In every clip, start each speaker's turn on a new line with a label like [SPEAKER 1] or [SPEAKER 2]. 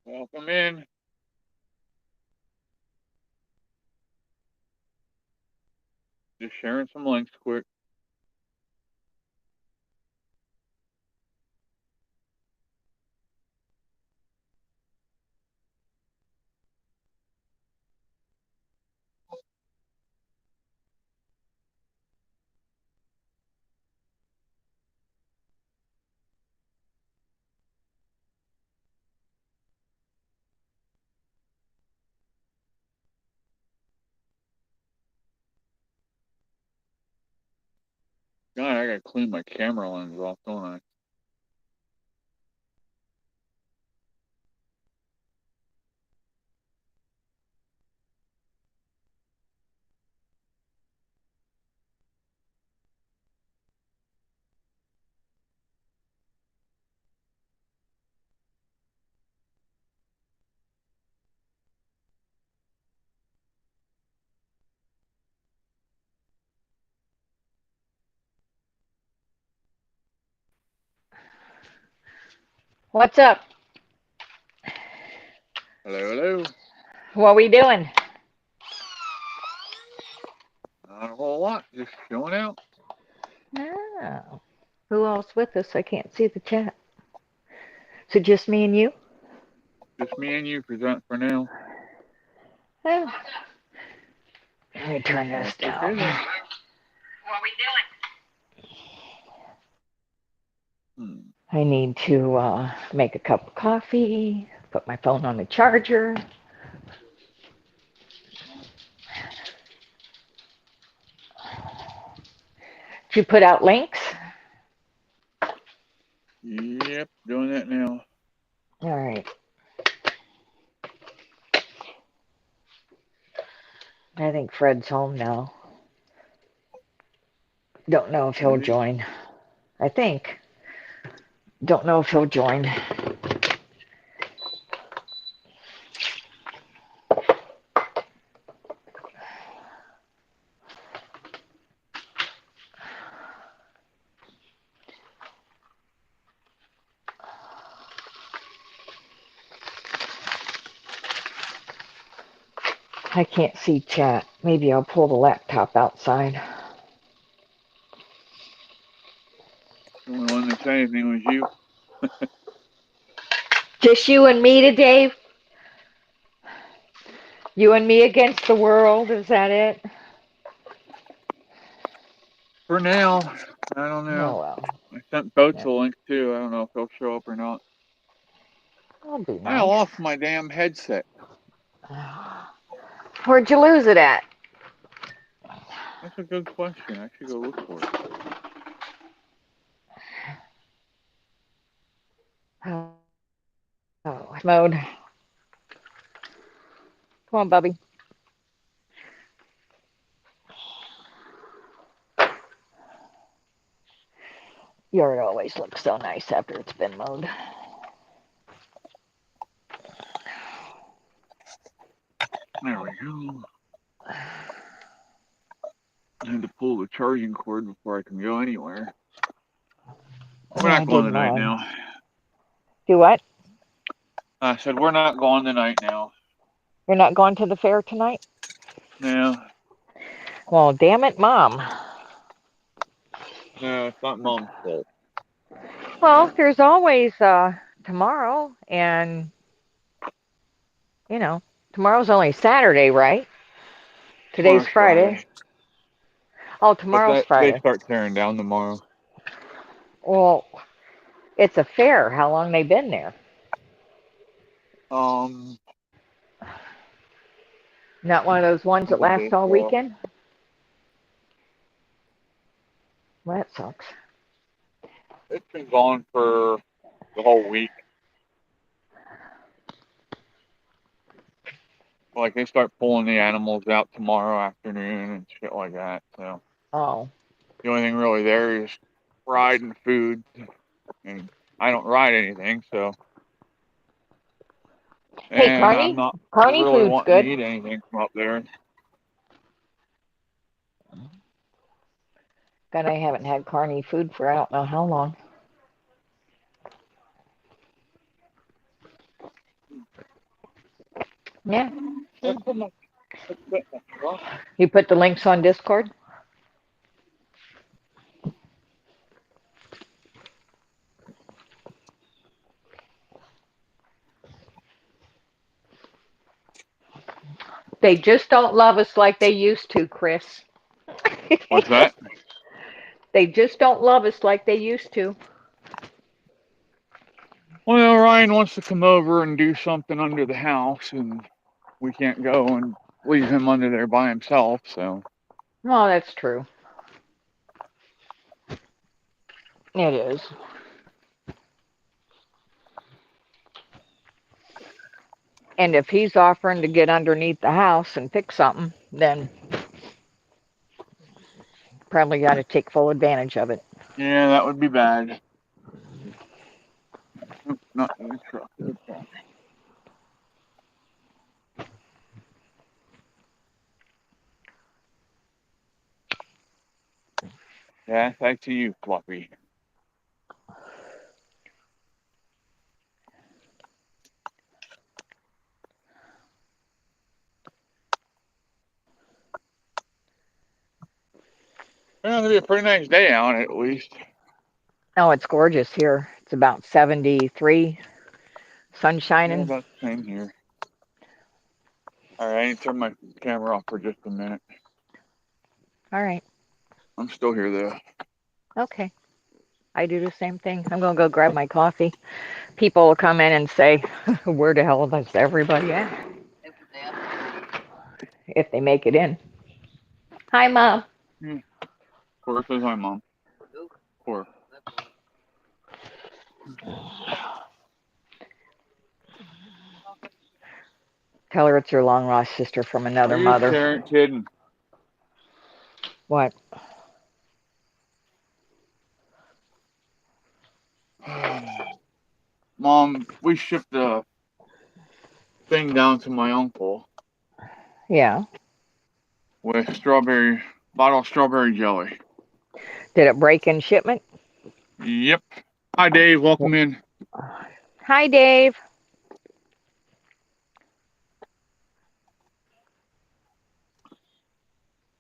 [SPEAKER 1] Welcome in. Just sharing some links quick. God, I gotta clean my camera lens off, don't I?
[SPEAKER 2] What's up?
[SPEAKER 1] Hello, hello.
[SPEAKER 2] What we doing?
[SPEAKER 1] Not a whole lot. Just chilling out.
[SPEAKER 2] Oh, who else with us? I can't see the chat. So just me and you?
[SPEAKER 1] Just me and you present for now.
[SPEAKER 2] Oh, let me turn this
[SPEAKER 1] That's okay
[SPEAKER 2] down.
[SPEAKER 1] then.
[SPEAKER 2] What we
[SPEAKER 1] Hmm.
[SPEAKER 2] doing? I need to make a cup of coffee, put my phone on the charger. Did you put out links?
[SPEAKER 1] Yep, doing that now.
[SPEAKER 2] All right. I think Fred's home now. Don't know if he'll
[SPEAKER 1] Is he?
[SPEAKER 2] join. I think. Don't know if he'll join. I can't see chat. Maybe I'll pull the laptop outside.
[SPEAKER 1] The only one that said anything was you.
[SPEAKER 2] Just you and me today? You and me against the world? Is that it?
[SPEAKER 1] For now, I don't
[SPEAKER 2] Oh
[SPEAKER 1] know.
[SPEAKER 2] well.
[SPEAKER 1] I sent Boats
[SPEAKER 2] Yeah.
[SPEAKER 1] a link too. I don't know if he'll show up or not.
[SPEAKER 2] That'll be
[SPEAKER 1] I
[SPEAKER 2] nice.
[SPEAKER 1] lost my damn headset.
[SPEAKER 2] Where'd you lose it at?
[SPEAKER 1] That's a good question. I should go look for it.
[SPEAKER 2] Oh, mode. Come on, Bubby. Yard always looks so nice after it's been mowed.
[SPEAKER 1] There we go. I had to pull the charging cord before I can go anywhere. We're
[SPEAKER 2] Yeah, I
[SPEAKER 1] not going
[SPEAKER 2] did
[SPEAKER 1] tonight
[SPEAKER 2] mine.
[SPEAKER 1] now.
[SPEAKER 2] Do what?
[SPEAKER 1] I said we're not going tonight now.
[SPEAKER 2] You're not going to the fair tonight?
[SPEAKER 1] No,
[SPEAKER 2] Well, damn it, Mom.
[SPEAKER 1] no, it's not Mom's fault.
[SPEAKER 2] Well, there's always tomorrow, and you know, tomorrow's only Saturday, right? Today's
[SPEAKER 1] Tomorrow's
[SPEAKER 2] Friday.
[SPEAKER 1] Friday,
[SPEAKER 2] Oh,
[SPEAKER 1] but
[SPEAKER 2] tomorrow's
[SPEAKER 1] they
[SPEAKER 2] Friday.
[SPEAKER 1] start tearing down tomorrow.
[SPEAKER 2] Well, it's a fair. How long they been there?
[SPEAKER 1] Um,
[SPEAKER 2] Not one of those ones
[SPEAKER 1] how
[SPEAKER 2] that
[SPEAKER 1] did they
[SPEAKER 2] last all
[SPEAKER 1] go?
[SPEAKER 2] weekend? Well, that sucks.
[SPEAKER 1] It's been gone for the whole week. Like they start pulling the animals out tomorrow afternoon and shit like that. So
[SPEAKER 2] Oh.
[SPEAKER 1] the only thing really there is riding food, and I don't ride anything, so
[SPEAKER 2] Hey,
[SPEAKER 1] and I'm
[SPEAKER 2] carny.
[SPEAKER 1] not
[SPEAKER 2] Carny
[SPEAKER 1] really
[SPEAKER 2] food's
[SPEAKER 1] wanting to
[SPEAKER 2] good.
[SPEAKER 1] eat anything from up there.
[SPEAKER 2] God, I haven't had carny food for I don't know how long. Yeah.
[SPEAKER 1] Let's put my- well,
[SPEAKER 2] You put the links on Discord? They just don't love us like they used to, Chris.
[SPEAKER 1] what's that?
[SPEAKER 2] They just don't love us like they used to.
[SPEAKER 1] Well, Ryan wants to come over and do something under the house, and we can't go and leave him under there by himself. So
[SPEAKER 2] Well, that's true. It is. And if he's offering to get underneath the house and fix something, then probably got to take full advantage of it.
[SPEAKER 1] yeah, that would be bad. Oop, not in the truck. Okay. Yeah, back to you, Fluffy. Well, it'll be a pretty nice day out at least.
[SPEAKER 2] Oh, it's gorgeous here. It's about 73, sun
[SPEAKER 1] Yeah,
[SPEAKER 2] shining.
[SPEAKER 1] about the same here. All right, I need to turn my camera off for just a minute.
[SPEAKER 2] All right.
[SPEAKER 1] I'm still here though.
[SPEAKER 2] Okay. I do the same thing. I'm going to go grab my coffee. People will come in and say, where the hell is everybody at? If they make it in. Hi, Mom.
[SPEAKER 1] Yeah, of course, there's my mom. Of course.
[SPEAKER 2] Tell her it's your long lost sister from
[SPEAKER 1] Are
[SPEAKER 2] another
[SPEAKER 1] you
[SPEAKER 2] mother.
[SPEAKER 1] kidding?
[SPEAKER 2] What?
[SPEAKER 1] Mom, we shipped the thing down to my uncle
[SPEAKER 2] Yeah.
[SPEAKER 1] with bottle of strawberry jelly.
[SPEAKER 2] Did it break in shipment?
[SPEAKER 1] Yep. Hi, Dave. Welcome in.
[SPEAKER 2] Hi, Dave.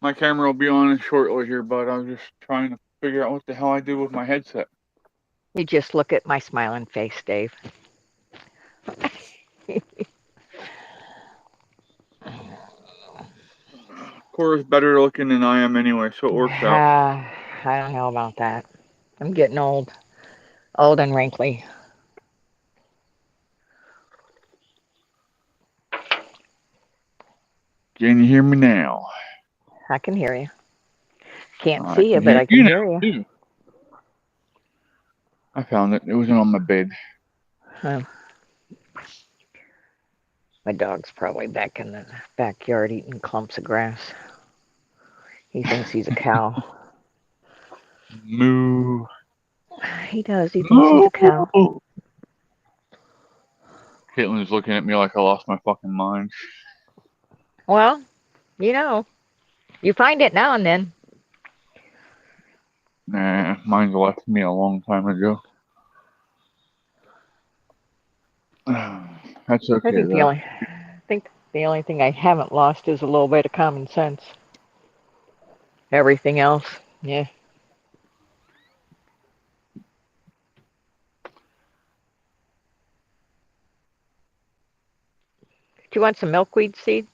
[SPEAKER 1] My camera will be on shortly here, but I'm just trying to figure out what the hell I do with my headset.
[SPEAKER 2] You just look at my smiling face, Dave.
[SPEAKER 1] Cora's better looking than I am anyway, so it works out.
[SPEAKER 2] I don't know about that. I'm getting old and wrinkly.
[SPEAKER 1] Can you hear me now?
[SPEAKER 2] I can hear you. Can't
[SPEAKER 1] I
[SPEAKER 2] see you,
[SPEAKER 1] can
[SPEAKER 2] but
[SPEAKER 1] hear
[SPEAKER 2] I can
[SPEAKER 1] you
[SPEAKER 2] hear
[SPEAKER 1] now,
[SPEAKER 2] you.
[SPEAKER 1] too. I found it. It wasn't on my bed.
[SPEAKER 2] Oh, my dog's probably back in the backyard eating clumps of grass. He thinks he's a cow.
[SPEAKER 1] Moo.
[SPEAKER 2] He does. He thinks he's
[SPEAKER 1] Moo.
[SPEAKER 2] a cow.
[SPEAKER 1] Caitlin's looking at me like I lost my fucking mind.
[SPEAKER 2] Well, you know, you find it now and then.
[SPEAKER 1] Nah, mine's left me a long time ago. That's
[SPEAKER 2] I
[SPEAKER 1] okay,
[SPEAKER 2] think
[SPEAKER 1] though.
[SPEAKER 2] the only thing I haven't lost is a little bit of common sense. Everything else, yeah. Do you want some milkweed seed?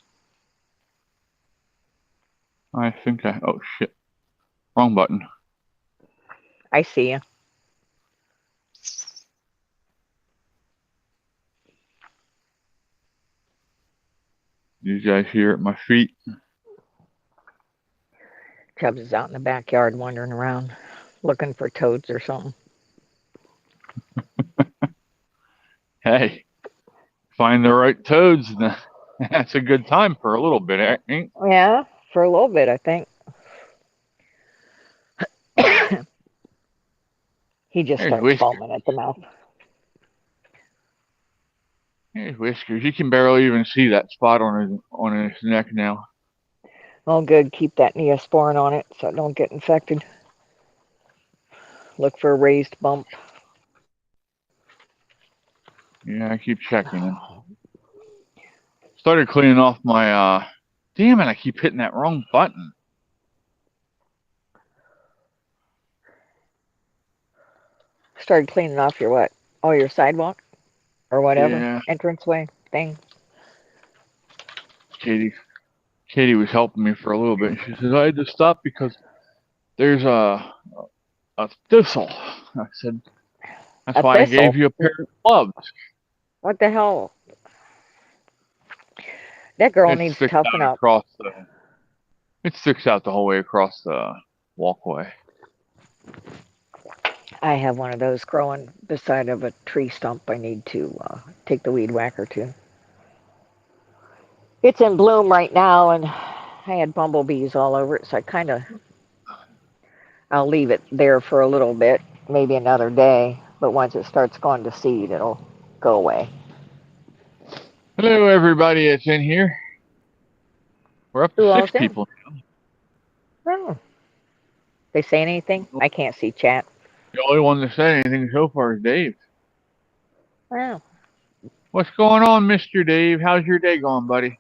[SPEAKER 1] I think I... Oh, shit. Wrong button.
[SPEAKER 2] I see you.
[SPEAKER 1] You guys hear at my feet?
[SPEAKER 2] Chubbs is out in the backyard wandering around looking for toads or something.
[SPEAKER 1] Hey, find the right toads. That's a good time for a little bit, ain't?
[SPEAKER 2] Yeah, for a little bit, I think. He just
[SPEAKER 1] There's
[SPEAKER 2] starts
[SPEAKER 1] Whiskers.
[SPEAKER 2] foaming at the mouth.
[SPEAKER 1] There's Whiskers. You can barely even see that spot on his neck now.
[SPEAKER 2] Oh, good. Keep that Neosporin on it so it don't get infected. Look for a raised bump.
[SPEAKER 1] Yeah, I keep checking him. Started cleaning off my, damn it, I keep hitting that wrong button.
[SPEAKER 2] Started cleaning off your what? Oh, your sidewalk or whatever
[SPEAKER 1] Yeah,
[SPEAKER 2] entranceway thing.
[SPEAKER 1] Katie was helping me for a little bit. She says I had to stop because there's a thistle. I said, that's
[SPEAKER 2] A
[SPEAKER 1] why I gave
[SPEAKER 2] thistle.
[SPEAKER 1] you a pair of gloves.
[SPEAKER 2] What the hell? That girl
[SPEAKER 1] It
[SPEAKER 2] needs to
[SPEAKER 1] sticks
[SPEAKER 2] toughen
[SPEAKER 1] out
[SPEAKER 2] up.
[SPEAKER 1] across the. It sticks out the whole way across the walkway.
[SPEAKER 2] I have one of those growing beside of a tree stump. I need to take the weed whacker to. It's in bloom right now, and I had bumblebees all over it, so I'll leave it there for a little bit, maybe another day. But once it starts going to seed, it'll go away.
[SPEAKER 1] Hello, everybody that's in here. We're up to
[SPEAKER 2] Who
[SPEAKER 1] 6
[SPEAKER 2] all's in?
[SPEAKER 1] people.
[SPEAKER 2] Oh, they saying anything? I can't see chat.
[SPEAKER 1] The only one that said anything so far is Dave.
[SPEAKER 2] Wow.
[SPEAKER 1] What's going on, Mr. Dave? How's your day going, buddy?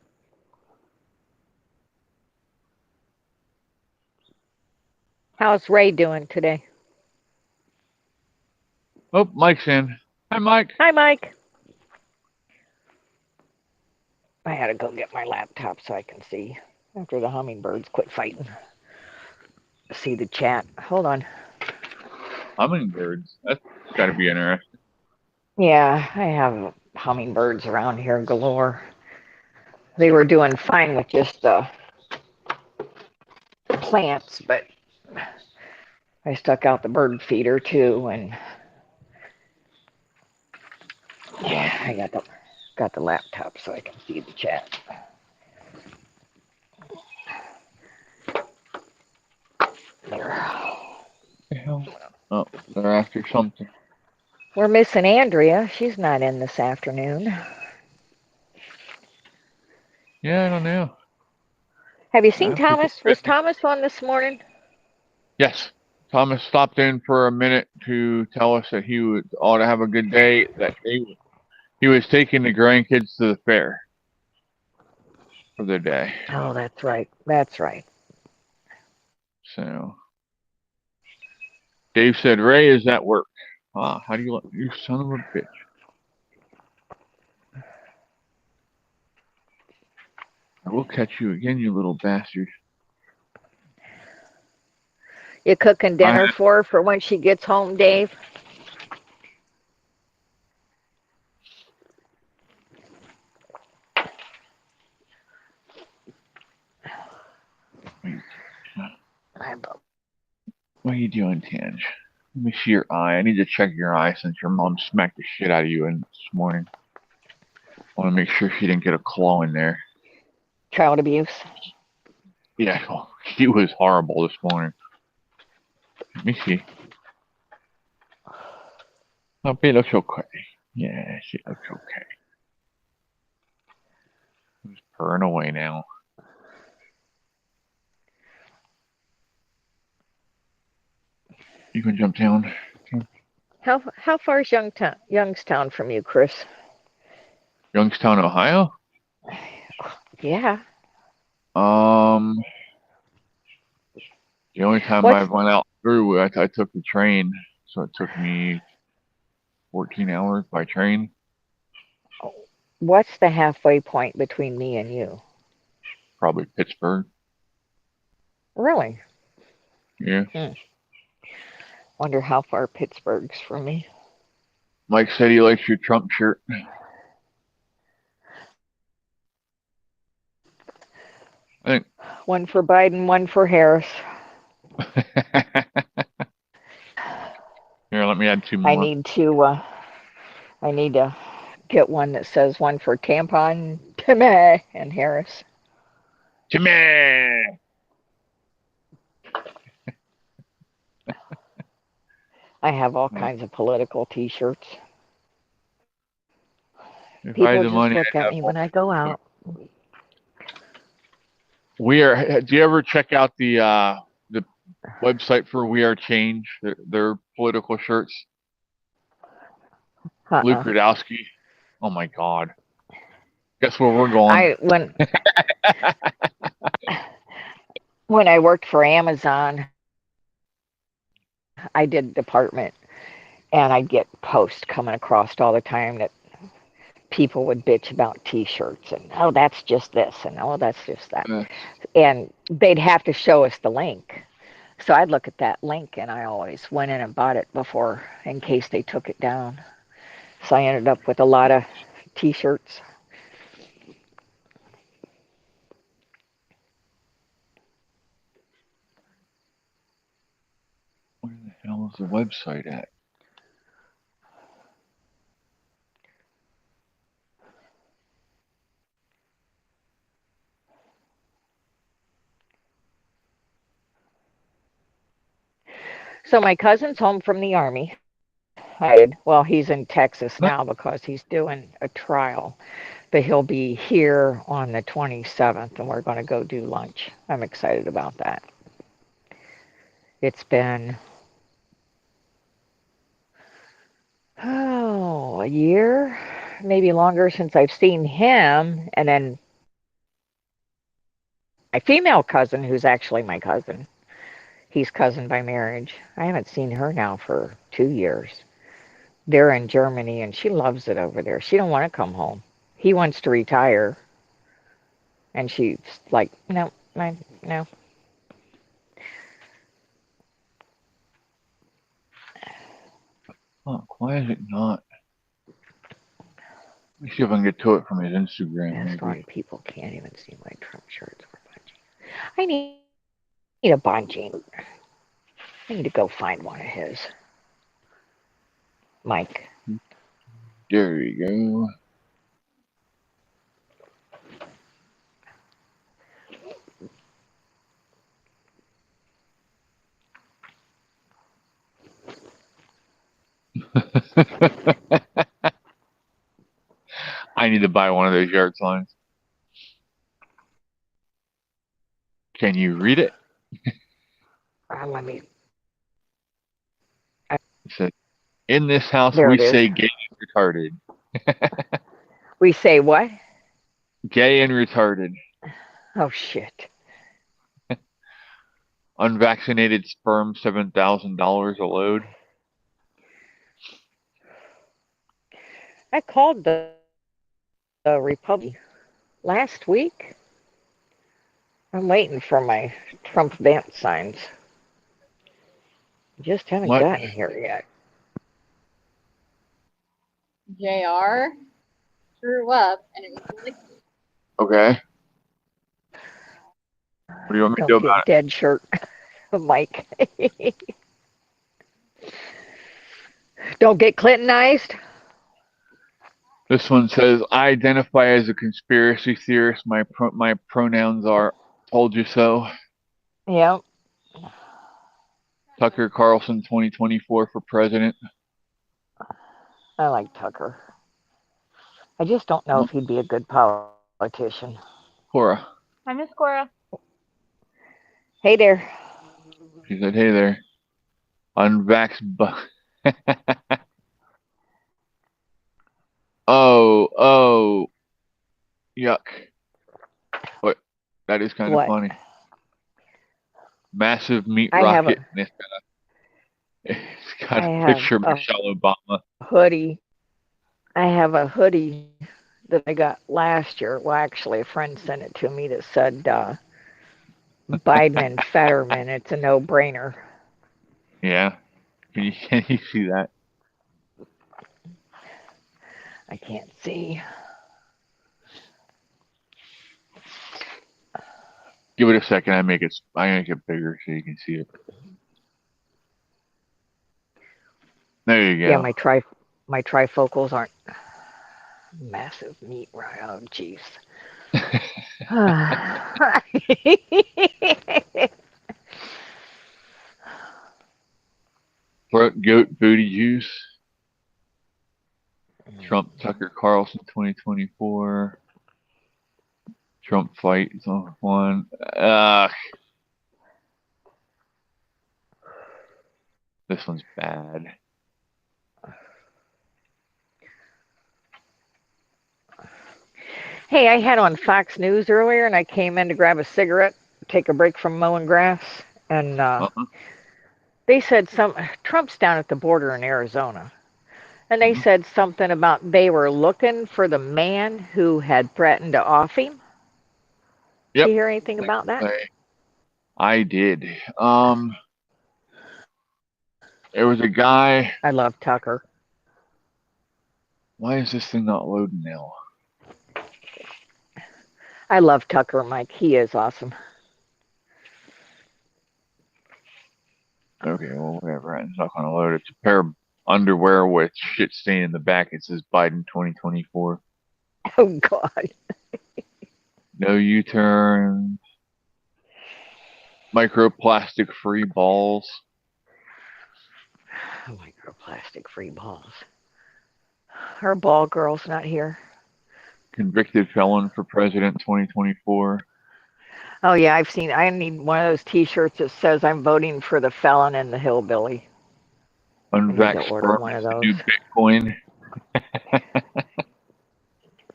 [SPEAKER 2] How's Ray doing today?
[SPEAKER 1] Oh, Mike's in. Hi, Mike.
[SPEAKER 2] Hi, Mike. I had to go get my laptop so I can see after the hummingbirds quit fighting. See the chat. Hold on.
[SPEAKER 1] Hummingbirds. That's got to be interesting.
[SPEAKER 2] Yeah, I have hummingbirds around here galore. They were doing fine with just plants, but I stuck out the bird feeder too, and yeah, I got the laptop so I can see the chat. There.
[SPEAKER 1] The hell? Oh, they're after something.
[SPEAKER 2] We're missing Andrea. She's not in this afternoon.
[SPEAKER 1] Yeah, I don't know.
[SPEAKER 2] Have you seen
[SPEAKER 1] After
[SPEAKER 2] Thomas? Was Thomas on this morning?
[SPEAKER 1] Yes. Thomas stopped in for a minute to tell us that he ought to have a good day. That he was taking the grandkids to the fair for the day.
[SPEAKER 2] Oh, that's right. That's right.
[SPEAKER 1] So Dave said Ray is at work. Ah, how do you you son of a bitch? I will catch you again, you little bastard.
[SPEAKER 2] You cooking dinner for her for when she gets home, Dave?
[SPEAKER 1] What are you doing, Tange? Let me see your eye. I need to check your eye since your mom smacked the shit out of you this morning. I want to make sure she didn't get a claw in there.
[SPEAKER 2] Child abuse.
[SPEAKER 1] Yeah, she was horrible this morning. Let me see. Oh, it looks okay. Yeah, she looks okay. Who's purring away now? You can jump down.
[SPEAKER 2] How far is Youngstown from you, Chris?
[SPEAKER 1] Youngstown, Ohio?
[SPEAKER 2] Yeah.
[SPEAKER 1] The only time I went out through, I took the train, so it took me 14 hours by train.
[SPEAKER 2] What's the halfway point between me and you?
[SPEAKER 1] Probably Pittsburgh.
[SPEAKER 2] Really?
[SPEAKER 1] Yeah.
[SPEAKER 2] Wonder how far Pittsburgh's from me.
[SPEAKER 1] Mike said he likes your Trump shirt. I think.
[SPEAKER 2] One for Biden, one for Harris.
[SPEAKER 1] Here, let me add 2 more.
[SPEAKER 2] I need to get one that says one for Tampon, Timmy, and Harris.
[SPEAKER 1] Timmy!
[SPEAKER 2] I have all kinds of political T-shirts.
[SPEAKER 1] If
[SPEAKER 2] People
[SPEAKER 1] I had the
[SPEAKER 2] just
[SPEAKER 1] money,
[SPEAKER 2] look
[SPEAKER 1] I'd
[SPEAKER 2] at
[SPEAKER 1] have
[SPEAKER 2] me
[SPEAKER 1] more.
[SPEAKER 2] when I go out.
[SPEAKER 1] Do you ever check out the website for We Are Change? Their political shirts. Luke Rudowski. Oh my God. Guess where we're going?
[SPEAKER 2] I when I worked for Amazon, I did department, and I'd get posts coming across all the time that people would bitch about T-shirts and oh that's just this and oh that's just that,
[SPEAKER 1] Uh,
[SPEAKER 2] and they'd have to show us the link. So I'd look at that link, and I always went in and bought it before in case they took it down. So I ended up with a lot of T-shirts.
[SPEAKER 1] where the hell is the website at?
[SPEAKER 2] So my cousin's home from the army. Well, he's in Texas
[SPEAKER 1] No.
[SPEAKER 2] now because he's doing a trial, but he'll be here on the 27th, and we're going to go do lunch. I'm excited about that. It's been a year, maybe longer since I've seen him, and then my female cousin, who's actually my cousin. He's cousin by marriage. I haven't seen her now for 2 years. They're in Germany, and she loves it over there. She don't want to come home. He wants to retire, and she's like, no, no.
[SPEAKER 1] Fuck, why is it not? Let me see if I can get to it from his Instagram,
[SPEAKER 2] Best
[SPEAKER 1] maybe.
[SPEAKER 2] one, people can't even see my Trump shirts or bungee. I need a bungee. I need to go find one of his. Mike.
[SPEAKER 1] There you go. I need to buy one of those yard signs. Can you read it?
[SPEAKER 2] Let me.
[SPEAKER 1] It says, in this house,
[SPEAKER 2] There
[SPEAKER 1] we
[SPEAKER 2] it is.
[SPEAKER 1] say gay and retarded.
[SPEAKER 2] We say what?
[SPEAKER 1] Gay and retarded.
[SPEAKER 2] Oh shit.
[SPEAKER 1] Unvaccinated sperm, $7,000 a load.
[SPEAKER 2] I called the Republic last week. I'm waiting for my Trump vent signs. Just haven't
[SPEAKER 1] What?
[SPEAKER 2] gotten here yet.
[SPEAKER 3] JR grew up and it was like
[SPEAKER 1] Okay. What do you want me to do
[SPEAKER 2] Don't
[SPEAKER 1] about
[SPEAKER 2] get dead shirt, Mike. Don't get Clintonized.
[SPEAKER 1] it? This one says, I identify as a conspiracy theorist. My pronouns are told you so.
[SPEAKER 2] Yep.
[SPEAKER 1] Tucker Carlson 2024 for president.
[SPEAKER 2] I like Tucker. I just don't know
[SPEAKER 1] Well,
[SPEAKER 2] if he'd be a good politician.
[SPEAKER 1] Cora.
[SPEAKER 3] Hi, Miss Cora.
[SPEAKER 2] Hey there.
[SPEAKER 1] She said, hey there. Unvaxxed. Oh, yuck. What? That is kind of
[SPEAKER 2] What?
[SPEAKER 1] funny. Massive meat
[SPEAKER 2] I have
[SPEAKER 1] rocket. And it's got
[SPEAKER 2] I
[SPEAKER 1] a
[SPEAKER 2] have
[SPEAKER 1] picture of
[SPEAKER 2] a
[SPEAKER 1] Michelle Obama.
[SPEAKER 2] hoodie. I have a hoodie that I got last year. Well, actually, a friend sent it to me that said Biden and Fetterman. It's a no-brainer.
[SPEAKER 1] Yeah. Can you see that?
[SPEAKER 2] I can't see.
[SPEAKER 1] Give it a second. I make it bigger so you can see it. There you
[SPEAKER 2] Yeah,
[SPEAKER 1] go.
[SPEAKER 2] my trifocals aren't massive meat right. Oh, jeez.
[SPEAKER 1] Throat goat booty juice. Trump Tucker Carlson 2024. Trump fight is on one. This one's bad.
[SPEAKER 2] Hey, I had on Fox News earlier, and I came in to grab a cigarette, take a break from mowing grass, and
[SPEAKER 1] Uh-huh.
[SPEAKER 2] they said Trump's down at the border in Arizona, and they
[SPEAKER 1] Mhm.
[SPEAKER 2] said something about they were looking for the man who had threatened to off him. Did
[SPEAKER 1] Yep.
[SPEAKER 2] you hear anything about that?
[SPEAKER 1] I did. There was a guy.
[SPEAKER 2] I love Tucker.
[SPEAKER 1] Why is this thing not loading now?
[SPEAKER 2] I love Tucker, Mike. He is awesome.
[SPEAKER 1] Okay, well, whatever. It's not gonna load. It's a pair of underwear with shit stain in the back. It says Biden 2024.
[SPEAKER 2] Oh God.
[SPEAKER 1] No U-turn. Microplastic free balls.
[SPEAKER 2] Microplastic free balls. Our ball girl's not here.
[SPEAKER 1] Convicted felon for president 2024.
[SPEAKER 2] Oh yeah, I've seen. I need one of those T-shirts that says "I'm voting for the felon and the hillbilly." I need to
[SPEAKER 1] Unvaxxed
[SPEAKER 2] order
[SPEAKER 1] sperm
[SPEAKER 2] one of
[SPEAKER 1] is the
[SPEAKER 2] those.
[SPEAKER 1] new Bitcoin.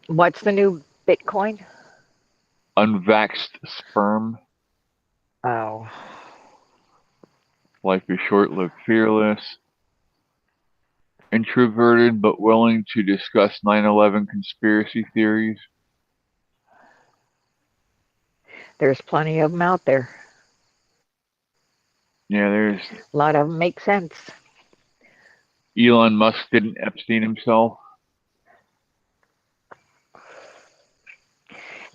[SPEAKER 2] What's the new Bitcoin?
[SPEAKER 1] Unvaxxed sperm.
[SPEAKER 2] Oh,
[SPEAKER 1] Life is short, live fearless. Introverted but willing to discuss 9/11 conspiracy theories.
[SPEAKER 2] there's plenty of them out there.
[SPEAKER 1] Yeah, there's
[SPEAKER 2] A lot of them make sense.
[SPEAKER 1] Elon Musk didn't Epstein himself.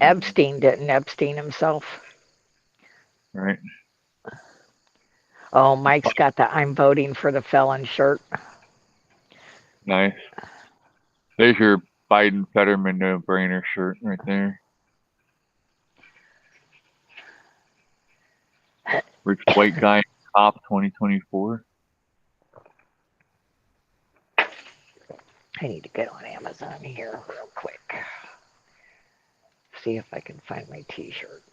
[SPEAKER 2] Epstein didn't Epstein himself.
[SPEAKER 1] Right.
[SPEAKER 2] Oh, Mike's got the "I'm voting for the felon" shirt.
[SPEAKER 1] Nice. There's your Biden Fetterman no-brainer shirt right there. Rich white guy cop 2024.
[SPEAKER 2] I need to get on Amazon here real quick. See if I can find my T-shirt.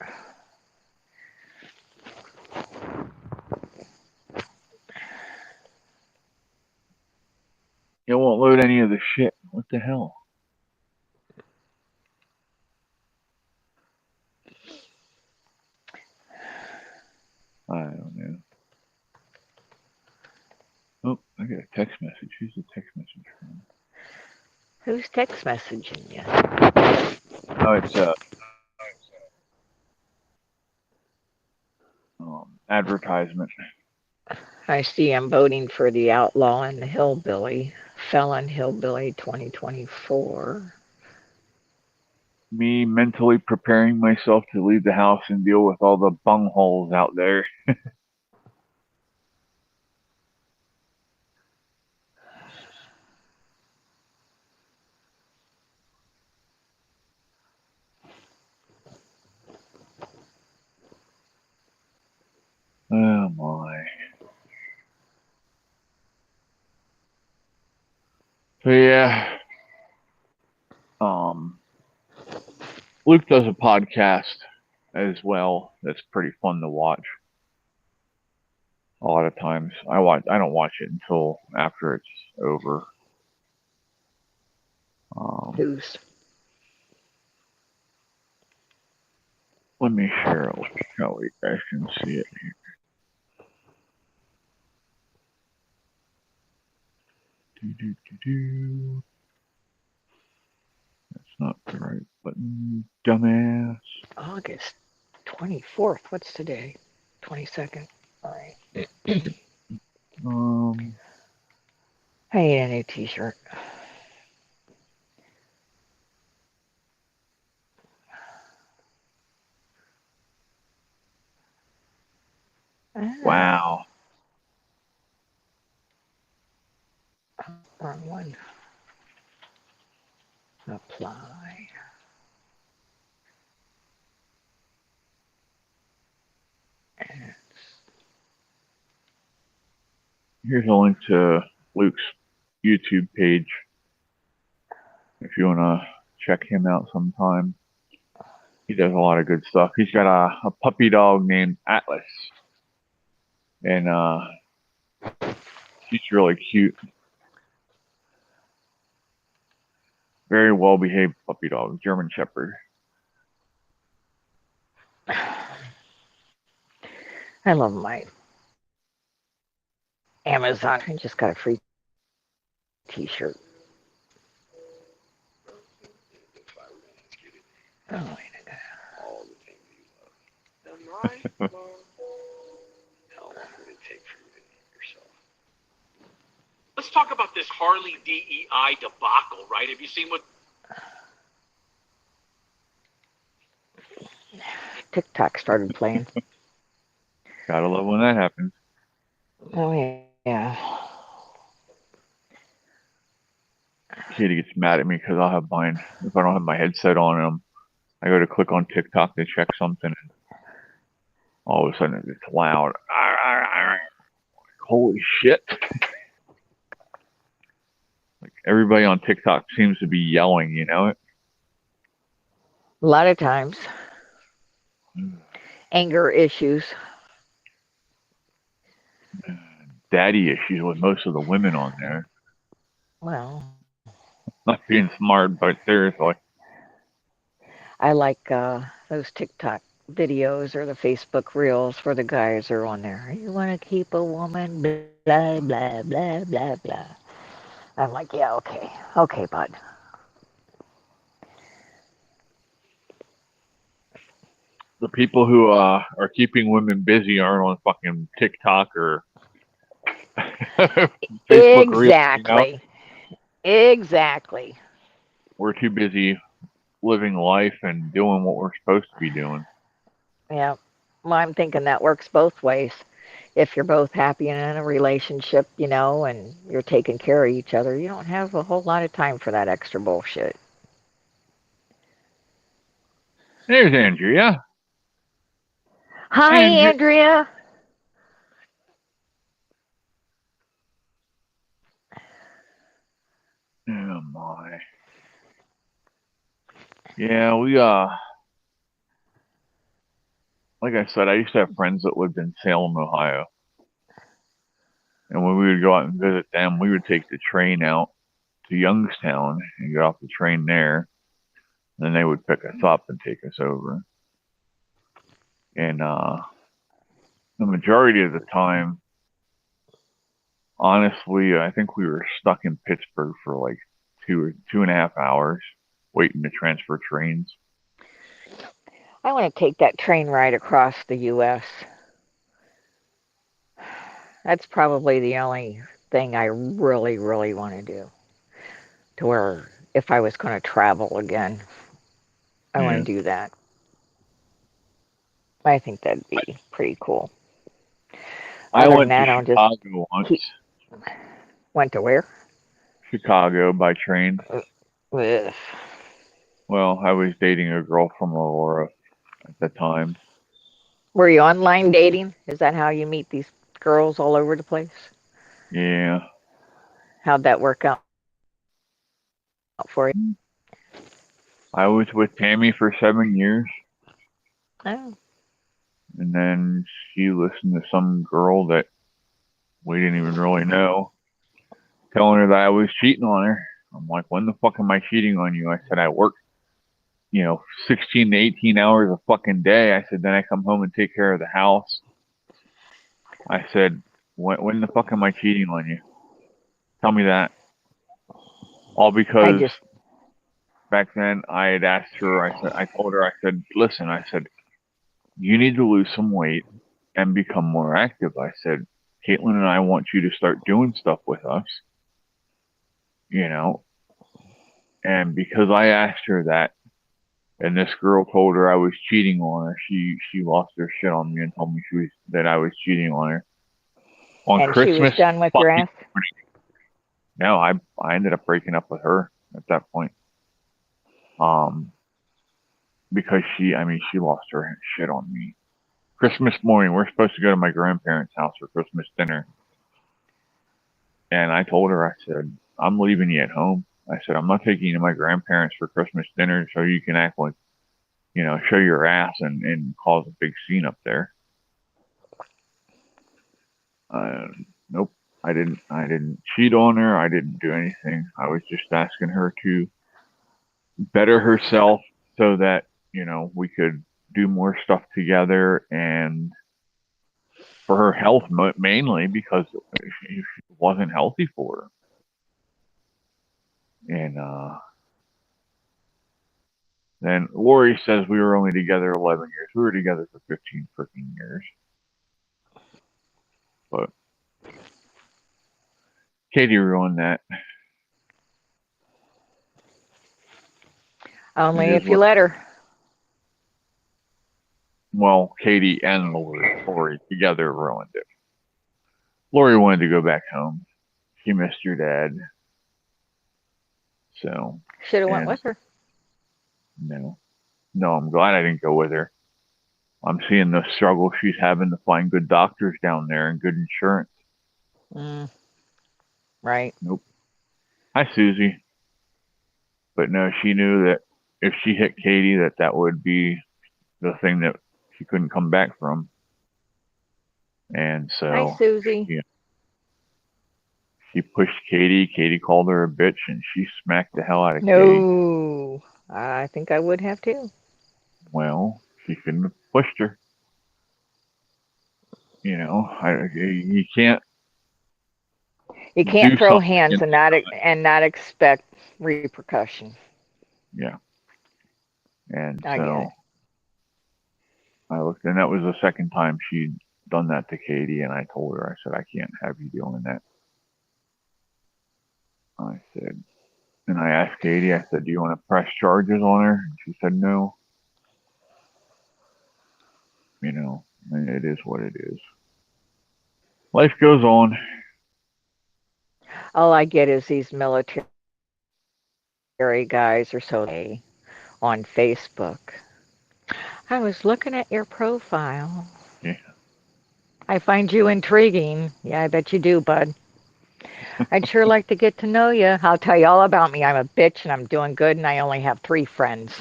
[SPEAKER 1] It won't load any of the shit. What the hell? I don't know. Oh, I got a text message. Who's the text message from?
[SPEAKER 2] Who's text messaging you?
[SPEAKER 1] Oh, it's advertisement.
[SPEAKER 2] I see I'm voting for the outlaw and the hillbilly, felon hillbilly 2024.
[SPEAKER 1] Me mentally preparing myself to leave the house and deal with all the bungholes out there. Oh my. So yeah, Luke does a podcast as well. That's pretty fun to watch. A lot of times, I don't watch it until after it's over.
[SPEAKER 2] Who's?
[SPEAKER 1] Let me share it so you guys can see it. Do. That's not the right button, dumbass.
[SPEAKER 2] August 24th. What's today? 22nd. All right. I need a new T-shirt.
[SPEAKER 1] Wow.
[SPEAKER 2] Wrong one. Apply.
[SPEAKER 1] Here's a link to Luke's YouTube page if you want to check him out sometime. He does a lot of good stuff. He's got a puppy dog named Atlas, and he's really cute. Very well behaved puppy dog, German Shepherd.
[SPEAKER 2] I love my Amazon. I just got a free T-shirt. Oh, wait, I got
[SPEAKER 4] All the things you love. Now, mine, Mom, how long would it take for you to name yourself? Let's talk about this Harley DEI debacle, right? Have you seen what?
[SPEAKER 2] TikTok started playing.
[SPEAKER 1] Gotta love when that happens.
[SPEAKER 2] Oh yeah.
[SPEAKER 1] Katie gets mad at me because I'll have mine. If I don't have my headset on, I go to click on TikTok to check something, and all of a sudden it's loud. Holy shit! Like everybody on TikTok seems to be yelling. You know it.
[SPEAKER 2] A lot of times, anger issues.
[SPEAKER 1] Daddy issues with most of the women on there.
[SPEAKER 2] Well,
[SPEAKER 1] Not being smart, but seriously.
[SPEAKER 2] I like those TikTok videos or the Facebook reels where the guys are on there. You want to keep a woman, blah, blah, blah, blah, blah. I'm like, yeah, okay. Okay, bud.
[SPEAKER 1] The people who are keeping women busy aren't on fucking TikTok or Facebook Reels. You know?
[SPEAKER 2] Exactly. Exactly.
[SPEAKER 1] We're too busy living life and doing what we're supposed to be doing.
[SPEAKER 2] Yeah. Well, I'm thinking that works both ways. If you're both happy and in a relationship, you know, and you're taking care of each other, you don't have a whole lot of time for that extra bullshit.
[SPEAKER 1] There's Andrea.
[SPEAKER 2] Hi, Andrea.
[SPEAKER 1] Oh my. Yeah, we like I said, I used to have friends that lived in Salem, Ohio. And when we would go out and visit them, we would take the train out to Youngstown and get off the train there. And then they would pick us up and take us over. And the majority of the time, honestly, I think we were stuck in Pittsburgh for like 2.5 hours waiting to transfer trains.
[SPEAKER 2] I want to take that train ride across the U.S. That's probably the only thing I really, really want to do. To where if I was going to travel again, I want
[SPEAKER 1] Yeah.
[SPEAKER 2] to do that. I think that'd be pretty cool.
[SPEAKER 1] I
[SPEAKER 2] Other than
[SPEAKER 1] went to
[SPEAKER 2] that, I'll just
[SPEAKER 1] Chicago once.
[SPEAKER 2] went to where?
[SPEAKER 1] Chicago by train.
[SPEAKER 2] Ugh.
[SPEAKER 1] Well, I was dating a girl from Aurora at the time.
[SPEAKER 2] Were you online dating? Is that how you meet these girls all over the place?
[SPEAKER 1] Yeah.
[SPEAKER 2] How'd that work out for you?
[SPEAKER 1] I was with Tammy for 7 years,
[SPEAKER 2] Oh,
[SPEAKER 1] and then she listened to some girl that we didn't even really know, telling her that I was cheating on her. I'm like, when the fuck am I cheating on you? I said, I work, 16 to 18 hours a fucking day. I said, then I come home and take care of the house. I said, when the fuck am I cheating on you? Tell me that. All because back then I had asked her, I told her, listen, I said, you need to lose some weight and become more active. I said, Caitlin and I want you to start doing stuff with us, and because I asked her that, and this girl told her I was cheating on her, she lost her shit on me and told me that I was cheating on her. On
[SPEAKER 2] and
[SPEAKER 1] Christmas,
[SPEAKER 2] she was done with your ass?
[SPEAKER 1] No, I ended up breaking up with her at that point. Because she lost her shit on me. Christmas morning, we're supposed to go to my grandparents' house for Christmas dinner. And I told her, I said, I'm leaving you at home. I said, I'm not taking you to my grandparents for Christmas dinner so you can act like, show your ass and cause a big scene up there. Nope. I didn't cheat on her. I didn't do anything. I was just asking her to better herself so that, we could do more stuff together, and for her health mainly, because she wasn't healthy for her. And then Lori says we were only together 11 years. We were together for 15 freaking years. But Katie ruined that.
[SPEAKER 2] Only
[SPEAKER 1] It is
[SPEAKER 2] if you
[SPEAKER 1] what-
[SPEAKER 2] let her.
[SPEAKER 1] Well, Katie and Lori together ruined it. Lori wanted to go back home. She missed her dad. So,
[SPEAKER 2] Should have went
[SPEAKER 1] and
[SPEAKER 2] with her.
[SPEAKER 1] no. No, I'm glad I didn't go with her. I'm seeing the struggle she's having to find good doctors down there and good insurance.
[SPEAKER 2] Right.
[SPEAKER 1] Nope. Hi, Susie. But no, she knew that if she hit Katie, that would be the thing that she couldn't come back from. And so
[SPEAKER 2] Hi, Susie.
[SPEAKER 1] she pushed Katie. Katie called her a bitch, and she smacked the hell out of Katie.
[SPEAKER 2] No. I think I would have too.
[SPEAKER 1] Well, she shouldn't have pushed her. You can't.
[SPEAKER 2] You can't
[SPEAKER 1] do
[SPEAKER 2] throw
[SPEAKER 1] something
[SPEAKER 2] hands
[SPEAKER 1] against
[SPEAKER 2] and not expect repercussion.
[SPEAKER 1] Yeah. And
[SPEAKER 2] I get it.
[SPEAKER 1] so I looked, and that was the second time she'd done that to Katie, and I told her, I said, I can't have you doing that. I said, and I asked Katie, I said, do you want to press charges on her? And she said, no. And it is what it is. Life goes on.
[SPEAKER 2] All I get is these military guys are so gay on Facebook. I was looking at your profile.
[SPEAKER 1] Yeah.
[SPEAKER 2] I find you intriguing. Yeah, I bet you do, bud. I'd sure like to get to know you. I'll tell you all about me. I'm a bitch and I'm doing good and I only have 3 friends.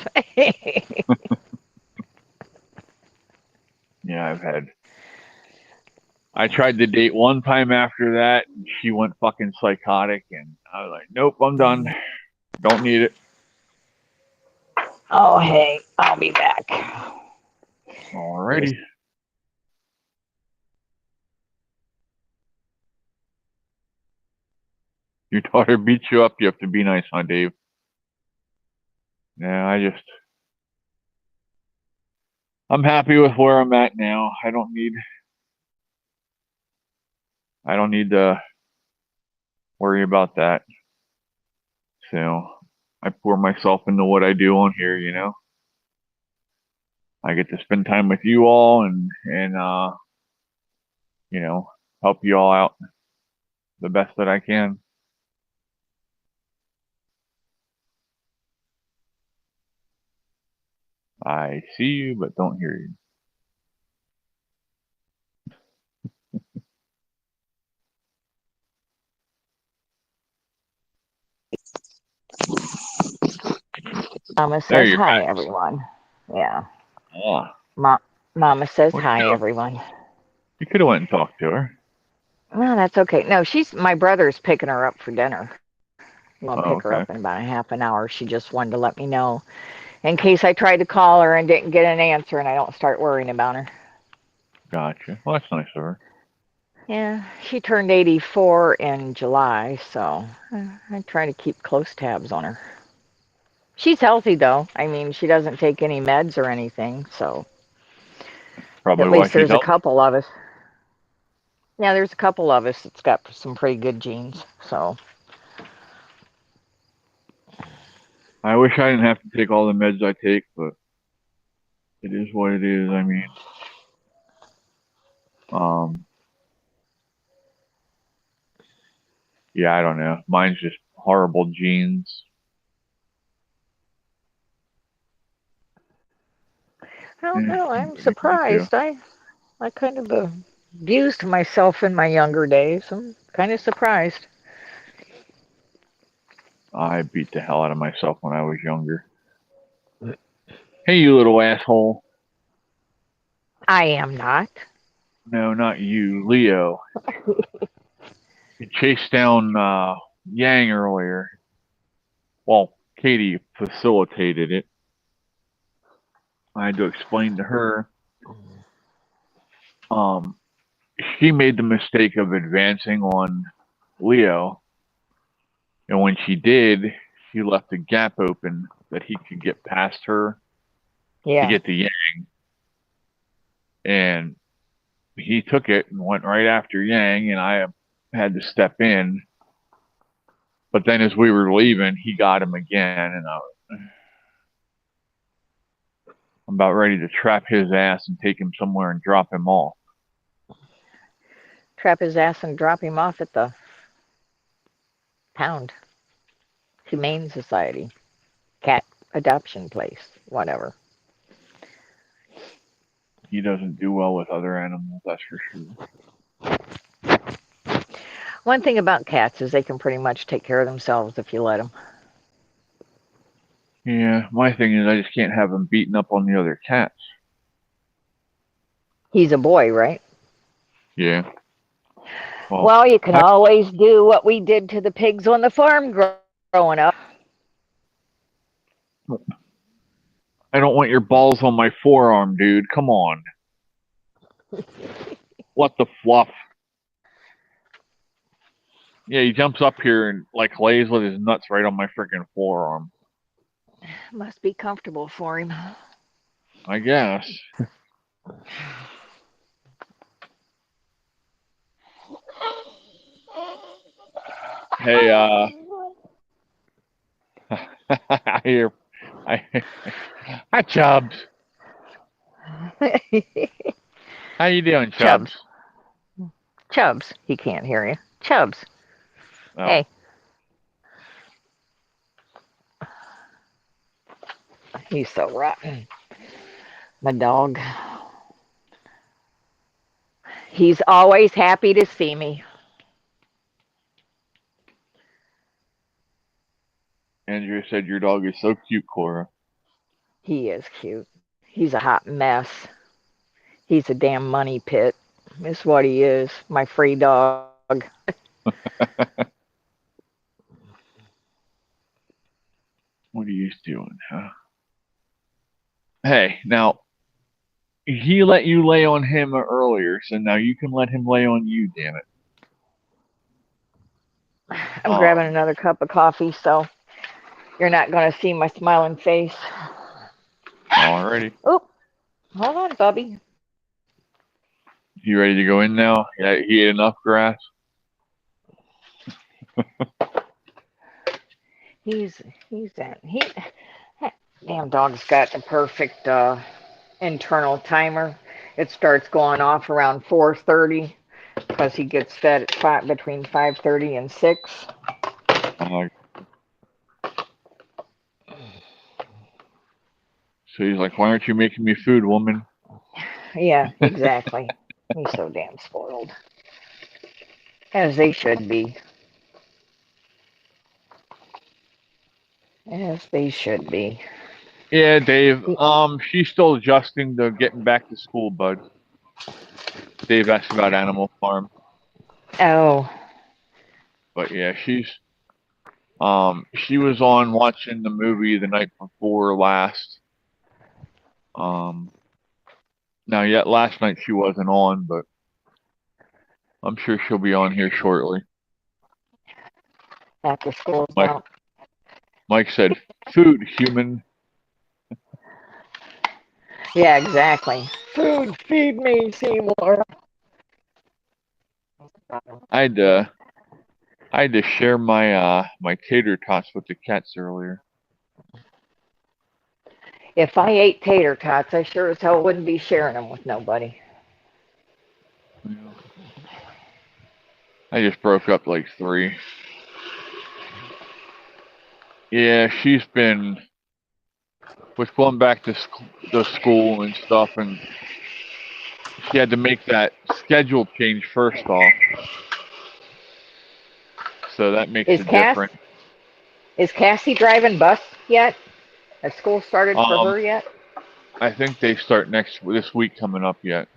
[SPEAKER 1] Yeah, I tried to date one time after that, and she went fucking psychotic, and I was like, nope, I'm done. Don't need it.
[SPEAKER 2] Oh, hey, I'll be back.
[SPEAKER 1] Alrighty. Your daughter beats you up, you have to be nice, huh, Dave? Yeah, I'm happy with where I'm at now. I don't need to worry about that. So I pour myself into what I do on here, I get to spend time with you all and help you all out the best that I can. I see you, but don't hear you.
[SPEAKER 2] Mama
[SPEAKER 1] There
[SPEAKER 2] says
[SPEAKER 1] you're
[SPEAKER 2] hi,
[SPEAKER 1] back.
[SPEAKER 2] everyone. Yeah.
[SPEAKER 1] Ah,
[SPEAKER 2] Mama says
[SPEAKER 1] Where'd
[SPEAKER 2] hi,
[SPEAKER 1] you go?
[SPEAKER 2] everyone.
[SPEAKER 1] You could have went and talked to her.
[SPEAKER 2] No, that's okay. No, my brother's picking her up for dinner. I'll
[SPEAKER 1] Oh,
[SPEAKER 2] pick her
[SPEAKER 1] okay.
[SPEAKER 2] up in about a half an hour. She just wanted to let me know in case I tried to call her and didn't get an answer and I don't start worrying about her.
[SPEAKER 1] Gotcha. Well, that's nice of her.
[SPEAKER 2] Yeah, she turned 84 in July, so I try to keep close tabs on her. She's healthy, though. I mean, she doesn't take any meds or anything, so
[SPEAKER 1] Probably
[SPEAKER 2] at
[SPEAKER 1] why
[SPEAKER 2] least
[SPEAKER 1] she's
[SPEAKER 2] there's a
[SPEAKER 1] healthy.
[SPEAKER 2] couple of us. Yeah, there's a couple of us that's got some pretty good genes, so.
[SPEAKER 1] I wish I didn't have to take all the meds I take, but it is what it is. I mean, yeah, I don't know. Mine's just horrible genes.
[SPEAKER 2] I don't know. I'm
[SPEAKER 1] Me too.
[SPEAKER 2] surprised. I kind of abused myself in my younger days. I'm kind of surprised.
[SPEAKER 1] I beat the hell out of myself when I was younger. Hey, you little asshole.
[SPEAKER 2] I am not.
[SPEAKER 1] No, not you, Leo. You chased down Yang earlier. Well, Katie facilitated it. I had to explain to her. She made the mistake of advancing on Leo, and when she did, she left a gap open that he could get past her to
[SPEAKER 2] Yeah.
[SPEAKER 1] get to Yang, and he took it and went right after Yang, and I had to step in. But then as we were leaving, he got him again, and I'm about ready to trap his ass and take him somewhere and drop him off.
[SPEAKER 2] Trap his ass and drop him off at the pound. Humane Society. Cat adoption place. Whatever.
[SPEAKER 1] He doesn't do well with other animals, that's for sure.
[SPEAKER 2] One thing about cats is they can pretty much take care of themselves if you let them.
[SPEAKER 1] Yeah, my thing is I just can't have him beating up on the other cats.
[SPEAKER 2] He's a boy, right?
[SPEAKER 1] Yeah.
[SPEAKER 2] Well, you can always do what we did to the pigs on the farm growing up.
[SPEAKER 1] I don't want your balls on my forearm, dude. Come on. What the fluff? Yeah, he jumps up here and like lays with his nuts right on my freaking forearm.
[SPEAKER 2] Must be comfortable for him.
[SPEAKER 1] I guess. Hey, I hear. Hi, Chubbs. How you doing, Chubbs?
[SPEAKER 2] Chubbs. He can't hear you. Chubbs.
[SPEAKER 1] Oh.
[SPEAKER 2] Hey. He's so rotten. My dog. He's always happy to see me.
[SPEAKER 1] Andrew said your dog is so cute, Cora.
[SPEAKER 2] He is cute. He's a hot mess. He's a damn money pit. Is what he is. My free dog.
[SPEAKER 1] What are you doing, huh? Hey, now, he let you lay on him earlier, so now you can let him lay on you, damn it.
[SPEAKER 2] I'm grabbing another cup of coffee, so you're not going to see my smiling face.
[SPEAKER 1] Alrighty.
[SPEAKER 2] Oh, hold on, Bubby.
[SPEAKER 1] You ready to go in now? Yeah, he ate enough grass?
[SPEAKER 2] Damn dog's got the perfect internal timer. It starts going off around 4:30 because he gets fed at between 5:30 and 6.
[SPEAKER 1] So he's like, why aren't you making me food, woman?
[SPEAKER 2] Yeah, exactly. He's so damn spoiled. As they should be. As they should be.
[SPEAKER 1] Yeah, Dave. She's still adjusting to getting back to school, bud. Dave asked about Animal Farm.
[SPEAKER 2] Oh.
[SPEAKER 1] But yeah, she was on watching the movie the night before last. Now yet last night she wasn't on, but I'm sure she'll be on here shortly.
[SPEAKER 2] After school's out.
[SPEAKER 1] Mike said, food, human.
[SPEAKER 2] Yeah, exactly. Food, feed me, Seymour.
[SPEAKER 1] I had to share my my tater tots with the cats earlier.
[SPEAKER 2] If I ate tater tots, I sure as hell wouldn't be sharing them with nobody.
[SPEAKER 1] Yeah. I just broke up like 3. Yeah, she's been with going back to school and stuff, and she had to make that schedule change first off. So that makes it different.
[SPEAKER 2] Is Cassie driving bus yet? Has school started for her yet?
[SPEAKER 1] I think they start this week coming up yet.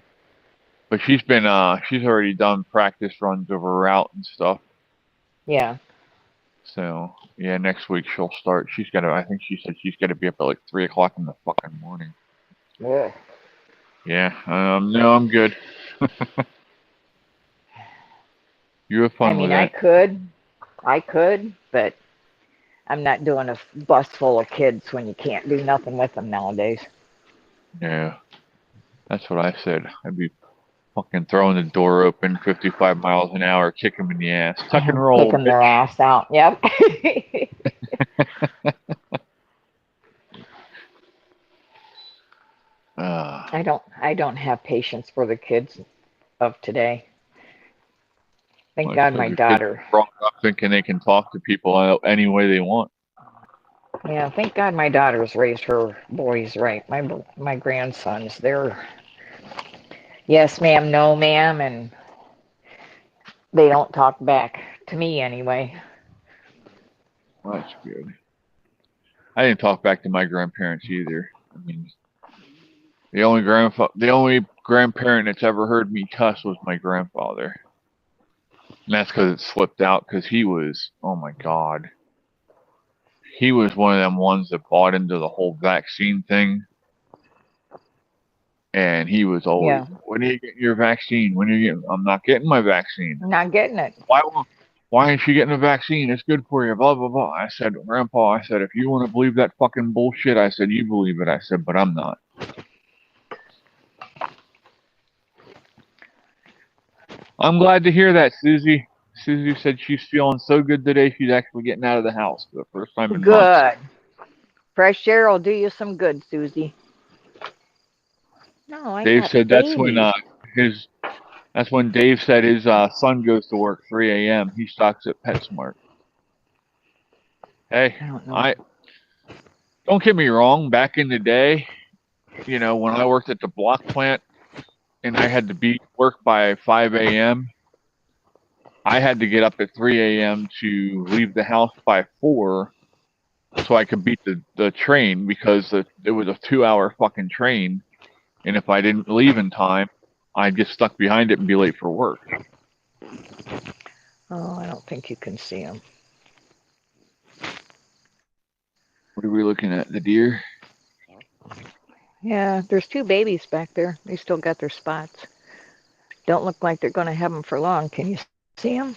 [SPEAKER 1] But she's already done practice runs of her route and stuff.
[SPEAKER 2] Yeah.
[SPEAKER 1] So yeah, next week she'll start. She's got to. I think she said she's got to be up at like 3 o'clock in the fucking morning.
[SPEAKER 2] Ugh.
[SPEAKER 1] Yeah. No, I'm good. You have
[SPEAKER 2] I
[SPEAKER 1] fun with
[SPEAKER 2] mean,
[SPEAKER 1] that.
[SPEAKER 2] I could, but I'm not doing a bus full of kids when you can't do nothing with them nowadays.
[SPEAKER 1] Yeah. That's what I said. I'd be fucking throwing the door open 55 miles an hour, kick them in the ass. Tuck and roll,
[SPEAKER 2] Kicking their
[SPEAKER 1] bitch.
[SPEAKER 2] ass out. Yep.
[SPEAKER 1] Uh,
[SPEAKER 2] I don't have patience for the kids of today. Thank
[SPEAKER 1] well, it's
[SPEAKER 2] God
[SPEAKER 1] 'cause
[SPEAKER 2] my
[SPEAKER 1] your kids
[SPEAKER 2] daughter.
[SPEAKER 1] are brought up thinking they can talk to people any way they want.
[SPEAKER 2] Yeah, thank God my daughter's raised her boys right. My grandsons, they're yes ma'am, no ma'am, and they don't talk back to me anyway.
[SPEAKER 1] Well, that's good. I didn't talk back to my grandparents either. I mean, the only grandparent that's ever heard me cuss was my grandfather. And that's because it slipped out because he was, oh my God. He was one of them ones that bought into the whole vaccine thing. And he was always,
[SPEAKER 2] Yeah,
[SPEAKER 1] when are you getting your vaccine? When are you getting, I'm not getting my vaccine.
[SPEAKER 2] I'm not getting it.
[SPEAKER 1] Why ain't she getting a vaccine? It's good for you, blah, blah, blah. I said, Grandpa, I said, if you want to believe that fucking bullshit, I said, you believe it. I said, but I'm not. I'm glad to hear that, Susie. Susie said she's feeling so good today she's actually getting out of the house for the first time in months.
[SPEAKER 2] Good. Fresh air will do you some good, Susie. No, I
[SPEAKER 1] Dave
[SPEAKER 2] got
[SPEAKER 1] said
[SPEAKER 2] babies.
[SPEAKER 1] his that's when Dave said his son goes to work 3 a.m. He stocks at PetSmart. Hey,
[SPEAKER 2] I don't know.
[SPEAKER 1] I don't get me wrong. Back in the day, when I worked at the block plant and I had to be at work by 5 a.m., I had to get up at 3 a.m. to leave the house by 4 so I could beat the train because it was a 2-hour fucking train. And if I didn't leave in time, I'd get stuck behind it and be late for work.
[SPEAKER 2] Oh, I don't think you can see them.
[SPEAKER 1] What are we looking at? The deer?
[SPEAKER 2] Yeah, there's two babies back there. They still got their spots. Don't look like they're going to have them for long. Can you see them?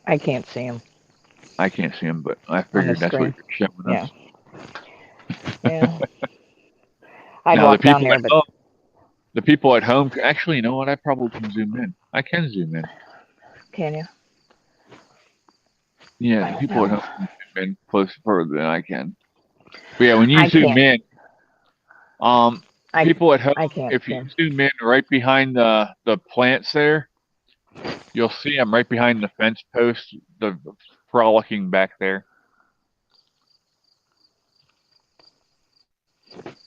[SPEAKER 2] I can't see them
[SPEAKER 1] I can't see them, but I
[SPEAKER 2] on the
[SPEAKER 1] figured that's what
[SPEAKER 2] screen.
[SPEAKER 1] you're showing
[SPEAKER 2] Yeah,
[SPEAKER 1] us.
[SPEAKER 2] yeah. I'd
[SPEAKER 1] Now
[SPEAKER 2] walk down there, but
[SPEAKER 1] the people at home. Actually, you know what? I probably can zoom in. I can zoom in.
[SPEAKER 2] can you?
[SPEAKER 1] Yeah,
[SPEAKER 2] I
[SPEAKER 1] the
[SPEAKER 2] don't
[SPEAKER 1] people at
[SPEAKER 2] know.
[SPEAKER 1] home can zoom in closer further than I can. But yeah, when you
[SPEAKER 2] I
[SPEAKER 1] zoom
[SPEAKER 2] can't.
[SPEAKER 1] in, um,
[SPEAKER 2] I
[SPEAKER 1] people at home,
[SPEAKER 2] I can't
[SPEAKER 1] if
[SPEAKER 2] see
[SPEAKER 1] you
[SPEAKER 2] 'em.
[SPEAKER 1] zoom in right behind the plants there, you'll see them right behind the fence post, the frolicking back there.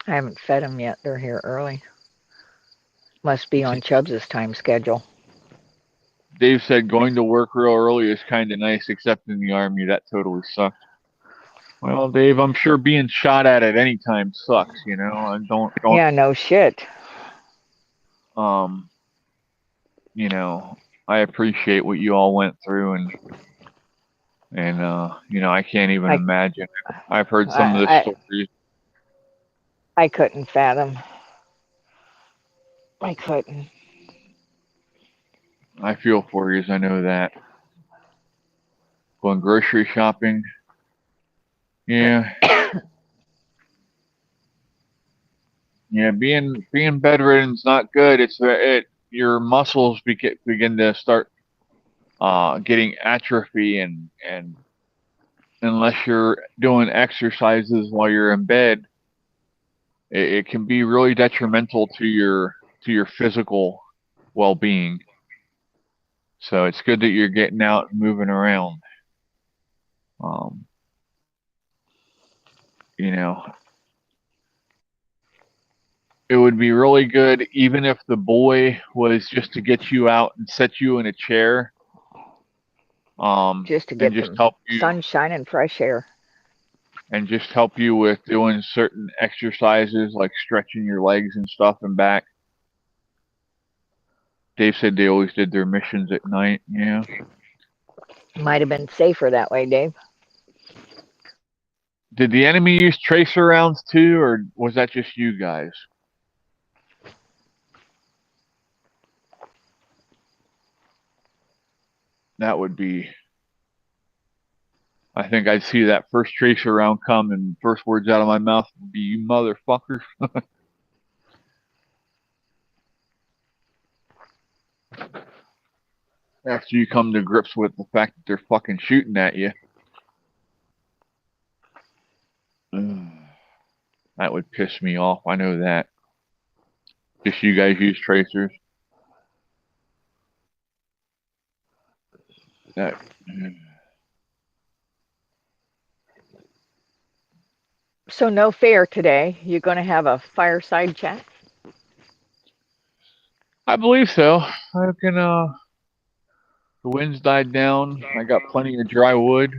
[SPEAKER 2] I haven't fed them yet. They're here early. Must be on Chubbs's time schedule.
[SPEAKER 1] Dave said going to work real early is kind of nice, except in the Army, that totally sucked. Well, Dave, I'm sure being shot at any time sucks, and don't,
[SPEAKER 2] Yeah, no shit.
[SPEAKER 1] um, I appreciate what you all went through and I can't even
[SPEAKER 2] I
[SPEAKER 1] imagine. I've heard some of the
[SPEAKER 2] I
[SPEAKER 1] stories.
[SPEAKER 2] I couldn't fathom. I couldn't.
[SPEAKER 1] I feel for you, I know that. Going grocery shopping, yeah, yeah, being bedridden's not good. Your muscles begin to start getting atrophy and unless you're doing exercises while you're in bed, it can be really detrimental to your physical well-being. So it's good that you're getting out and moving around. Um, you know, it would be really good even if the boy was just to get you out and set you in a chair,
[SPEAKER 2] Just to
[SPEAKER 1] and
[SPEAKER 2] get
[SPEAKER 1] just
[SPEAKER 2] some
[SPEAKER 1] help you
[SPEAKER 2] sunshine and fresh air.
[SPEAKER 1] with doing certain exercises like stretching your legs and stuff and back. Dave said they always did their missions at night. Yeah.
[SPEAKER 2] Might have been safer that way, Dave.
[SPEAKER 1] Did the enemy use tracer rounds too, or was that just you guys? That would be... I think I'd see that first tracer round come, and first words out of my mouth would be, "You motherfuckers." After you come to grips with the fact that they're fucking shooting at you. That would piss me off, I know that. Just you guys use tracers. That...
[SPEAKER 2] So no fair today. You're going to have a fireside chat?
[SPEAKER 1] I believe so. I can, the wind's died down. I got plenty of dry wood.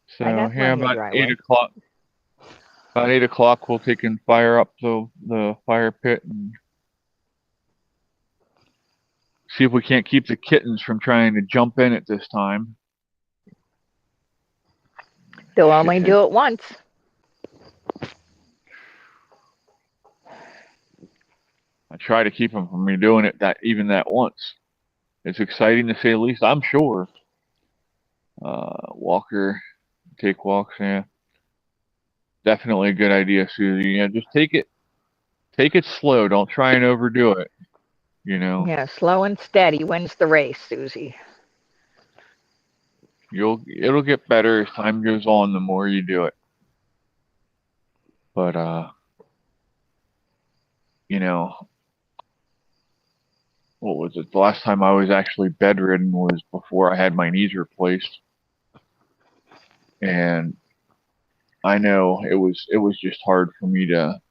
[SPEAKER 1] So,
[SPEAKER 2] I got
[SPEAKER 1] yeah,
[SPEAKER 2] plenty of
[SPEAKER 1] about
[SPEAKER 2] dry
[SPEAKER 1] 8
[SPEAKER 2] wood.
[SPEAKER 1] o'clock. About 8 o'clock, we'll take and fire up the fire pit and see if we can't keep the kittens from trying to jump in at this time.
[SPEAKER 2] They'll only do it once.
[SPEAKER 1] I try to keep them from me doing it that once. It's exciting to say the least, I'm sure. Walker, take walks, yeah. Definitely a good idea, Susie. Yeah, just take it slow. Don't try and overdo it. You know.
[SPEAKER 2] Yeah, slow and steady wins the race, Susie.
[SPEAKER 1] It'll get better as time goes on, the more you do it. But you know, what was it? The last time I was actually bedridden was before I had my knees replaced. And I know it was just hard for me to...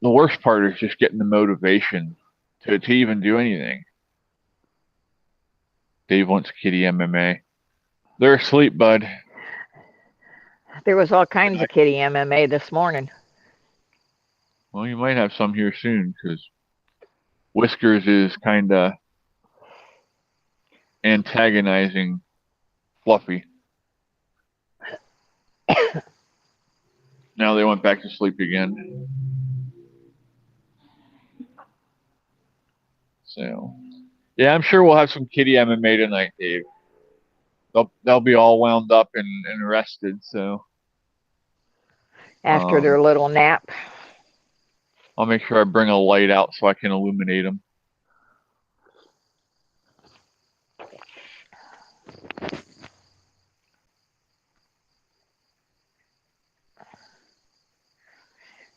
[SPEAKER 1] The worst part is just getting the motivation to even do anything. Dave wants kitty MMA. They're asleep, bud.
[SPEAKER 2] There was all kinds of kitty MMA this morning.
[SPEAKER 1] Well, you might have some here soon, because Whiskers is kind of antagonizing Fluffy. Now they went back to sleep again. So, yeah, I'm sure we'll have some kitty MMA tonight, Dave. They'll be all wound up and rested, so.
[SPEAKER 2] After their little nap.
[SPEAKER 1] I'll make sure I bring a light out so I can illuminate them.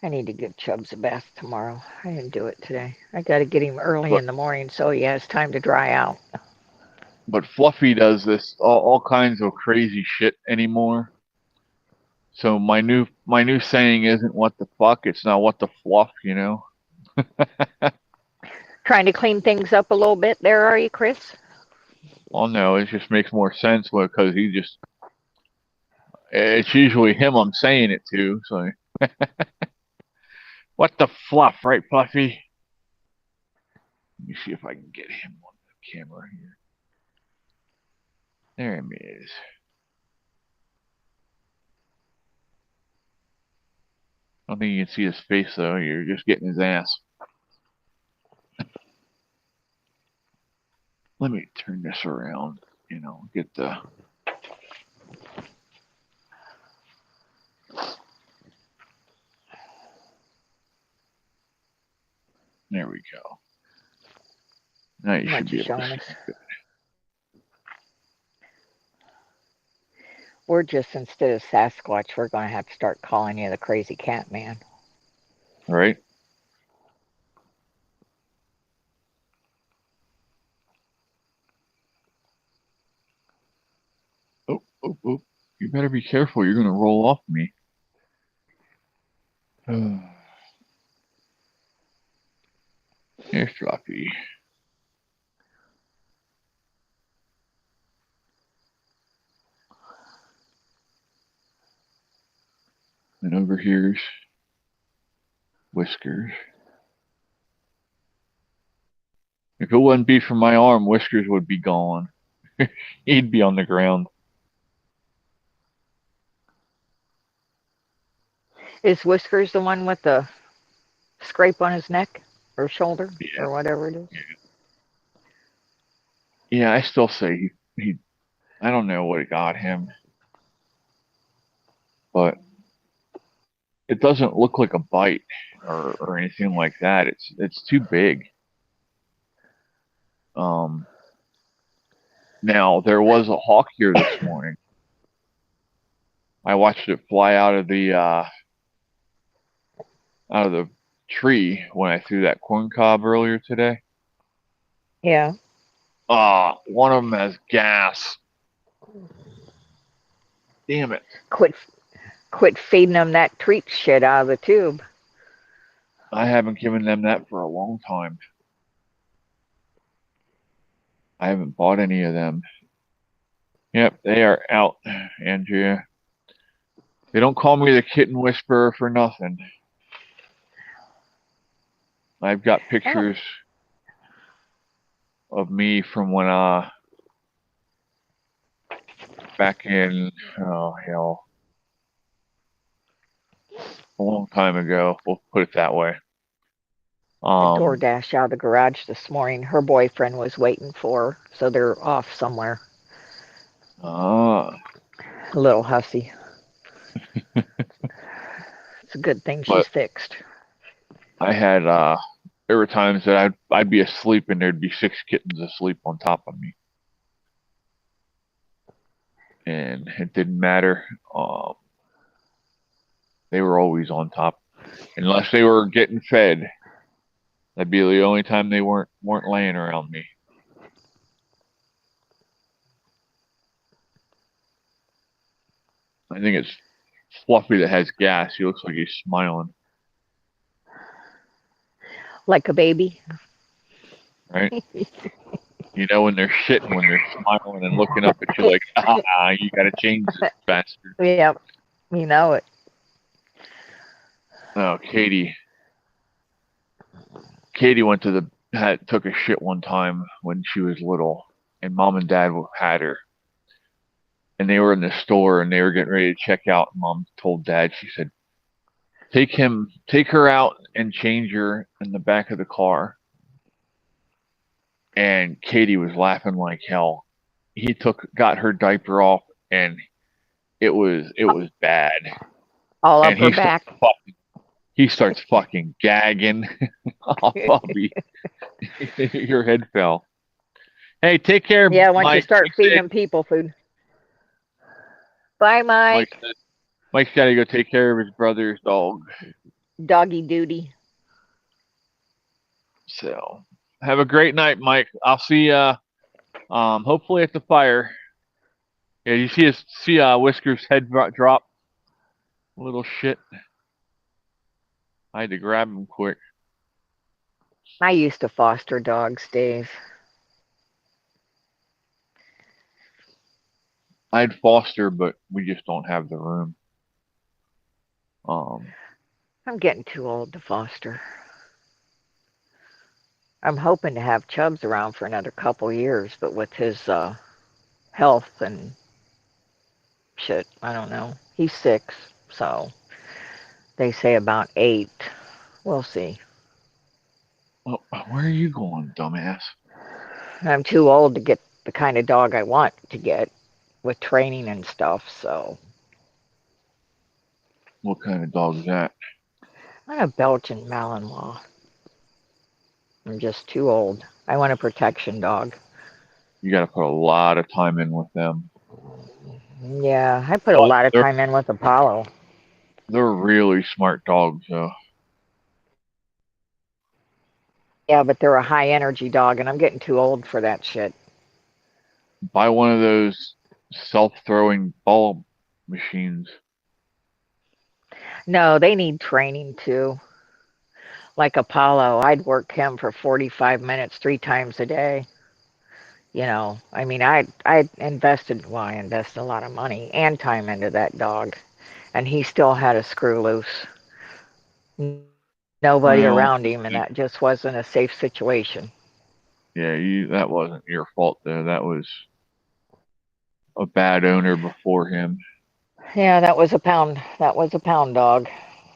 [SPEAKER 2] I need to give Chubbs a bath tomorrow. I didn't do it today. I got to get him early in the morning so he has time to dry out.
[SPEAKER 1] But Fluffy does this all kinds of crazy shit anymore. So my new saying isn't "what the fuck," it's now "what the fluff," you know.
[SPEAKER 2] Trying to clean things up a little bit there, are you, Chris?
[SPEAKER 1] Well, no, it just makes more sense because it's usually him I'm saying it to. So, what the fluff, right, Fluffy? Let me see if I can get him on the camera here. There he is. I don't think you can see his face, though. You're just getting his ass. Let me turn this around, get the... There we go. Now you should be able to see good.
[SPEAKER 2] We're just, instead of Sasquatch, we're going to have to start calling you the crazy cat man.
[SPEAKER 1] All right. Oh. You better be careful. You're going to roll off me. Here's Fluffy. And over here's Whiskers. If it wouldn't be for my arm, Whiskers would be gone. He'd be on the ground.
[SPEAKER 2] Is Whiskers the one with the scrape on his neck or shoulder
[SPEAKER 1] Yeah.
[SPEAKER 2] or whatever it is?
[SPEAKER 1] Yeah, I still say he I don't know what got him, but it doesn't look like a bite or anything like that. It's too big. Now there was a hawk here this morning. I watched it fly out of the tree when I threw that corn cob earlier today.
[SPEAKER 2] Yeah.
[SPEAKER 1] One of them has gas. Damn it.
[SPEAKER 2] Quit feeding them that treat shit out of the tube.
[SPEAKER 1] I haven't given them that for a long time. I haven't bought any of them. Yep, they are out, Andrea. They don't call me the kitten whisperer for nothing. I've got pictures of me from when back in a long time ago. We'll put it that way.
[SPEAKER 2] DoorDash out of the garage this morning. Her boyfriend was waiting for her, so they're off somewhere. A little hussy. It's a good thing she's fixed.
[SPEAKER 1] I had there were times that I'd be asleep and there'd be 6 kittens asleep on top of me, and it didn't matter. They were always on top, unless they were getting fed. That'd be the only time they weren't laying around me. I think it's Fluffy that has gas. He looks like he's smiling.
[SPEAKER 2] Like a baby.
[SPEAKER 1] Right? You know when they're shitting, when they're smiling and looking up at you like, you gotta change this bastard.
[SPEAKER 2] Yep. You know it.
[SPEAKER 1] Oh, Katie went to took a shit one time when she was little, and Mom and Dad had her. And they were in the store and they were getting ready to check out. And Mom told Dad, she said, take her out and change her in the back of the car. And Katie was laughing like hell. He got her diaper off, and it was bad.
[SPEAKER 2] All up her back.
[SPEAKER 1] He starts fucking gagging. Oh, Bobby, your head fell. Hey, take care.
[SPEAKER 2] Yeah, once
[SPEAKER 1] Mike.
[SPEAKER 2] you start feeding people food. Bye, Mike.
[SPEAKER 1] Mike's got to go take care of his brother's dog.
[SPEAKER 2] Doggy duty.
[SPEAKER 1] So, have a great night, Mike. I'll see you, hopefully at the fire. Yeah, you see Whiskers' head drop? Little shit. I had to grab him quick.
[SPEAKER 2] I used to foster dogs, Dave.
[SPEAKER 1] I'd foster, but we just don't have the room.
[SPEAKER 2] I'm getting too old to foster. I'm hoping to have Chubbs around for another couple years, but with his health and shit, I don't know. He's 6, so they say about 8. We'll see.
[SPEAKER 1] Well, where are you going, dumbass?
[SPEAKER 2] I'm too old to get the kind of dog I want to get with training and stuff, so.
[SPEAKER 1] What kind of dog is that?
[SPEAKER 2] I'm a Belgian Malinois. I'm just too old. I want a protection dog.
[SPEAKER 1] You got to put a lot of time in with them.
[SPEAKER 2] Yeah, I put a lot of time in with Apollo.
[SPEAKER 1] They're really smart dogs, though.
[SPEAKER 2] Yeah, but they're a high energy dog, and I'm getting too old for that shit.
[SPEAKER 1] Buy one of those self-throwing ball machines.
[SPEAKER 2] No, they need training too. Like Apollo, I'd work him for 45 minutes 3 times a day. You know, I mean, I invested a lot of money and time into that dog, and he still had a screw loose. Nobody around him, and that just wasn't a safe situation.
[SPEAKER 1] Yeah, that wasn't your fault, though. That was a bad owner before him.
[SPEAKER 2] Yeah, that was a pound dog.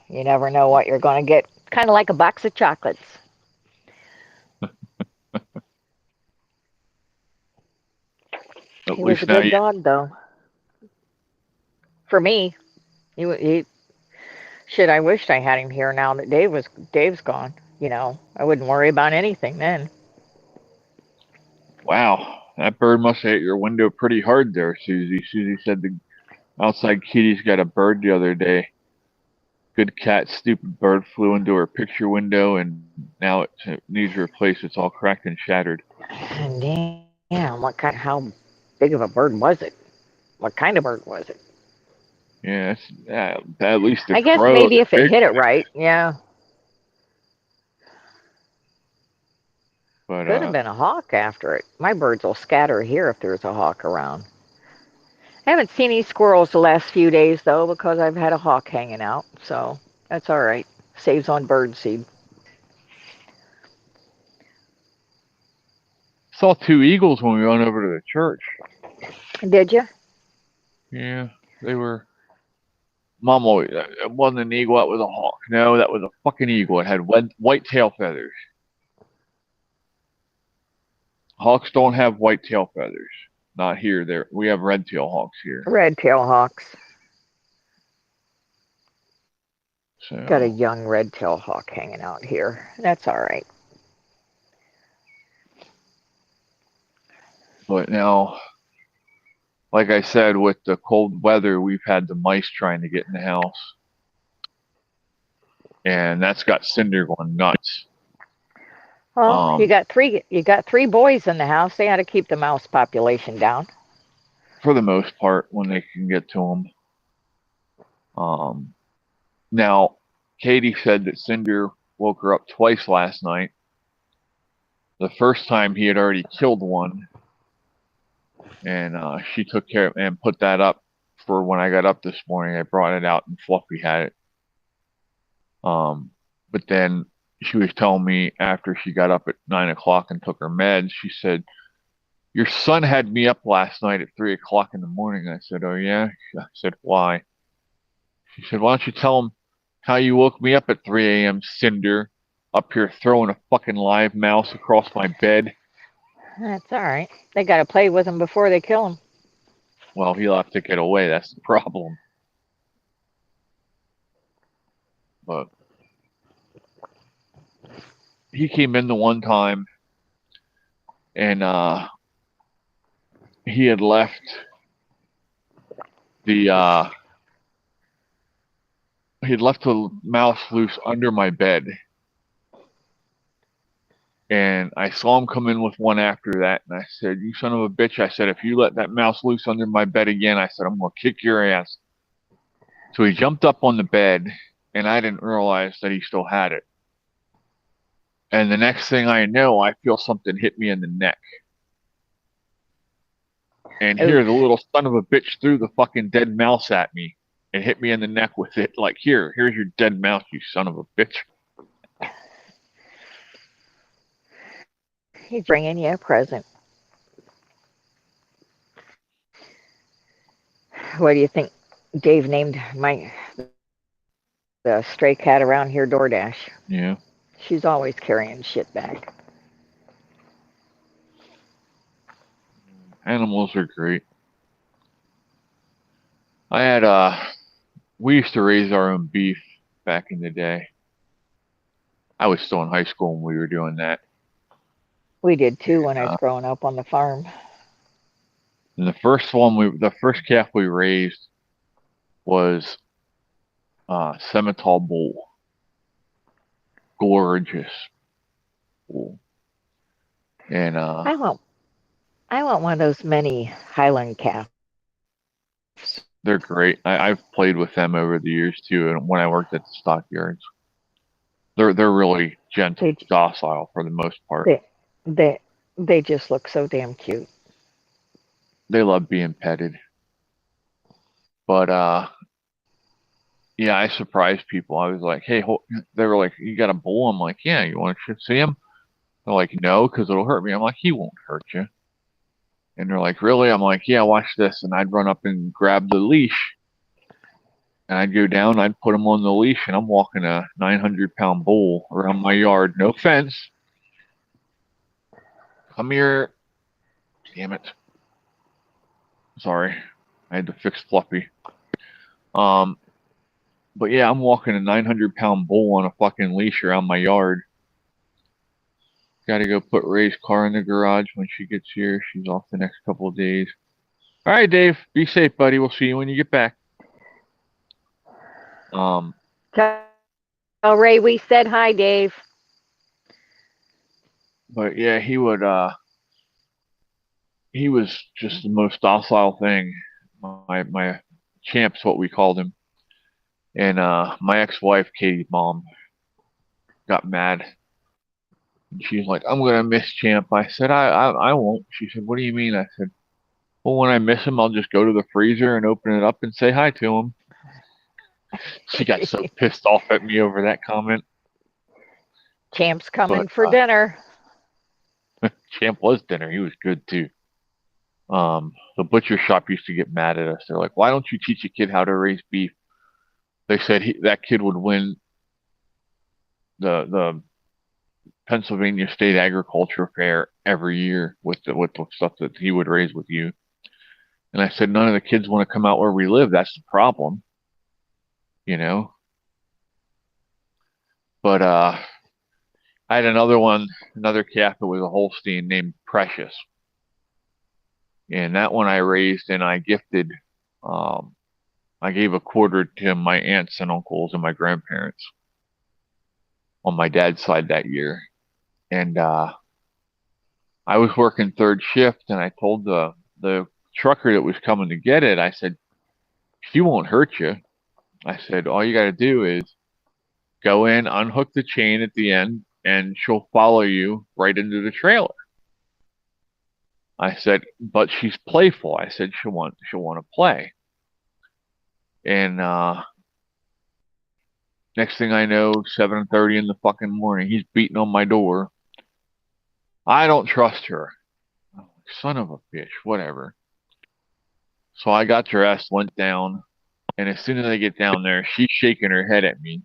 [SPEAKER 2] You never know what you're going to get. Kind of like a box of chocolates.
[SPEAKER 1] At
[SPEAKER 2] He was a
[SPEAKER 1] least now
[SPEAKER 2] good
[SPEAKER 1] you.
[SPEAKER 2] dog, though. For me, he shit. I wished I had him here now that Dave's gone. I wouldn't worry about anything then.
[SPEAKER 1] Wow, that bird must have hit your window pretty hard there, Susie. Susie said the outside kitty's got a bird the other day. Good cat, stupid bird flew into her picture window, and now it needs replaced. It's all cracked and shattered.
[SPEAKER 2] And damn, how big of a bird was it? What kind of bird was it?
[SPEAKER 1] Yeah, at least the
[SPEAKER 2] I guess
[SPEAKER 1] crow,
[SPEAKER 2] maybe
[SPEAKER 1] the
[SPEAKER 2] if it
[SPEAKER 1] big
[SPEAKER 2] hit it
[SPEAKER 1] one.
[SPEAKER 2] right, yeah.
[SPEAKER 1] But
[SPEAKER 2] Could have been a hawk after it. My birds will scatter here if there's a hawk around. I haven't seen any squirrels the last few days though because I've had a hawk hanging out, so that's all right. Saves on bird seed.
[SPEAKER 1] saw two eagles when we went over to the church.
[SPEAKER 2] Did you?
[SPEAKER 1] Yeah, they were. Mom always, it wasn't an eagle, that was a hawk. No, that was a fucking eagle. It had white tail feathers. Hawks don't have white tail feathers. Not here. There, we have red tail hawks here.
[SPEAKER 2] Red tail hawks. Got a
[SPEAKER 1] So,
[SPEAKER 2] young red tail hawk hanging out here. That's all right.
[SPEAKER 1] but now, like I said, with the cold weather, we've had the mice trying to get in the house, and that's got Cinder going nuts.
[SPEAKER 2] Well, you got three boys in the house. They had to keep the mouse population down.
[SPEAKER 1] For the most part, when they can get to them. Now, Katie said that Cinder woke her up twice last night. The first time he had already killed one, and she took care of and put that up for when I got up this morning. I brought it out and Fluffy had it. But then she was telling me after she got up at 9 o'clock and took her meds, she said, "Your son had me up last night at 3 o'clock in the morning." I said, "Oh yeah?" I said, "Why?" She said, "Why don't you tell him how you woke me up at 3 a.m., Cinder, up here throwing a fucking live mouse across my bed?"
[SPEAKER 2] That's all right. They got to play with him before they kill him.
[SPEAKER 1] Well, he'll have to get away. That's the problem. But he came in the one time, and he had left the mouse loose under my bed, and I saw him come in with one after that, and I said, "You son of a bitch," I said, "if you let that mouse loose under my bed again," I said, "I'm gonna kick your ass." So he jumped up on the bed, and I didn't realize that he still had it. And the next thing I know, I feel something hit me in the neck. And here, the little son of a bitch threw the fucking dead mouse at me and hit me in the neck with it. Like, here's your dead mouse, you son of a bitch.
[SPEAKER 2] He's bringing you a present. What do you think Dave named the stray cat around here, DoorDash?
[SPEAKER 1] Yeah.
[SPEAKER 2] She's always carrying shit back.
[SPEAKER 1] Animals are great. We used to raise our own beef back in the day. I was still in high school when we were doing that.
[SPEAKER 2] We did too when I was growing up on the farm.
[SPEAKER 1] And the first calf we raised was Simmental bull. Gorgeous bull. And
[SPEAKER 2] I want one of those mini Highland calves.
[SPEAKER 1] they're great. I've played with them over the years too, and when I worked at the stockyards, they're really gentle, docile for the most part.
[SPEAKER 2] They just look so damn cute.
[SPEAKER 1] They love being petted. But yeah, I surprised people. I was like, "Hey," they were like, "You got a bull?" I'm like, "Yeah, you want to see him?" They're like, "No, because it'll hurt me." I'm like, "He won't hurt you." And they're like, "Really?" I'm like, "Yeah, watch this." And I'd run up and grab the leash And I'd go down, I'd put him on the leash, and I'm walking a 900-pound bull around my yard. No fence. Come here. Damn it. Sorry. I had to fix Fluffy. But yeah, I'm walking a 900-pound bull on a fucking leash around my yard. Gotta go put Ray's car in the garage when she gets here. She's off the next couple of days. All right, Dave. Be safe, buddy. We'll see you when you get back.
[SPEAKER 2] Tell Ray we said hi, Dave.
[SPEAKER 1] But yeah, he was just the most docile thing. My champ's what we called him. And my ex-wife, Katie's mom, got mad. And she's like, I'm gonna miss Champ. I said, I won't. She said, what do you mean? I said, well, when I miss him, I'll just go to the freezer and open it up and say hi to him. She got so pissed off at me over that comment.
[SPEAKER 2] Champ's coming
[SPEAKER 1] But,
[SPEAKER 2] for dinner.
[SPEAKER 1] Champ was dinner. He was good too. The butcher shop used to get mad at us. They're like, why don't you teach a kid how to raise beef? They said that kid would win the Pennsylvania State Agriculture Fair every year with the stuff that he would raise with you. And I said, none of the kids want to come out where we live. That's the problem. You know? But I had another calf that was a Holstein named Precious. And that one I raised and I gifted. I gave a quarter to my aunts and uncles and my grandparents on my dad's side that year. And I was working third shift, and I told the trucker that was coming to get it, I said, she won't hurt you. I said, all you got to do is go in, unhook the chain at the end, and she'll follow you right into the trailer. I said, but she's playful. I said, she'll want to play. And next thing I know, 7:30 in the fucking morning, he's beating on my door. I don't trust her. Son of a bitch, whatever. So I got dressed, went down, and as soon as I get down there, she's shaking her head at me.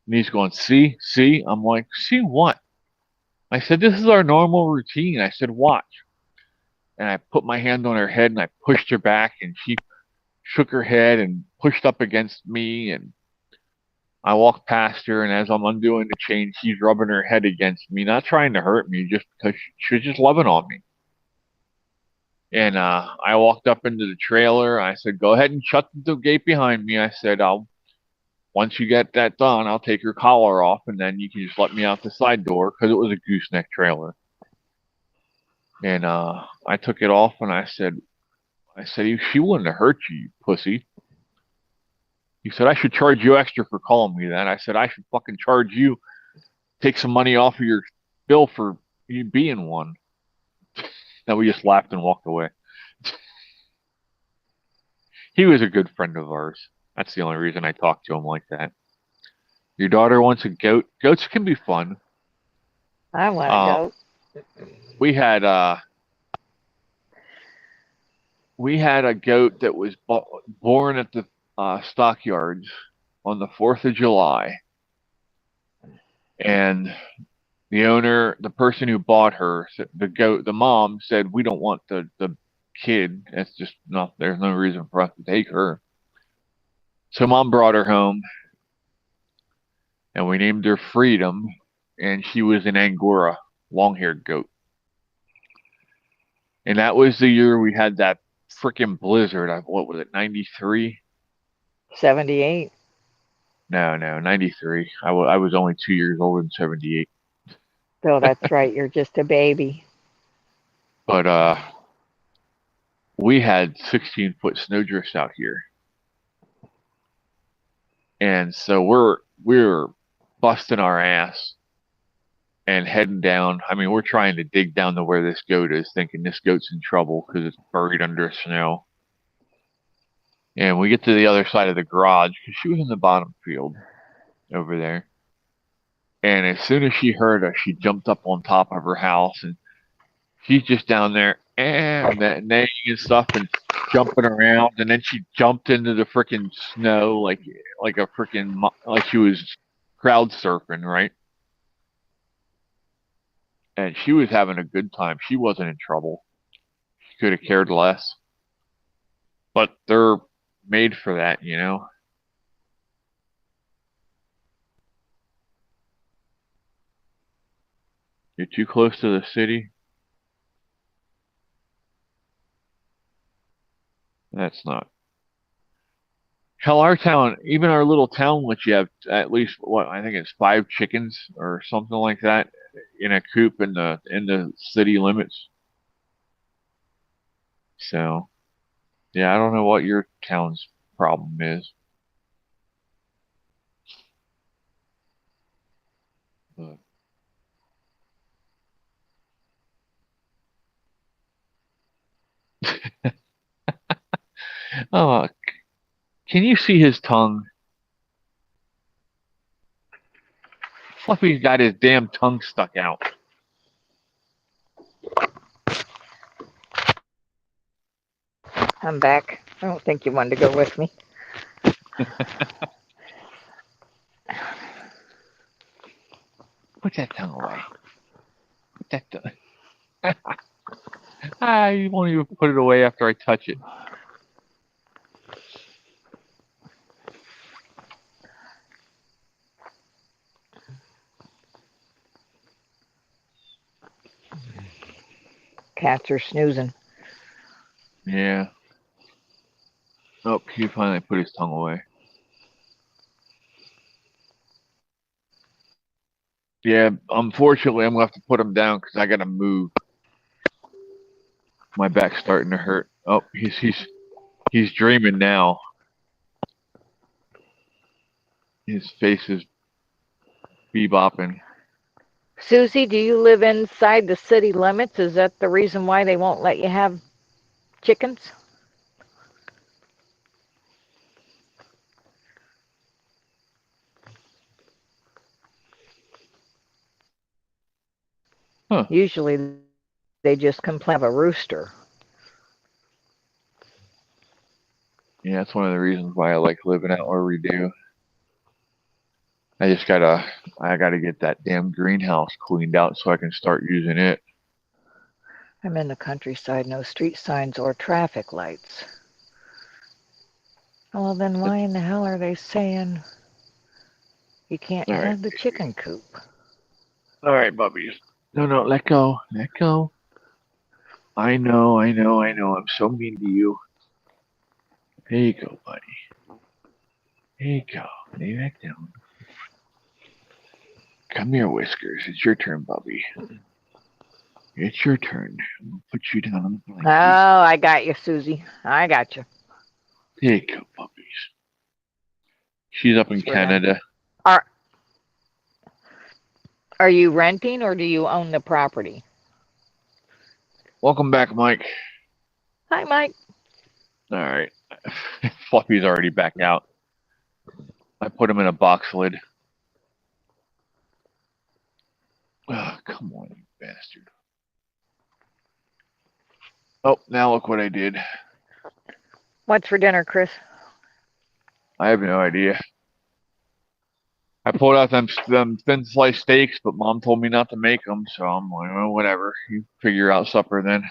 [SPEAKER 1] And he's going, see? I'm like, see what? I said, this is our normal routine. I said, watch. And I put my hand on her head and I pushed her back, and she shook her head and pushed up against me, and I walked past her, and as I'm undoing the chain, she's rubbing her head against me, not trying to hurt me, just because she was just loving on me. And I walked up into the trailer. I said, go ahead and shut the gate behind me. I said, once you get that done, I'll take your collar off, and then you can just let me out the side door, because it was a gooseneck trailer. And I took it off, and I said, she wouldn't have hurt you, you pussy. He said, I should charge you extra for calling me that. I said, I should fucking charge you, take some money off of your bill for you being one. Then we just laughed and walked away. He was a good friend of ours. That's the only reason I talked to him like that. Your daughter wants a goat. Goats can be fun.
[SPEAKER 2] I want to go.
[SPEAKER 1] We had a goat that was born at the stockyards on the 4th of July. And the person who bought her, the mom said, we don't want the kid. That's just there's no reason for us to take her. So mom brought her home, and we named her Freedom, and she was an Angora, long-haired goat. And that was the year we had that freaking blizzard. What was it, 93?
[SPEAKER 2] 78.
[SPEAKER 1] No, 93. I was only 2 years old in 78.
[SPEAKER 2] So that's right. You're just a baby.
[SPEAKER 1] But we had 16-foot snowdrifts out here. And so we're busting our ass and heading down. I mean, we're trying to dig down to where this goat is, thinking this goat's in trouble because it's buried under snow. And we get to the other side of the garage because she was in the bottom field over there. And as soon as she heard us, she jumped up on top of her house, and she's just down there and neighing and stuff. And jumping around, and then she jumped into the freaking snow like a freaking like she was crowd surfing, right? And she was having a good time. She wasn't in trouble. She could have cared less. But they're made for that, you know? You're too close to the city. That's not. Hell, our town, even our little town, lets you have at least what I think it's 5 chickens or something like that in a coop in the city limits. So, yeah, I don't know what your town's problem is. But oh, can you see his tongue? Fluffy's got his damn tongue stuck out.
[SPEAKER 2] I'm back. I don't think you wanted to go with me.
[SPEAKER 1] Put that tongue away. Put that tongue. I won't even put it away after I touch it.
[SPEAKER 2] Cats are snoozing.
[SPEAKER 1] Yeah. Oh, he finally put his tongue away. Yeah, unfortunately, I'm gonna have to put him down because I gotta move. My back's starting to hurt. Oh, he's dreaming now. His face is bebopping.
[SPEAKER 2] Susie, do you live inside the city limits? Is that the reason why they won't let you have chickens?
[SPEAKER 1] Huh.
[SPEAKER 2] Usually they just complain of a rooster.
[SPEAKER 1] Yeah, that's one of the reasons why I like living out where we do. I gotta get that damn greenhouse cleaned out so I can start using it.
[SPEAKER 2] I'm in the countryside, no street signs or traffic lights. Well, then why in the hell are they saying you can't
[SPEAKER 1] All right.
[SPEAKER 2] have the chicken coop?
[SPEAKER 1] All right, puppies. No, let go. Let go. I know. I'm so mean to you. There you go, buddy. There you go. Lay back down. Come here, Whiskers. It's your turn, Bubby. It's your turn. I'm gonna put you down on the blanket.
[SPEAKER 2] Oh, I got you, Susie. I got you.
[SPEAKER 1] There you go, puppies. She's up in Canada.
[SPEAKER 2] Are you renting or do you own the property?
[SPEAKER 1] Welcome back, Mike.
[SPEAKER 2] Hi, Mike.
[SPEAKER 1] All right. Fluffy's already back out. I put him in a box lid. Oh, come on, you bastard. Oh, now look what I did.
[SPEAKER 2] What's for dinner, Chris?
[SPEAKER 1] I have no idea. I pulled out them thin sliced steaks, but Mom told me not to make them, so I'm like, well, whatever. You figure out supper then.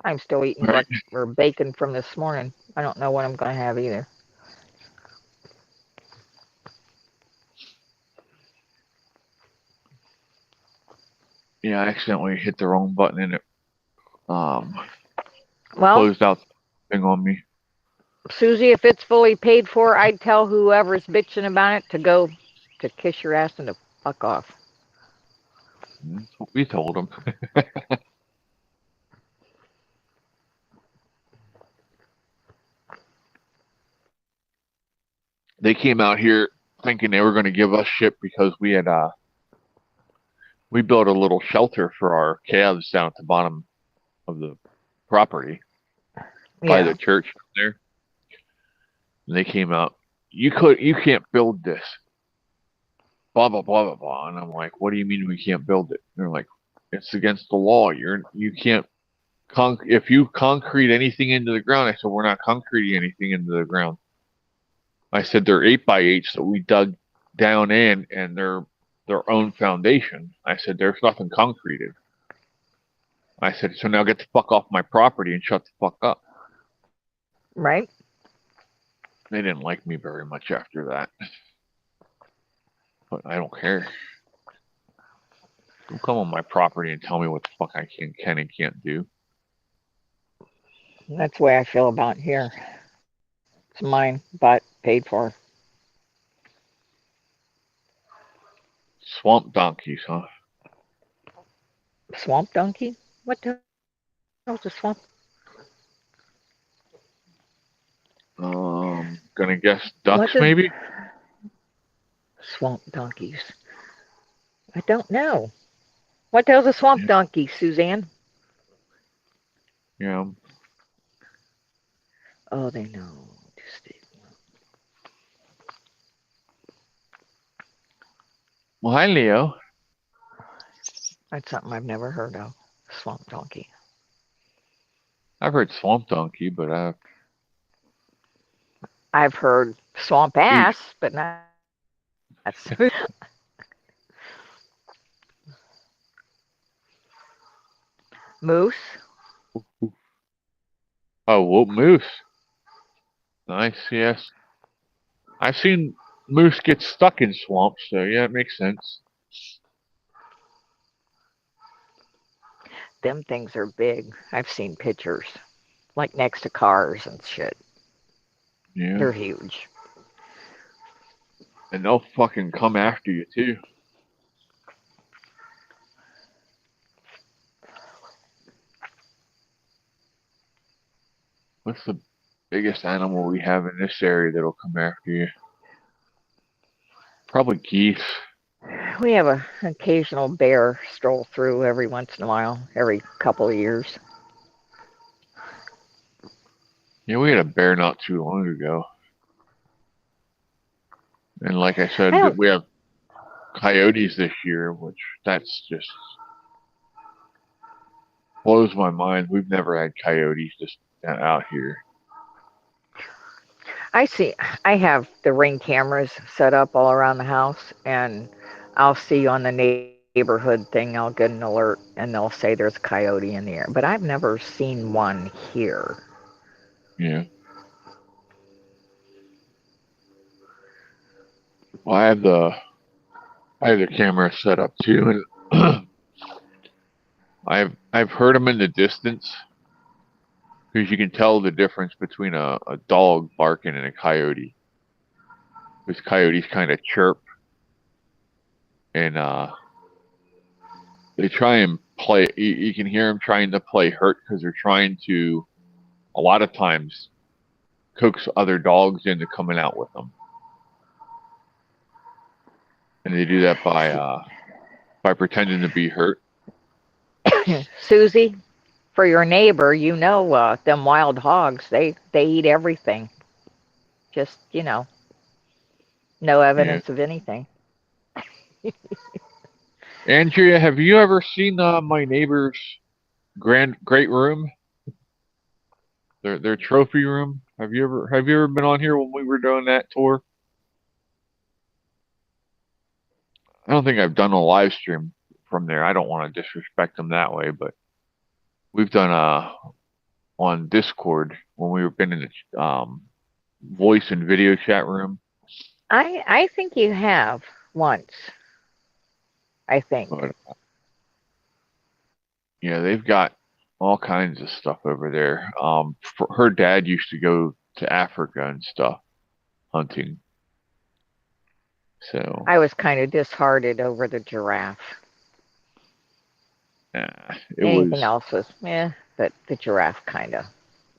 [SPEAKER 2] I'm still eating
[SPEAKER 1] Right.
[SPEAKER 2] or bacon from this morning. I don't know what I'm going to have either.
[SPEAKER 1] Yeah, I accidentally hit the wrong button and it
[SPEAKER 2] Well,
[SPEAKER 1] closed out the thing on me.
[SPEAKER 2] Susie, if it's fully paid for, I'd tell whoever's bitching about it to go to kiss your ass and to fuck off.
[SPEAKER 1] That's what we told him. They came out here thinking they were going to give us shit because we had we built a little shelter for our calves down at the bottom of the property by the church there. And they came out, you can't build this. Blah blah blah blah blah. And I'm like, what do you mean we can't build it? And they're like, it's against the law. You can't if you concrete anything into the ground, I said, we're not concreting anything into the ground. I said, they're 8x8s that we dug down in, and they're their own foundation. I said, there's nothing concreted. I said, so now get the fuck off my property and shut the fuck up.
[SPEAKER 2] Right?
[SPEAKER 1] They didn't like me very much after that. But I don't care. Don't come on my property and tell me what the fuck I can and can't do.
[SPEAKER 2] That's the way I feel about here. It's mine, but paid for.
[SPEAKER 1] Swamp donkeys, huh?
[SPEAKER 2] Swamp donkey? What the hell's a swamp?
[SPEAKER 1] Gonna guess ducks,
[SPEAKER 2] What does-
[SPEAKER 1] maybe?
[SPEAKER 2] Swamp donkeys. I don't know. What the hell's a swamp donkey, Suzanne?
[SPEAKER 1] Yeah.
[SPEAKER 2] Oh, they know.
[SPEAKER 1] Well, hi, Leo.
[SPEAKER 2] That's something I've never heard of. Swamp donkey.
[SPEAKER 1] I've heard swamp donkey, but
[SPEAKER 2] I've heard swamp ass, but not. That's moose.
[SPEAKER 1] oh, well, moose. Nice, yes. I've seen moose get stuck in swamps, so yeah, it makes sense.
[SPEAKER 2] Them things are big. I've seen pictures, like next to cars and shit.
[SPEAKER 1] Yeah.
[SPEAKER 2] They're huge.
[SPEAKER 1] And they'll fucking come after you, too. What's the biggest animal we have in this area that'll come after you? Probably geese.
[SPEAKER 2] We have an occasional bear stroll through every once in a while, every couple of years.
[SPEAKER 1] Yeah, we had a bear not too long ago. And like I said, we have coyotes this year, which that's just blows my mind. We've never had coyotes just out here.
[SPEAKER 2] I have the Ring cameras set up all around the house, and I'll see on the neighborhood thing, I'll get an alert, and they'll say there's a coyote in the air. But I've never seen one here.
[SPEAKER 1] Yeah. Well, I have the camera set up too, and I've heard them in the distance, because you can tell the difference between a dog barking and a coyote. Because coyotes kind of chirp, and they try and play. You can hear them trying to play hurt, because they're trying to, a lot of times, coax other dogs into coming out with them. And they do that by pretending to be hurt.
[SPEAKER 2] Susie, for your neighbor, you know, them wild hogs, they eat everything. Just, no evidence of anything.
[SPEAKER 1] Andrea, have you ever seen my neighbor's great room? Their trophy room? Have you ever been on here when we were doing that tour? I don't think I've done a live stream from there. I don't want to disrespect them that way, but we've done on Discord when we've been in the voice and video chat room.
[SPEAKER 2] I think you have once. I think.
[SPEAKER 1] But, yeah, they've got all kinds of stuff over there. Her dad used to go to Africa and stuff, hunting. So
[SPEAKER 2] I was kind of disheartened over the giraffe. Anything else was, but the giraffe kind of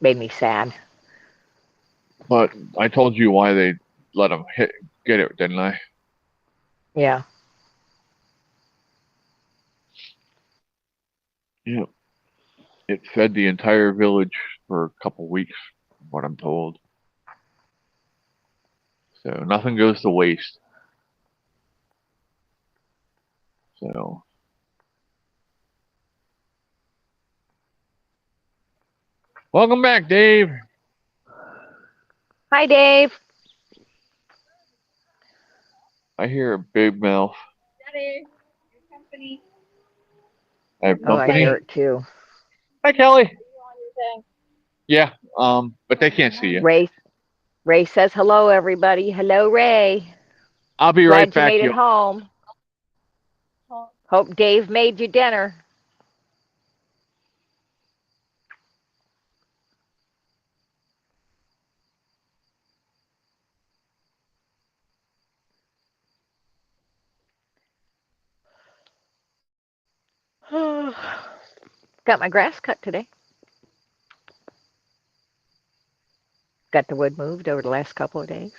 [SPEAKER 2] made me sad.
[SPEAKER 1] But I told you why they let him get it, didn't I?
[SPEAKER 2] Yeah.
[SPEAKER 1] Yeah. It fed the entire village for a couple weeks, what I'm told. So nothing goes to waste. So Welcome back, Dave.
[SPEAKER 2] Hi, Dave.
[SPEAKER 1] I hear a big mouth.
[SPEAKER 3] Daddy, your company.
[SPEAKER 1] I have
[SPEAKER 2] Oh, I
[SPEAKER 1] company.
[SPEAKER 2] hear it too.
[SPEAKER 1] Hi, Kelly.
[SPEAKER 3] You on your thing.
[SPEAKER 1] Yeah. But they can't see you.
[SPEAKER 2] Ray says hello, everybody. Hello, Ray.
[SPEAKER 1] I'll be right
[SPEAKER 2] Glad you
[SPEAKER 1] back,
[SPEAKER 2] made
[SPEAKER 1] you.
[SPEAKER 2] it home.
[SPEAKER 3] Oh,
[SPEAKER 2] Hope Dave made you dinner. Got my grass cut today. Got the wood moved over the last couple of days.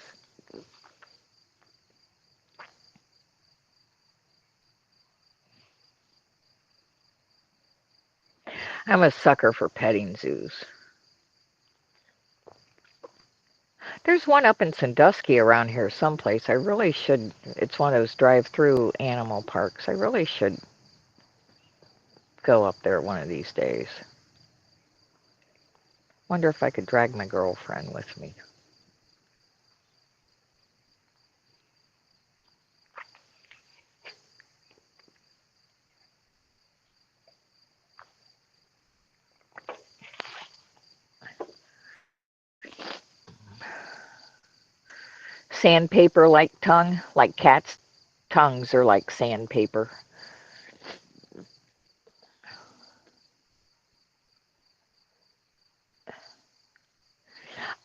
[SPEAKER 2] I'm a sucker for petting zoos. There's one up in Sandusky around here someplace. I really should. It's one of those drive-through animal parks. I really should go up there one of these days. Wonder if I could drag my girlfriend with me. Sandpaper like tongue, like cats' tongues are like sandpaper.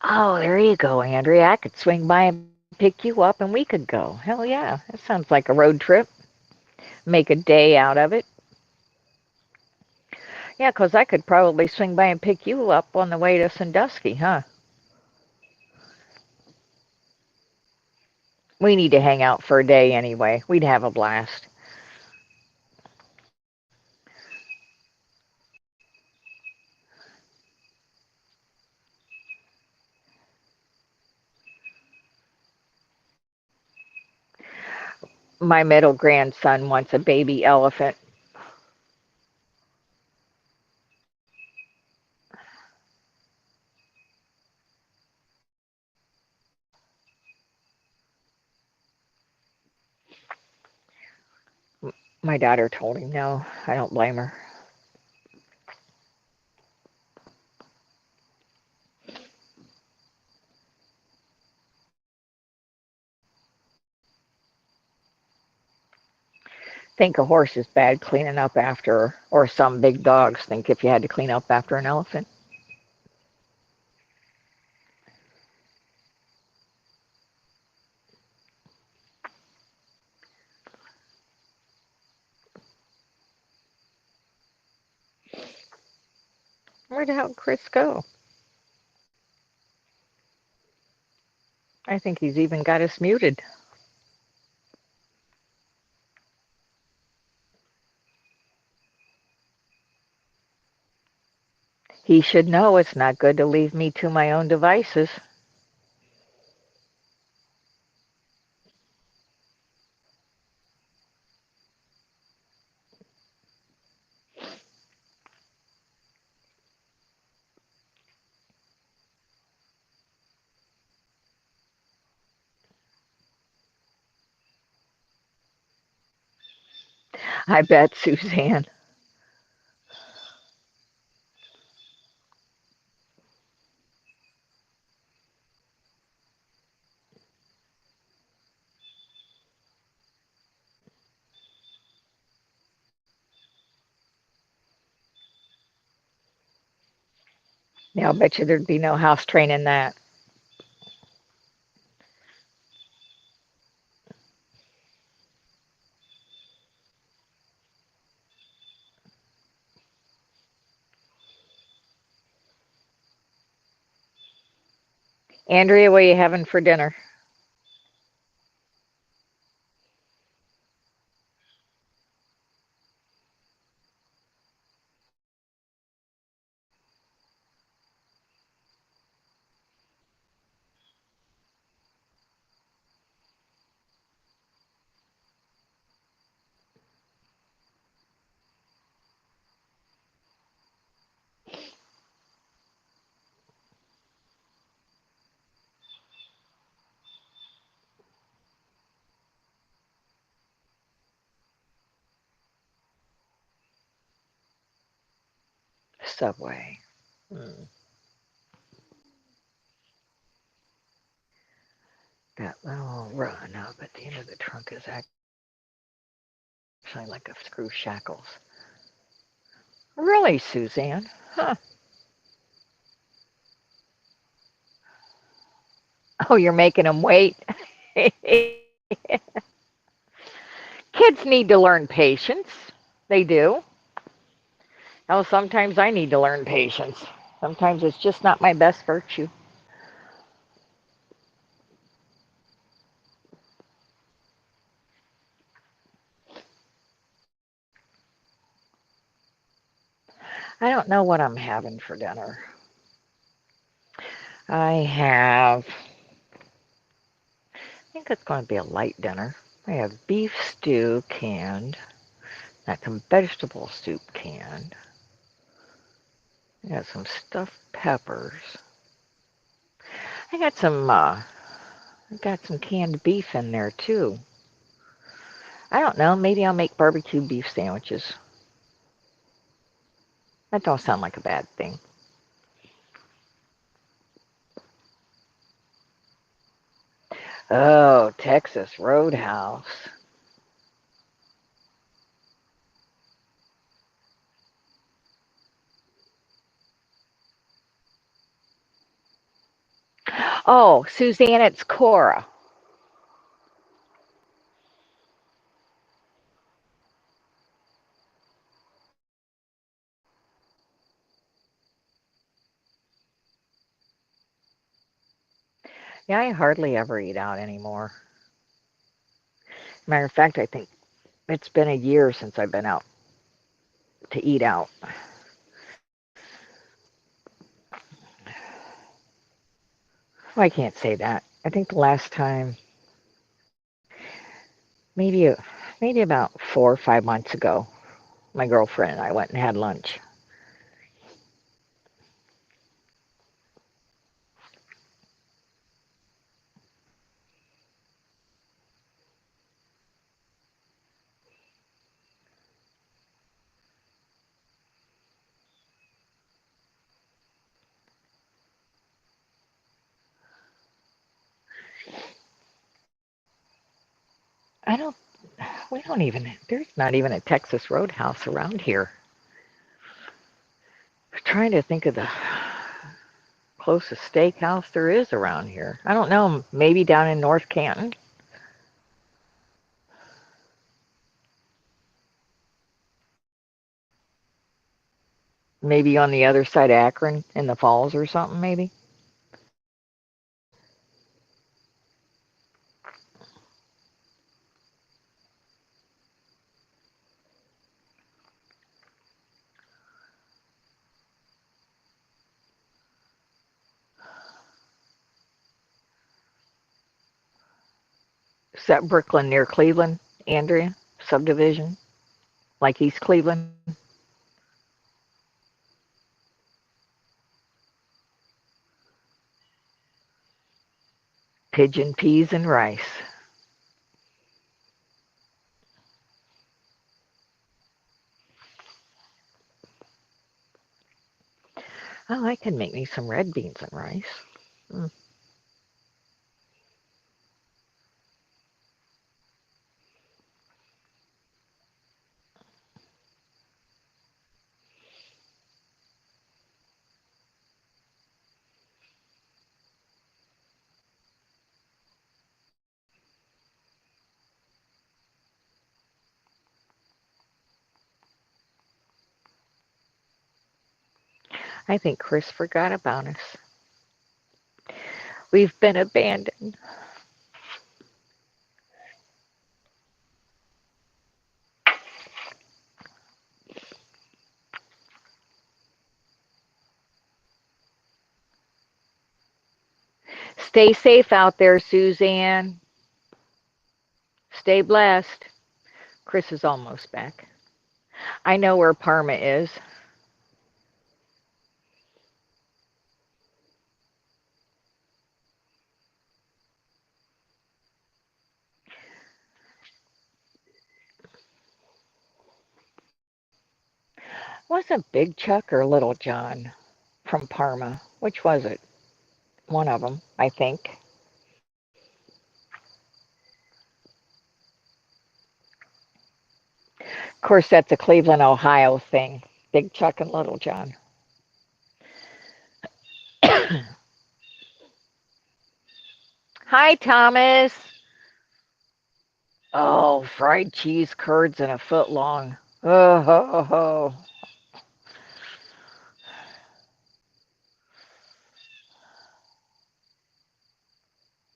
[SPEAKER 2] Oh, there you go, Andrea. I could swing by and pick you up and we could go. Hell yeah. That sounds like a road trip. Make a day out of it. Yeah, 'cause I could probably swing by and pick you up on the way to Sandusky, huh? We need to hang out for a day anyway. We'd have a blast. My middle grandson wants a baby elephant. My daughter told him no. I don't blame her. Think a horse is bad cleaning up after, or some big dogs think if you had to clean up after an elephant. Where the hell did Chris go? I think he's even got us muted. He should know it's not good to leave me to my own devices. I bet, Suzanne. Yeah, I'll bet you there'd be no house train in that. Andrea, what are you having for dinner? Subway. Hmm. That little run up at the end of the trunk is actually like a screw shackles. Really, Suzanne? Huh. Oh, you're making them wait. Kids need to learn patience. They do. Now, sometimes I need to learn patience. Sometimes it's just not my best virtue. I don't know what I'm having for dinner. I think it's going to be a light dinner. I have beef stew canned, got some vegetable soup canned, I got some stuffed peppers. I got some canned beef in there too. I don't know, maybe I'll make barbecue beef sandwiches. That don't sound like a bad thing. Oh, Texas Roadhouse. Oh, Suzanne, it's Cora. Yeah, I hardly ever eat out anymore. Matter of fact, I think it's been a year since I've been out to eat out. Well, I can't say that. I think the last time, maybe maybe about 4 or 5 months ago, my girlfriend and I went and had lunch. I don't. We don't even. There's not even a Texas Roadhouse around here. I'm trying to think of the closest steakhouse there is around here. I don't know. Maybe down in North Canton. Maybe on the other side of Akron in the Falls or something. Maybe. Is that Brooklyn near Cleveland, Andrea? Subdivision, like East Cleveland. Pigeon peas and rice. Oh, I can make me some red beans and rice. Mm. I think Chris forgot about us. We've been abandoned. Stay safe out there, Suzanne. Stay blessed. Chris is almost back. I know where Parma is. Was it Big Chuck or Little John from Parma? Which was it? One of them, I think. Of course, that's a Cleveland, Ohio thing. Big Chuck and Little John. Hi, Thomas. Oh, fried cheese curds and a foot long. Oh, ho, ho.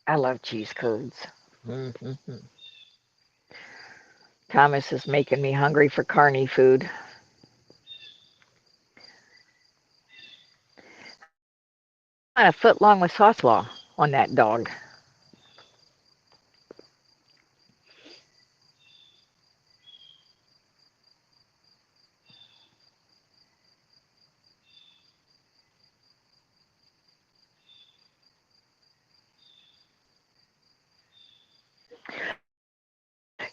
[SPEAKER 2] I love cheese curds. Mm-hmm. Thomas is making me hungry for carny food. And a foot long with sauce law on that dog.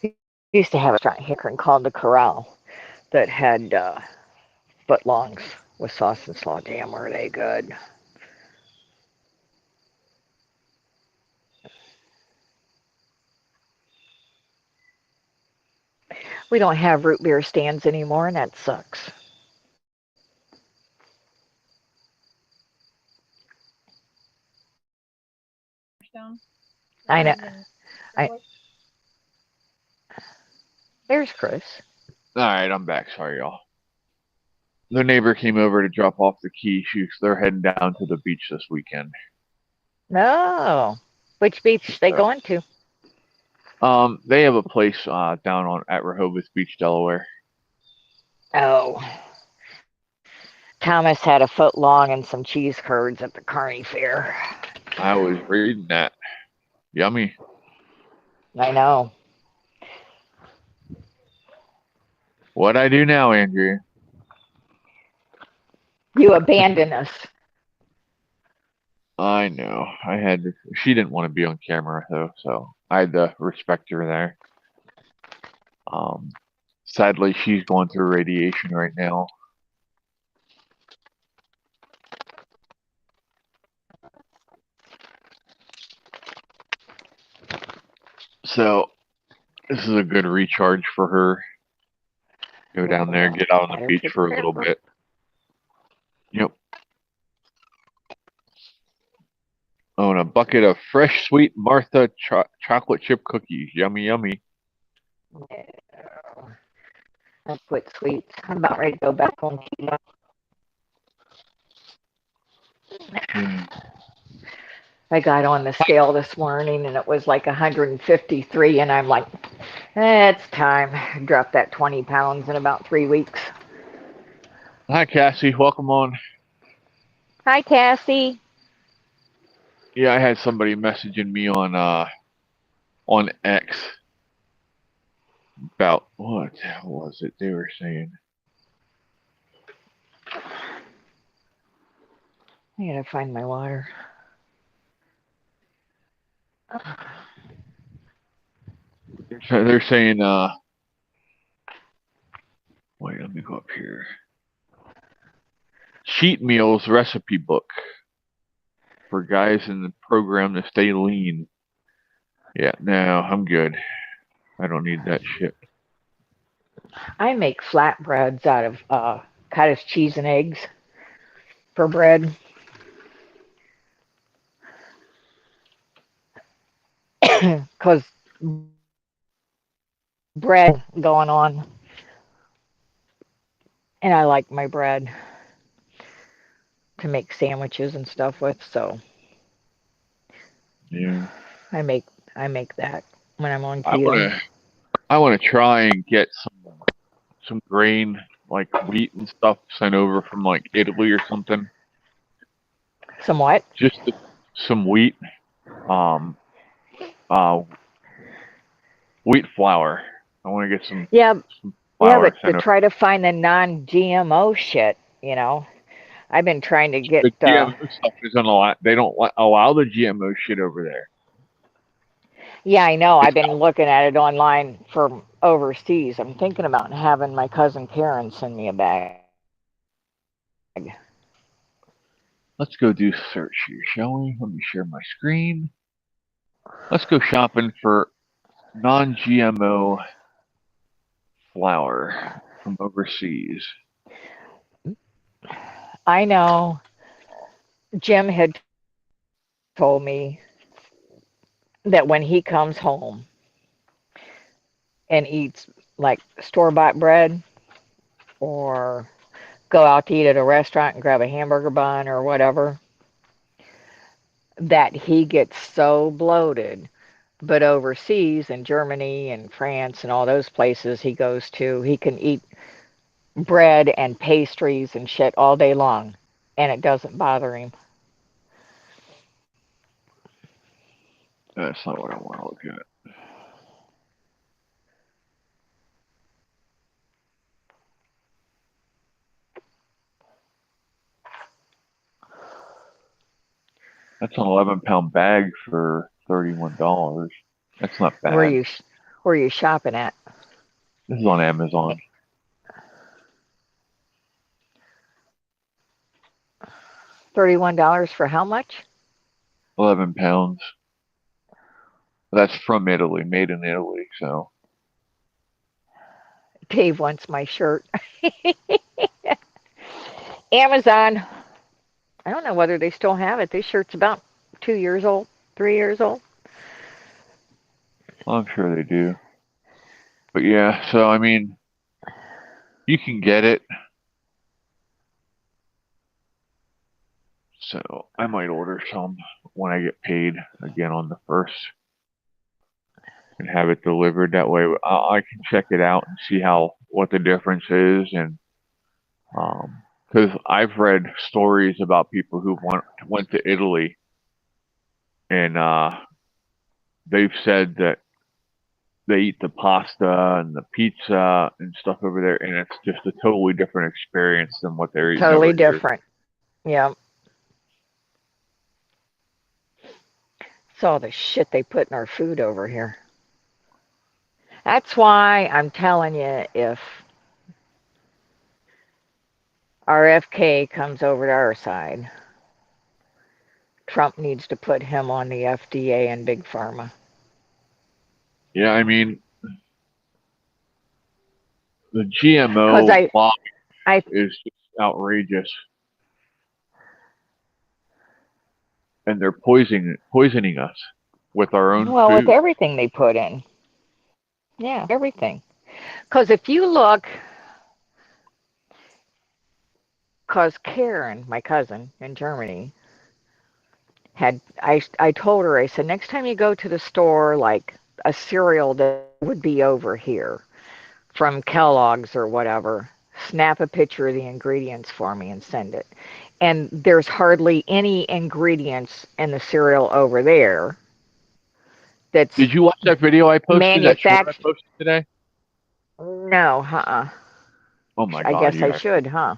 [SPEAKER 2] We used to have a restaurant in Hickory called the Corral that had foot longs with sauce and slaw. Damn, were they good. We don't have root beer stands anymore, and that sucks.
[SPEAKER 3] Down.
[SPEAKER 2] I know.
[SPEAKER 3] Even-
[SPEAKER 2] I, there's Chris.
[SPEAKER 1] All right, I'm back. Sorry, y'all. The neighbor came over to drop off the key. They're heading down to the beach this weekend.
[SPEAKER 2] No. Which beach they
[SPEAKER 1] So,
[SPEAKER 2] going to?
[SPEAKER 1] they have a place down at Rehoboth Beach, Delaware.
[SPEAKER 2] Oh. Thomas had a foot long and some cheese curds at the Carney Fair.
[SPEAKER 1] I was reading that. Yummy.
[SPEAKER 2] I know.
[SPEAKER 1] What I do now, Andrea?
[SPEAKER 2] You abandon us.
[SPEAKER 1] I know. I had to. She didn't want to be on camera though, so I had to respect her there. Sadly, she's going through radiation right now. So this is a good recharge for her. Go down there, get out on the beach for a little bit. Yep. Oh, and a bucket of fresh sweet Martha chocolate chip cookies. Yummy, yummy.
[SPEAKER 2] I quit sweets. I'm about ready to go back on keto. I got on the scale this morning and it was like 153, and I'm like, it's time. Drop that 20 pounds in about 3 weeks.
[SPEAKER 1] Hi, Cassie. Welcome on.
[SPEAKER 2] Hi, Cassie.
[SPEAKER 1] Yeah, I had somebody messaging me on X about what the hell was it they were saying?
[SPEAKER 2] I gotta find my water.
[SPEAKER 1] They're saying wait, let me go up here. Cheat meals recipe book for guys in the program to stay lean. Yeah, no, I'm good. I don't need that shit.
[SPEAKER 2] I make flatbreads out of cottage cheese and eggs for bread. Because bread going on. And I like my bread to make sandwiches and stuff with, so
[SPEAKER 1] Yeah.
[SPEAKER 2] I make that when I'm on keto.
[SPEAKER 1] I wanna try and get some grain like wheat and stuff sent over from like Italy or something.
[SPEAKER 2] Somewhat.
[SPEAKER 1] Just some wheat, wheat flour. I want to get some.
[SPEAKER 2] Yeah,
[SPEAKER 1] some
[SPEAKER 2] yeah,
[SPEAKER 1] flour
[SPEAKER 2] but
[SPEAKER 1] sent
[SPEAKER 2] to
[SPEAKER 1] over.
[SPEAKER 2] try to find the non-GMO shit, I've been trying to get.
[SPEAKER 1] The GMO stuff isn't allowed. They don't allow the GMO shit over there.
[SPEAKER 2] Yeah, I know. I've been looking at it online from overseas. I'm thinking about having my cousin Karen send me a bag.
[SPEAKER 1] Let's go do search here, shall we? Let me share my screen. Let's go shopping for non-GMO flour from overseas.
[SPEAKER 2] I know Jim had told me that when he comes home and eats like store-bought bread or go out to eat at a restaurant and grab a hamburger bun or whatever, that he gets so bloated. But overseas in Germany and France and all those places he goes to, he can eat bread and pastries and shit all day long, and it doesn't bother him.
[SPEAKER 1] That's not what I want to look at. That's an 11-pound bag for $31. That's not bad.
[SPEAKER 2] Where you shopping at?
[SPEAKER 1] This is on Amazon.
[SPEAKER 2] $31 for how much?
[SPEAKER 1] 11 pounds. That's from Italy, made in Italy. So
[SPEAKER 2] Dave wants my shirt. Amazon. I don't know whether they still have it. This shirt's about 2 years old, 3 years old.
[SPEAKER 1] I'm sure they do. But yeah, so I mean, you can get it. So I might order some when I get paid again on the 1st and have it delivered. That way I can check it out and see what the difference is. And because I've read stories about people who went to Italy and they've said that they eat the pasta and the pizza and stuff over there, and it's just a totally different experience than what they're eating
[SPEAKER 2] Totally
[SPEAKER 1] over here.
[SPEAKER 2] different. Yeah. It's all the shit they put in our food over here. That's why I'm telling you, if RFK comes over to our side, Trump needs to put him on the FDA and Big Pharma.
[SPEAKER 1] Yeah, I mean, the GMO lobby is just outrageous. And they're poisoning us with our own
[SPEAKER 2] Well,
[SPEAKER 1] food.
[SPEAKER 2] with everything they put in. Yeah, everything. Because if you look, because Karen, my cousin in Germany, I told her, I said, next time you go to the store, like a cereal that would be over here from Kellogg's or whatever, snap a picture of the ingredients for me and send it. And there's hardly any ingredients in the cereal over there that's
[SPEAKER 1] Did you watch that video I posted? That short I posted today?
[SPEAKER 2] No,
[SPEAKER 1] Oh my
[SPEAKER 2] I
[SPEAKER 1] God!
[SPEAKER 2] guess I should, huh?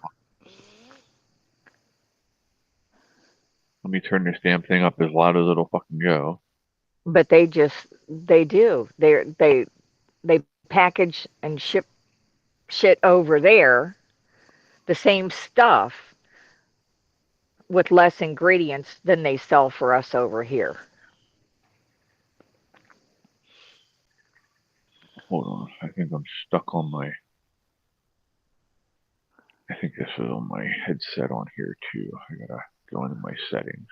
[SPEAKER 1] Let me turn this damn thing up as loud as it'll fucking go.
[SPEAKER 2] But they do. They package and ship shit over there, the same stuff with less ingredients than they sell for us over here.
[SPEAKER 1] Hold on, I think I'm stuck on my. I think this is on my headset on here too. I gotta go into my settings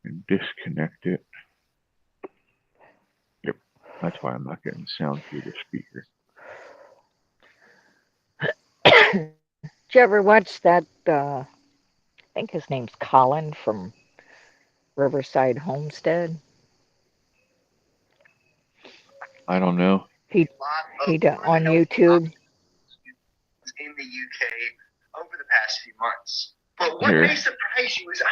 [SPEAKER 1] and disconnect it. Yep, that's why I'm not getting sound through the speaker.
[SPEAKER 2] Did you ever watch that? I think his name's Colin from Riverside Homestead.
[SPEAKER 1] I don't know.
[SPEAKER 2] He on YouTube.
[SPEAKER 5] In the UK over the past few months. But what may surprise you is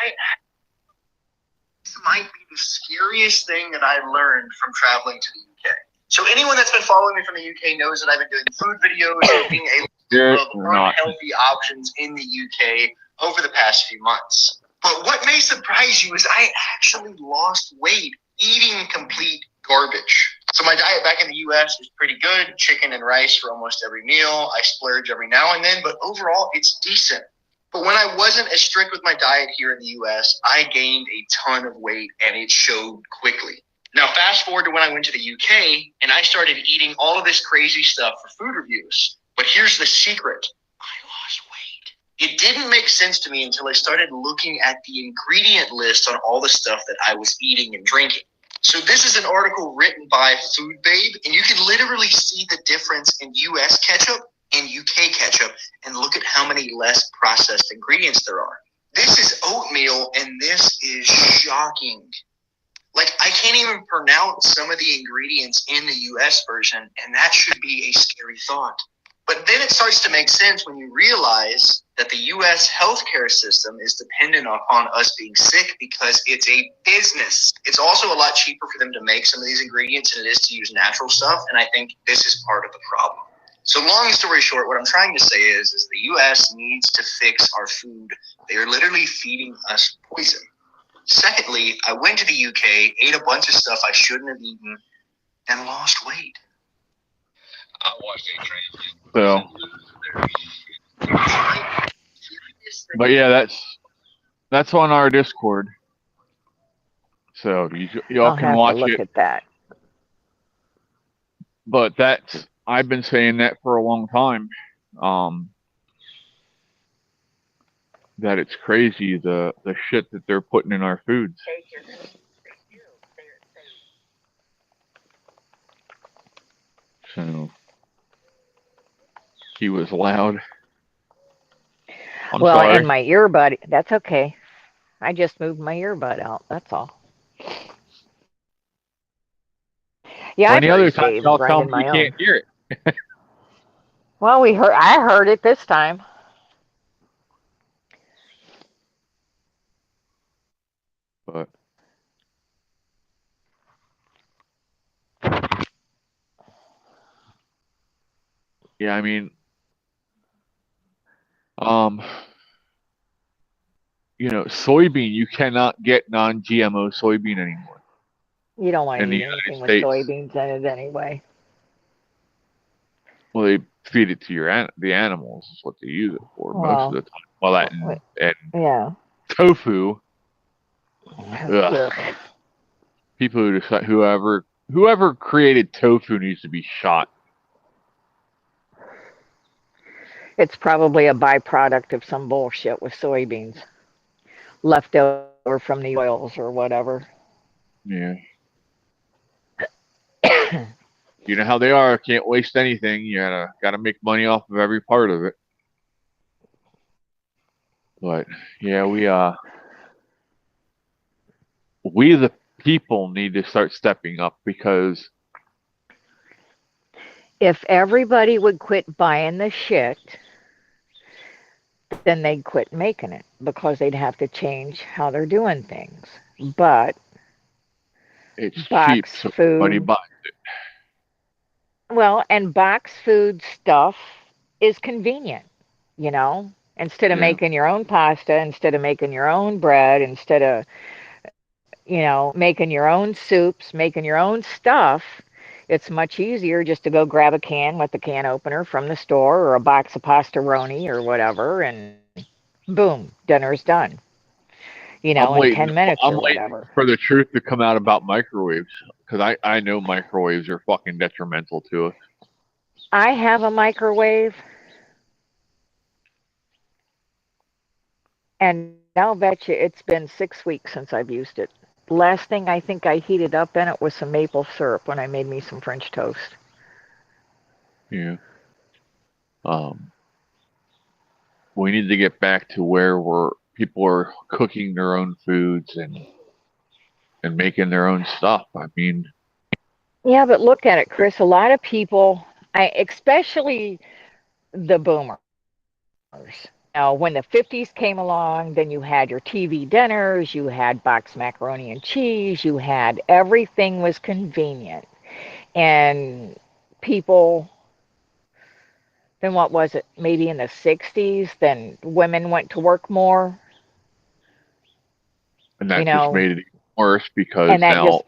[SPEAKER 5] this might be the scariest thing that I learned from traveling to the UK. So anyone that's been following me from the UK knows that I've been doing food videos and being able to look at unhealthy options in the UK over the past few months. But what may surprise you is I actually lost weight eating complete garbage. So my diet back in the U.S. is pretty good. Chicken and rice for almost every meal. I splurge every now and then, but overall it's decent. But when I wasn't as strict with my diet here in the US, I gained a ton of weight and it showed quickly. Now, fast forward to when I went to the UK and I started eating all of this crazy stuff for food reviews. But here's the secret. I lost weight. It didn't make sense to me until I started looking at the ingredient list on all the stuff that I was eating and drinking. So this is an article written by Food Babe, and you can literally see the difference in US ketchup and UK ketchup, and look at how many less processed ingredients there are. This is oatmeal, and this is shocking. Like, I can't even pronounce some of the ingredients in the US version, and that should be a scary thought. But then it starts to make sense when you realize that the US healthcare system is dependent upon us being sick because it's a business. It's also a lot cheaper for them to make some of these ingredients than it is to use natural stuff, and I think this is part of the problem. So long story short, what I'm trying to say is the US needs to fix our food. They are literally feeding us poison. Secondly, I went to the UK, ate a bunch of stuff I shouldn't have eaten, and lost weight.
[SPEAKER 4] I watched a
[SPEAKER 1] So, but yeah, that's on our Discord. So y'all
[SPEAKER 2] I'll
[SPEAKER 1] can
[SPEAKER 2] have
[SPEAKER 1] watch
[SPEAKER 2] to look
[SPEAKER 1] it.
[SPEAKER 2] at that.
[SPEAKER 1] But I've been saying that for a long time. That it's crazy the shit that they're putting in our foods. So he was loud. I'm
[SPEAKER 2] Well,
[SPEAKER 1] sorry.
[SPEAKER 2] and my earbud, that's okay. I just moved my earbud out. That's all. Yeah,
[SPEAKER 1] Any
[SPEAKER 2] I
[SPEAKER 1] other
[SPEAKER 2] heard
[SPEAKER 1] time
[SPEAKER 2] Dave
[SPEAKER 1] y'all tell
[SPEAKER 2] grinding
[SPEAKER 1] me we
[SPEAKER 2] my
[SPEAKER 1] can't
[SPEAKER 2] own.
[SPEAKER 1] hear it.
[SPEAKER 2] Well, I heard it this time.
[SPEAKER 1] But yeah, I mean, soybean, you cannot get non-GMO soybean anymore
[SPEAKER 2] You don't want
[SPEAKER 1] in
[SPEAKER 2] to
[SPEAKER 1] the
[SPEAKER 2] eat
[SPEAKER 1] United
[SPEAKER 2] anything with
[SPEAKER 1] States.
[SPEAKER 2] soybeans in it anyway.
[SPEAKER 1] Well, they feed it to the animals is what they use it for most of the time. Well, that and
[SPEAKER 2] yeah.
[SPEAKER 1] tofu. Ugh.
[SPEAKER 2] Ugh.
[SPEAKER 1] People who decide whoever created tofu needs to be shot.
[SPEAKER 2] It's probably a byproduct of some bullshit with soybeans, left over from the oils or whatever.
[SPEAKER 1] Yeah. You know how they are. Can't waste anything. You gotta make money off of every part of it. But yeah, we the people need to start stepping up, because
[SPEAKER 2] If everybody would quit buying the shit, then they'd quit making it because they'd have to change how they're doing things. But
[SPEAKER 1] it's cheap,
[SPEAKER 2] box
[SPEAKER 1] so everybody
[SPEAKER 2] food,
[SPEAKER 1] buys it.
[SPEAKER 2] well, and box food stuff is convenient, you know? Instead of
[SPEAKER 1] Yeah.
[SPEAKER 2] making your own pasta, instead of making your own bread, instead of, making your own soups, making your own stuff, it's much easier just to go grab a can with the can opener from the store or a box of pastaroni or whatever, and boom, dinner's done. In 10 minutes
[SPEAKER 1] I'm
[SPEAKER 2] or
[SPEAKER 1] waiting
[SPEAKER 2] whatever.
[SPEAKER 1] for the truth to come out about microwaves, because I know microwaves are fucking detrimental to us.
[SPEAKER 2] I have a microwave, and I'll bet you it's been 6 weeks since I've used it. Last thing I think I heated up in it was some maple syrup when I made me some French toast.
[SPEAKER 1] Yeah. We need to get back to where people are cooking their own foods and making their own stuff. I mean,
[SPEAKER 2] Yeah, but look at it, Chris. A lot of people, especially the boomers. Now, when the 50s came along, then you had your TV dinners, you had boxed macaroni and cheese, you had everything was convenient. And people, then what was it? Maybe in the 60s, then women went to work more.
[SPEAKER 1] and that just made it even worse, because
[SPEAKER 2] and that
[SPEAKER 1] now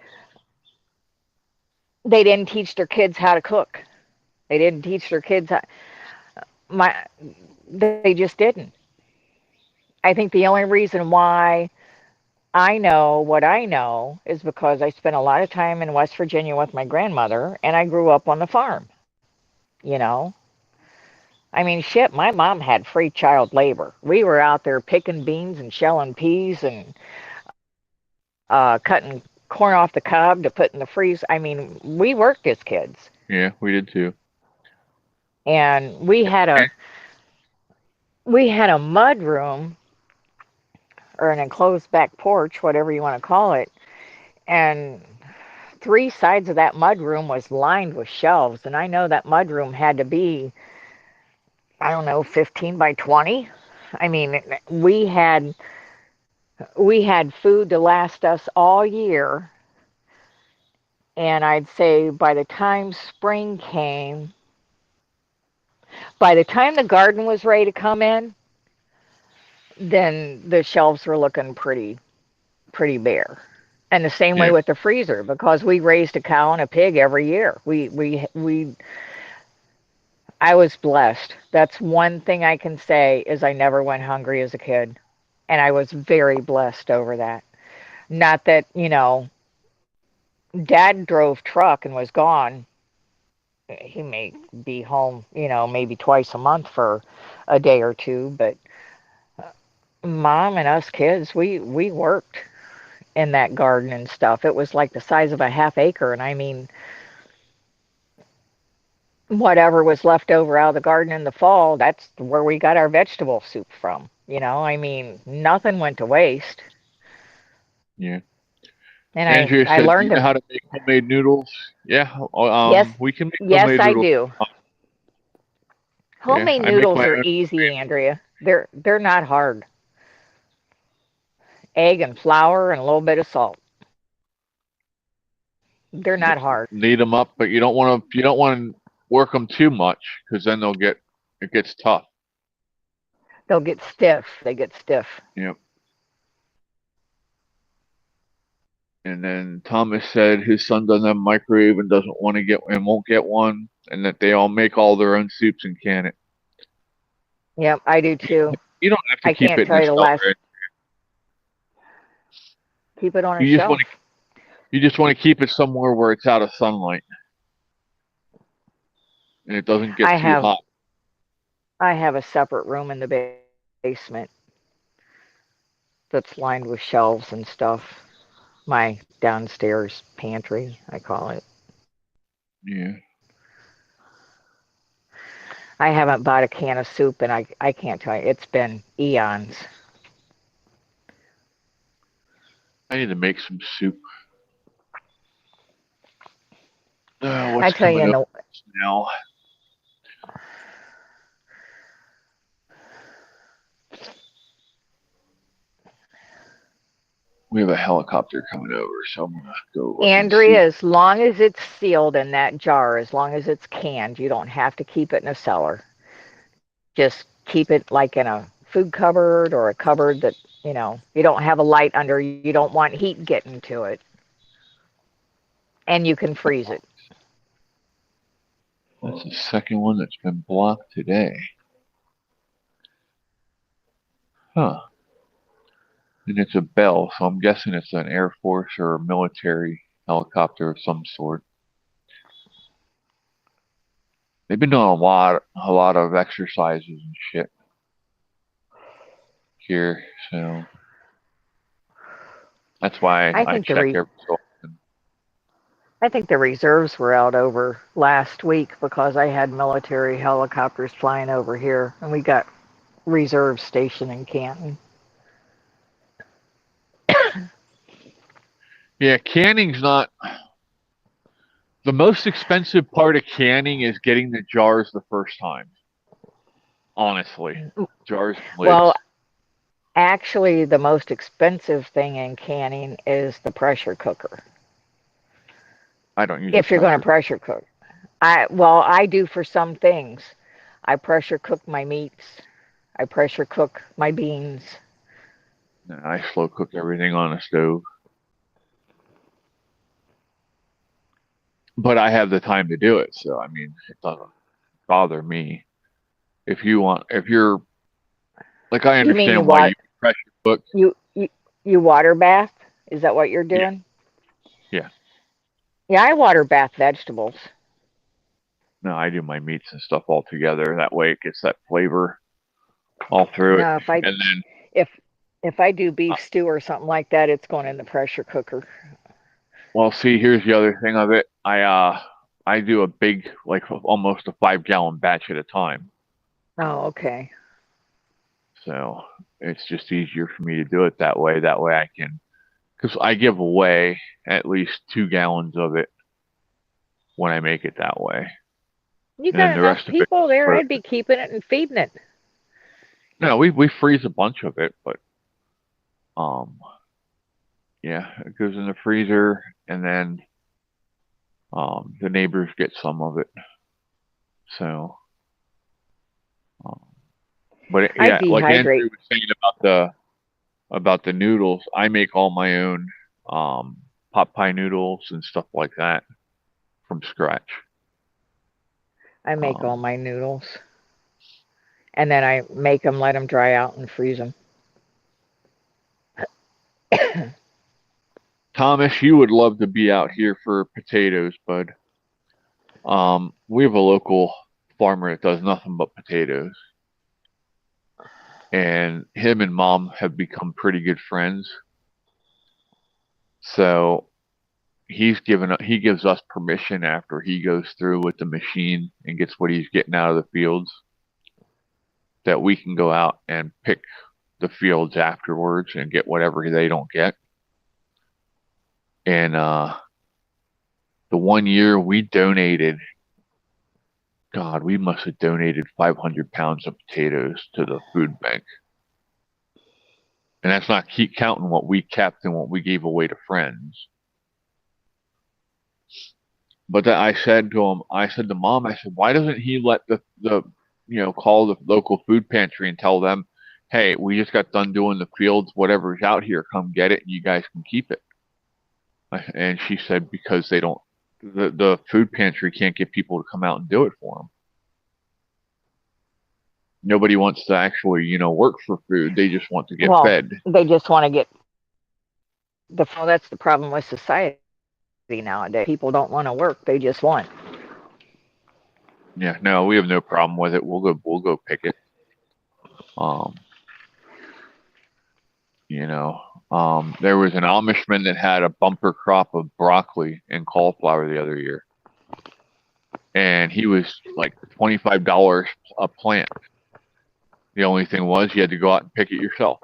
[SPEAKER 2] they didn't teach their kids how to cook. They didn't teach their kids they just didn't. I think the only reason why I know what I know is because I spent a lot of time in West Virginia with my grandmother and I grew up on the farm, you know? I mean, shit, my mom had free child labor. We were out there picking beans and shelling peas and cutting corn off the cob to put in the freeze. I mean, we worked as kids.
[SPEAKER 1] Yeah, we did too.
[SPEAKER 2] And we had a mud room or an enclosed back porch, whatever you want to call it, and three sides of that mud room was lined with shelves. And I know that mud room had to be, I don't know, 15 by 20. I mean, we had food to last us all year. And I'd say by the time spring came, by the time the garden was ready to come in, then the shelves were looking pretty bare. And the same way
[SPEAKER 1] Yeah.
[SPEAKER 2] with the freezer, because we raised a cow and a pig every year. I was blessed. That's one thing I can say is I never went hungry as a kid. And I was very blessed over that. Not that, Dad drove truck and was gone. He may be home, maybe twice a month for a day or two, but Mom and us kids, we worked in that garden and stuff. It was like the size of a half acre, and I mean, whatever was left over out of the garden in the fall, that's where we got our vegetable soup from. I mean, nothing went to waste.
[SPEAKER 1] Yeah.
[SPEAKER 2] And
[SPEAKER 1] Andrea
[SPEAKER 2] I
[SPEAKER 1] said, "Do you
[SPEAKER 2] learned
[SPEAKER 1] know
[SPEAKER 2] to,
[SPEAKER 1] how to make homemade noodles?" Yeah.
[SPEAKER 2] yes,
[SPEAKER 1] We can make
[SPEAKER 2] yes,
[SPEAKER 1] homemade
[SPEAKER 2] I
[SPEAKER 1] noodles.
[SPEAKER 2] do.
[SPEAKER 1] Yeah,
[SPEAKER 2] Homemade
[SPEAKER 1] I make
[SPEAKER 2] noodles
[SPEAKER 1] my
[SPEAKER 2] are
[SPEAKER 1] own.
[SPEAKER 2] easy, Andrea. They're not hard. Egg and flour and a little bit of salt. They're not
[SPEAKER 1] Just
[SPEAKER 2] hard.
[SPEAKER 1] knead them up, but you don't want to work them too much because then it gets tough.
[SPEAKER 2] They'll get stiff. They get stiff.
[SPEAKER 1] Yep. And then Thomas said his son doesn't have a microwave and doesn't want to get and won't get one, and that they all make all their own soups and can it.
[SPEAKER 2] Yep, I do too.
[SPEAKER 1] You don't have to
[SPEAKER 2] I
[SPEAKER 1] keep
[SPEAKER 2] can't
[SPEAKER 1] it in
[SPEAKER 2] tell
[SPEAKER 1] the
[SPEAKER 2] you the last.
[SPEAKER 1] cellar.
[SPEAKER 2] Keep it on a
[SPEAKER 1] You just want
[SPEAKER 2] shelf.
[SPEAKER 1] to you just want to keep it somewhere where it's out of sunlight and it doesn't get
[SPEAKER 2] I
[SPEAKER 1] too
[SPEAKER 2] have
[SPEAKER 1] hot.
[SPEAKER 2] I have a separate room in the basement that's lined with shelves and stuff. My downstairs pantry, I call it.
[SPEAKER 1] Yeah.
[SPEAKER 2] I haven't bought a can of soup and I can't tell you. It's been eons.
[SPEAKER 1] I need to make some soup.
[SPEAKER 2] I
[SPEAKER 1] What's
[SPEAKER 2] tell you,
[SPEAKER 1] coming
[SPEAKER 2] in
[SPEAKER 1] up
[SPEAKER 2] the
[SPEAKER 1] now? We have a helicopter coming over, so I'm gonna go look and see.
[SPEAKER 2] Andrea, as long as it's sealed in that jar, as long as it's canned, you don't have to keep it in a cellar. Just keep it like in a food cupboard or a cupboard that, you don't have a light under, you don't want heat getting to it. And you can freeze it.
[SPEAKER 1] That's the second one that's been blocked today. Huh. And it's a Bell, so I'm guessing it's an Air Force or a military helicopter of some sort. They've been doing a lot of exercises and shit here, so that's why
[SPEAKER 2] I
[SPEAKER 1] I
[SPEAKER 2] think the
[SPEAKER 1] check
[SPEAKER 2] re-
[SPEAKER 1] every so often.
[SPEAKER 2] I think the reserves were out over last week because I had military helicopters flying over here, and we got reserve station in Canton.
[SPEAKER 1] Yeah, canning's not the most expensive part of canning is getting the jars the first time. Honestly, jars and lids.
[SPEAKER 2] Well, actually, the most expensive thing in canning is the pressure cooker.
[SPEAKER 1] I don't use
[SPEAKER 2] If
[SPEAKER 1] a
[SPEAKER 2] you're going to
[SPEAKER 1] pressure.
[SPEAKER 2] pressure cook, I do for some things. I pressure cook my meats. I pressure cook my beans.
[SPEAKER 1] I slow cook everything on a stove. But I have the time to do it, so I mean, it doesn't bother me. If you're like, I
[SPEAKER 2] You mean you
[SPEAKER 1] understand why
[SPEAKER 2] what?
[SPEAKER 1] you pressure cook.
[SPEAKER 2] You water bath? Is that what you're doing?
[SPEAKER 1] Yeah.
[SPEAKER 2] Yeah, I water bath vegetables.
[SPEAKER 1] No, I do my meats and stuff all together. That way it gets that flavor all through
[SPEAKER 2] No,
[SPEAKER 1] it. And then
[SPEAKER 2] if I do beef stew or something like that, it's going in the pressure cooker.
[SPEAKER 1] well, see, here's the other thing of it. I do a big, like almost a 5-gallon batch at a time.
[SPEAKER 2] Oh, okay.
[SPEAKER 1] So it's just easier for me to do it that way. That way I can, because I give away at least 2 gallons of it when I make it that way.
[SPEAKER 2] You
[SPEAKER 1] And then
[SPEAKER 2] got
[SPEAKER 1] the
[SPEAKER 2] enough
[SPEAKER 1] rest of it,
[SPEAKER 2] people there.
[SPEAKER 1] but-
[SPEAKER 2] I'd be keeping it and feeding it.
[SPEAKER 1] No, we freeze a bunch of it, but yeah, it goes in the freezer, and then the neighbors get some of it. So, but
[SPEAKER 2] I
[SPEAKER 1] yeah, like
[SPEAKER 2] dehydrate.
[SPEAKER 1] Andrew was saying about the noodles, I make all my own pot pie noodles and stuff like that from scratch.
[SPEAKER 2] I make all my noodles. And then I make them, let them dry out, and freeze them.
[SPEAKER 1] Thomas, you would love to be out here for potatoes, bud. We have a local farmer that does nothing but potatoes. And him and Mom have become pretty good friends. So he gives us permission after he goes through with the machine and gets what he's getting out of the fields, that we can go out and pick the fields afterwards and get whatever they don't get. And the one year we donated, God, we must have donated 500 pounds of potatoes to the food bank. And that's not keep counting what we kept and what we gave away to friends. But I said to Mom, I said, why doesn't he let the call the local food pantry and tell them, hey, we just got done doing the fields, whatever's out here, come get it, and you guys can keep it. And she said, because they don't, the food pantry can't get people to come out and do it for them. Nobody wants to actually, work for food. They just want to get fed.
[SPEAKER 2] They just want to get that's the problem with society nowadays. People don't want to work. They just want.
[SPEAKER 1] Yeah, no, we have no problem with it. We'll go pick it. There was an Amishman that had a bumper crop of broccoli and cauliflower the other year. And he was like $25 a plant. The only thing was you had to go out and pick it yourself.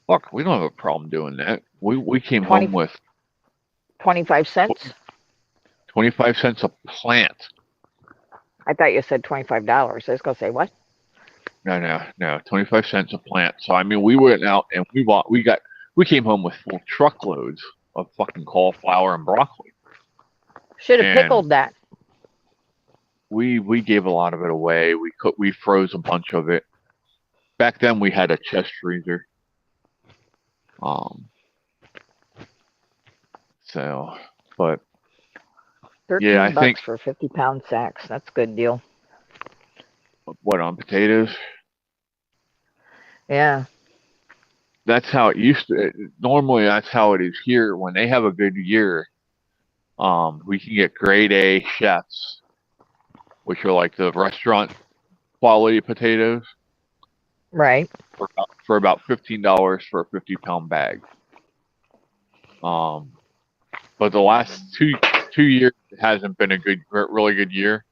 [SPEAKER 1] Look, we don't have a problem doing that. We came home with
[SPEAKER 2] 25 cents?
[SPEAKER 1] 25 cents a plant.
[SPEAKER 2] I thought you said $25. I was going to say, what?
[SPEAKER 1] No, 25 cents a plant. So, I mean, we went out and we came home with full truckloads of fucking cauliflower and broccoli.
[SPEAKER 2] Should have pickled that.
[SPEAKER 1] We gave a lot of it away. We froze a bunch of it. Back then we had a chest freezer. But
[SPEAKER 2] 13
[SPEAKER 1] yeah, I
[SPEAKER 2] bucks
[SPEAKER 1] think
[SPEAKER 2] for 50-pound sacks. That's a good deal.
[SPEAKER 1] What, on potatoes?
[SPEAKER 2] Yeah.
[SPEAKER 1] That's how it used to. Normally, that's how it is here. When they have a good year, we can get grade A chefs, which are like the restaurant quality potatoes.
[SPEAKER 2] Right.
[SPEAKER 1] For about $15 for a 50-pound bag. But the last two years it hasn't been a really good year.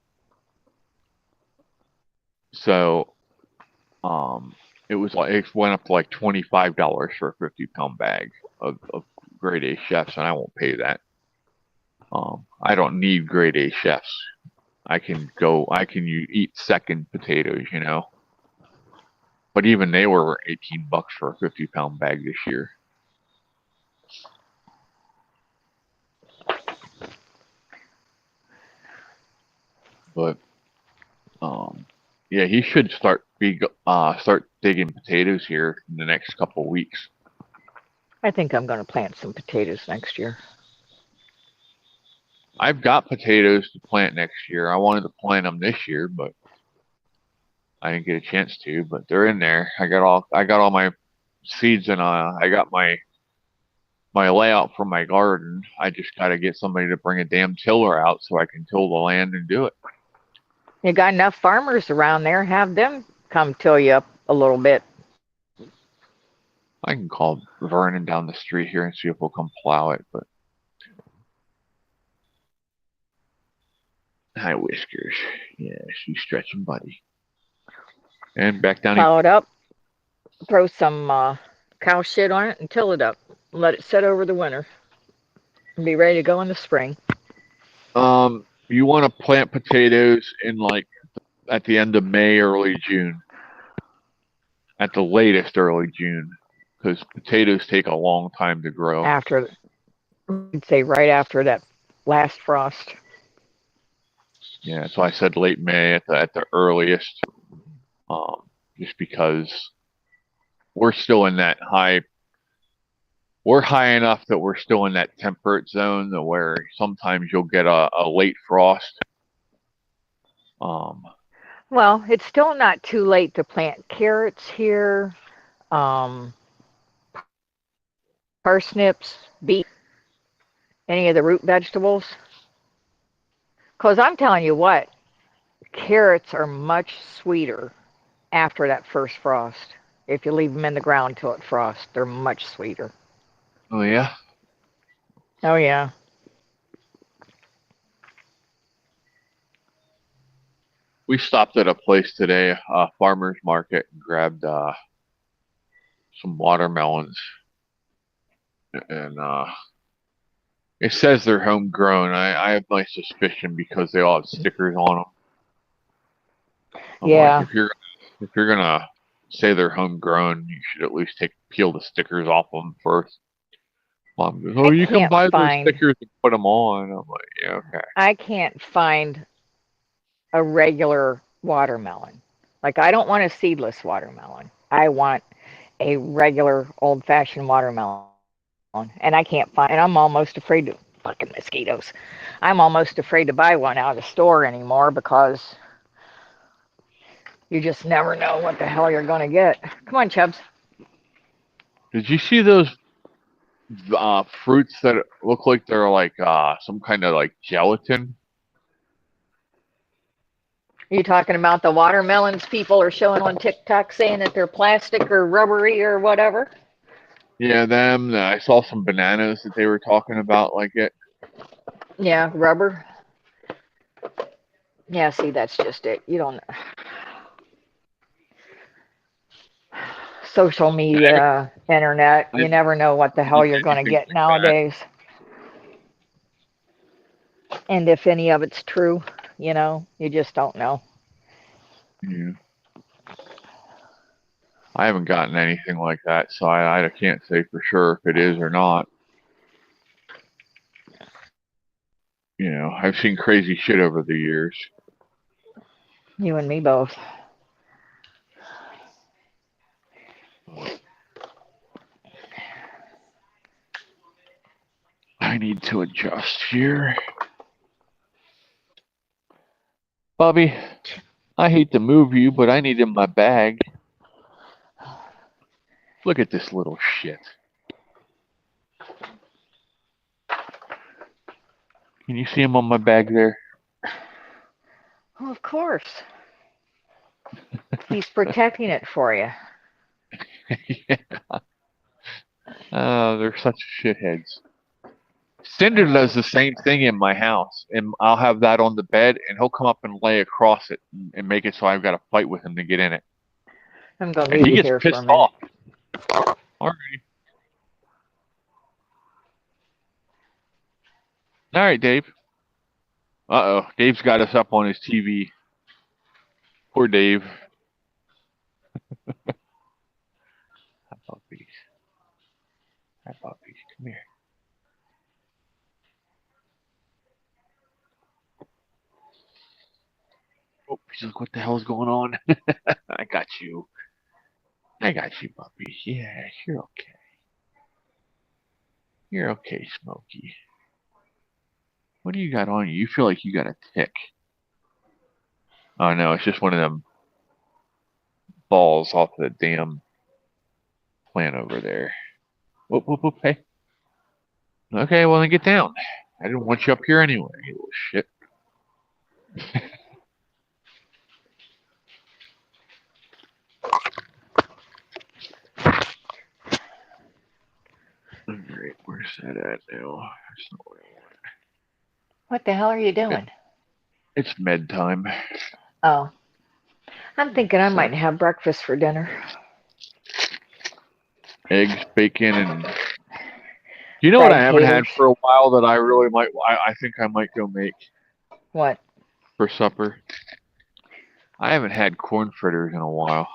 [SPEAKER 1] So, it went up to like $25 for a 50-pound bag of grade A chefs, and I won't pay that. I don't need grade A chefs. I can eat second potatoes, But even they were $18 for a 50-pound bag this year. But yeah, he should start digging potatoes here in the next couple of weeks.
[SPEAKER 2] I think I'm going to plant some potatoes next year.
[SPEAKER 1] I've got potatoes to plant next year. I wanted to plant them this year, but I didn't get a chance to. But they're in there. I got all my seeds, and I got my layout for my garden. I just got to get somebody to bring a damn tiller out so I can till the land and do it.
[SPEAKER 2] You got enough farmers around there, have them come till you up a little bit.
[SPEAKER 1] I can call Vernon down the street here and see if we'll come plow it, but hi, Whiskers. Yeah, she's stretching, buddy. And back down.
[SPEAKER 2] Plow it up, throw some cow shit on it, and till it up. Let it set over the winter. And be ready to go in the spring.
[SPEAKER 1] You want to plant potatoes in like at the end of May, early June. At the latest, early June, because potatoes take a long time to grow.
[SPEAKER 2] After, I'd say right after that last frost.
[SPEAKER 1] Yeah, so I said late May at the earliest, just because we're still in that high. We're high enough that we're still in that temperate zone where sometimes you'll get a late frost.
[SPEAKER 2] Well, it's still not too late to plant carrots here, parsnips, beets, any of the root vegetables. Because I'm telling you what, carrots are much sweeter after that first frost. If you leave them in the ground till it frosts, they're much sweeter.
[SPEAKER 1] Oh, yeah?
[SPEAKER 2] Oh, yeah.
[SPEAKER 1] We stopped at a place today, a farmer's market, and grabbed some watermelons. And it says they're homegrown. I have my suspicion because they all have stickers on them.
[SPEAKER 2] Yeah.
[SPEAKER 1] Like, if you're gonna say they're homegrown, you should at least peel the stickers off them first. Mom goes, "Oh, you can buy those stickers and put them on." I'm like, "Yeah, okay."
[SPEAKER 2] I can't find a regular watermelon. Like, I don't want a seedless watermelon. I want a regular old-fashioned watermelon. And I can't find, and I'm almost afraid to, fucking mosquitoes. I'm almost afraid to buy one out of the store anymore because you just never know what the hell you're going to get. Come on, Chubbs.
[SPEAKER 1] Did you see those fruits that look like they're like some kind of like gelatin?
[SPEAKER 2] Are you talking about the watermelons people are showing on TikTok saying that they're plastic or rubbery or whatever?
[SPEAKER 1] Yeah, them. I saw some bananas that they were talking about like it.
[SPEAKER 2] Yeah, rubber. Yeah, see, that's just it. You don't. Social media, internet, you never know what the hell you're going to get nowadays. And if any of it's true, you just don't know.
[SPEAKER 1] Yeah. I haven't gotten anything like that, so I can't say for sure if it is or not. I've seen crazy shit over the years.
[SPEAKER 2] You and me both.
[SPEAKER 1] I need to adjust here. Bobby, I hate to move you, but I need in my bag. Look at this little shit. Can you see him on my bag there?
[SPEAKER 2] Well, of course. He's protecting it for you.
[SPEAKER 1] Yeah. They're such shitheads. Cinder does the same thing in my house, and I'll have that on the bed, and he'll come up and lay across it and make it so I've got to fight with him to get in it.
[SPEAKER 2] I'm going to leave you here for a minute. He gets pissed off.
[SPEAKER 1] Alrighty. All right, Dave. Uh-oh, Dave's got us up on his TV. Poor Dave. Hi, puppies. Hi, puppies. Come here. Oh, he's like, what the hell's going on? I got you. I got you, puppy. Yeah, you're okay. You're okay, Smokey. What do you got on you? You feel like you got a tick. Oh, no, it's just one of them balls off the damn plant over there. Whoop, whoop, whoop, hey. Okay, well then get down. I didn't want you up here anyway, you little shit. Alright, where's that at now? That's not where I want it.
[SPEAKER 2] What the hell are you doing?
[SPEAKER 1] It's med time.
[SPEAKER 2] Oh. I'm thinking I
[SPEAKER 1] So-
[SPEAKER 2] might have breakfast for dinner.
[SPEAKER 1] Eggs, bacon, and you know what I haven't had
[SPEAKER 2] Taters.
[SPEAKER 1] for a while that I really might. I think I might go make
[SPEAKER 2] What?
[SPEAKER 1] for supper. I haven't had corn fritters in a while.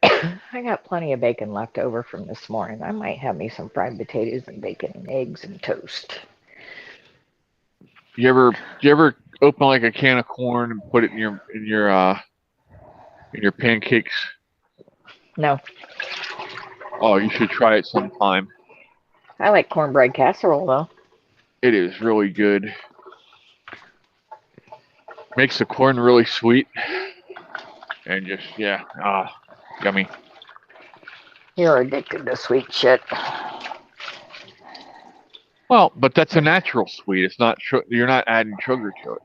[SPEAKER 2] I got plenty of bacon left over from this morning. I might have me some fried potatoes and bacon and eggs and toast.
[SPEAKER 1] You ever open like a can of corn and put it in your pancakes?
[SPEAKER 2] No,
[SPEAKER 1] Oh, you should try it sometime.
[SPEAKER 2] I like cornbread casserole though.
[SPEAKER 1] It is really good. Makes the corn really sweet. And just yummy.
[SPEAKER 2] You're addicted to sweet shit.
[SPEAKER 1] Well, but that's a natural sweet. It's not you're not adding sugar to it.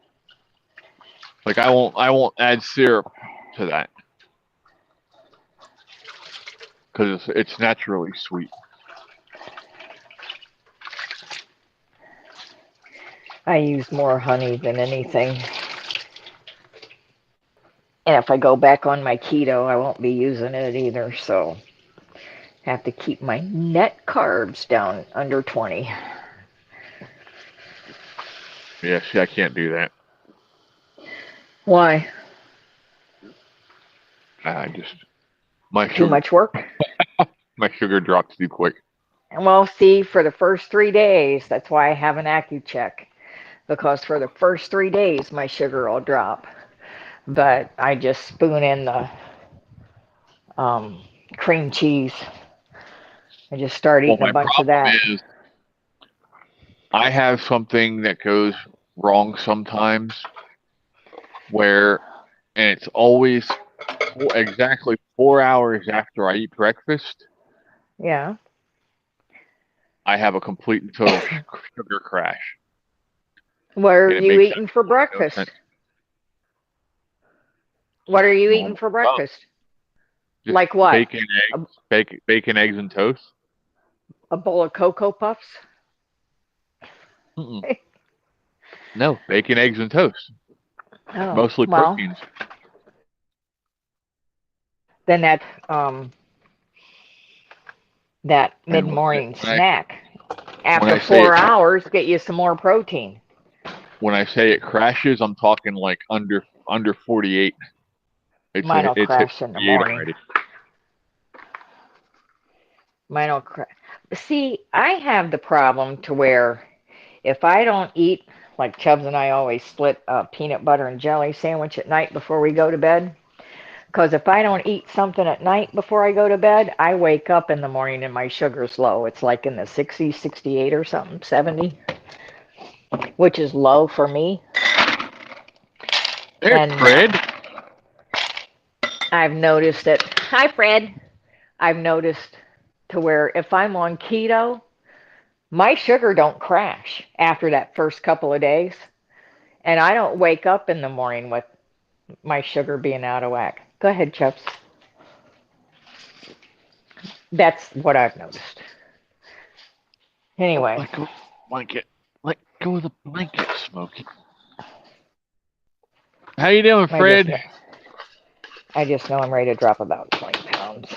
[SPEAKER 1] Like I won't add syrup to that because it's naturally sweet.
[SPEAKER 2] I use more honey than anything. And if I go back on my keto, I won't be using it either. So I have to keep my net carbs down under 20.
[SPEAKER 1] Yeah, see, I can't do that.
[SPEAKER 2] Why?
[SPEAKER 1] I just my
[SPEAKER 2] Too
[SPEAKER 1] sugar,
[SPEAKER 2] much work?
[SPEAKER 1] my sugar drops too quick.
[SPEAKER 2] Well, see, for the first 3 days, that's why I have an AccuCheck. Because for the first 3 days, my sugar will drop. But I just spoon in the cream cheese. I just start eating a bunch of that.
[SPEAKER 1] Is I have something that goes wrong sometimes and it's always exactly 4 hours after I eat breakfast,
[SPEAKER 2] Yeah.
[SPEAKER 1] I have a complete and total sugar crash.
[SPEAKER 2] What are
[SPEAKER 1] And it
[SPEAKER 2] you
[SPEAKER 1] makes
[SPEAKER 2] eating for breakfast?
[SPEAKER 1] sense.
[SPEAKER 2] What are you eating for breakfast?
[SPEAKER 1] Just
[SPEAKER 2] Like what?
[SPEAKER 1] bacon, eggs, and toast.
[SPEAKER 2] A bowl of Cocoa Puffs?
[SPEAKER 1] Mm-mm. No, bacon, eggs, and toast.
[SPEAKER 2] Oh,
[SPEAKER 1] Mostly
[SPEAKER 2] well,
[SPEAKER 1] proteins.
[SPEAKER 2] then that
[SPEAKER 1] And
[SPEAKER 2] mid-morning
[SPEAKER 1] when I-
[SPEAKER 2] snack
[SPEAKER 1] I
[SPEAKER 2] after
[SPEAKER 1] say
[SPEAKER 2] 4 hours, get you some more protein.
[SPEAKER 1] When I say it crashes, I'm talking like under 48.
[SPEAKER 2] Mine will
[SPEAKER 1] hit
[SPEAKER 2] crash in the
[SPEAKER 1] 48
[SPEAKER 2] morning.
[SPEAKER 1] already.
[SPEAKER 2] Mine will crash. See, I have the problem to where if I don't eat, like Chubbs and I always split a peanut butter and jelly sandwich at night before we go to bed. Because if I don't eat something at night before I go to bed, I wake up in the morning and my sugar's low. It's like in the 60s, 68 or something, 70, which is low for me.
[SPEAKER 1] There's
[SPEAKER 2] And
[SPEAKER 1] Fred.
[SPEAKER 2] I've noticed it. Hi, Fred. I've noticed to where if I'm on keto, my sugar don't crash after that first couple of days. And I don't wake up in the morning with my sugar being out of whack. Go ahead, Chubbs. That's what I've noticed. Anyway.
[SPEAKER 1] Let go of the blanket. Let go of the blanket, Smokey. How you doing, Fred?
[SPEAKER 2] I just know I'm ready to drop about 20 pounds.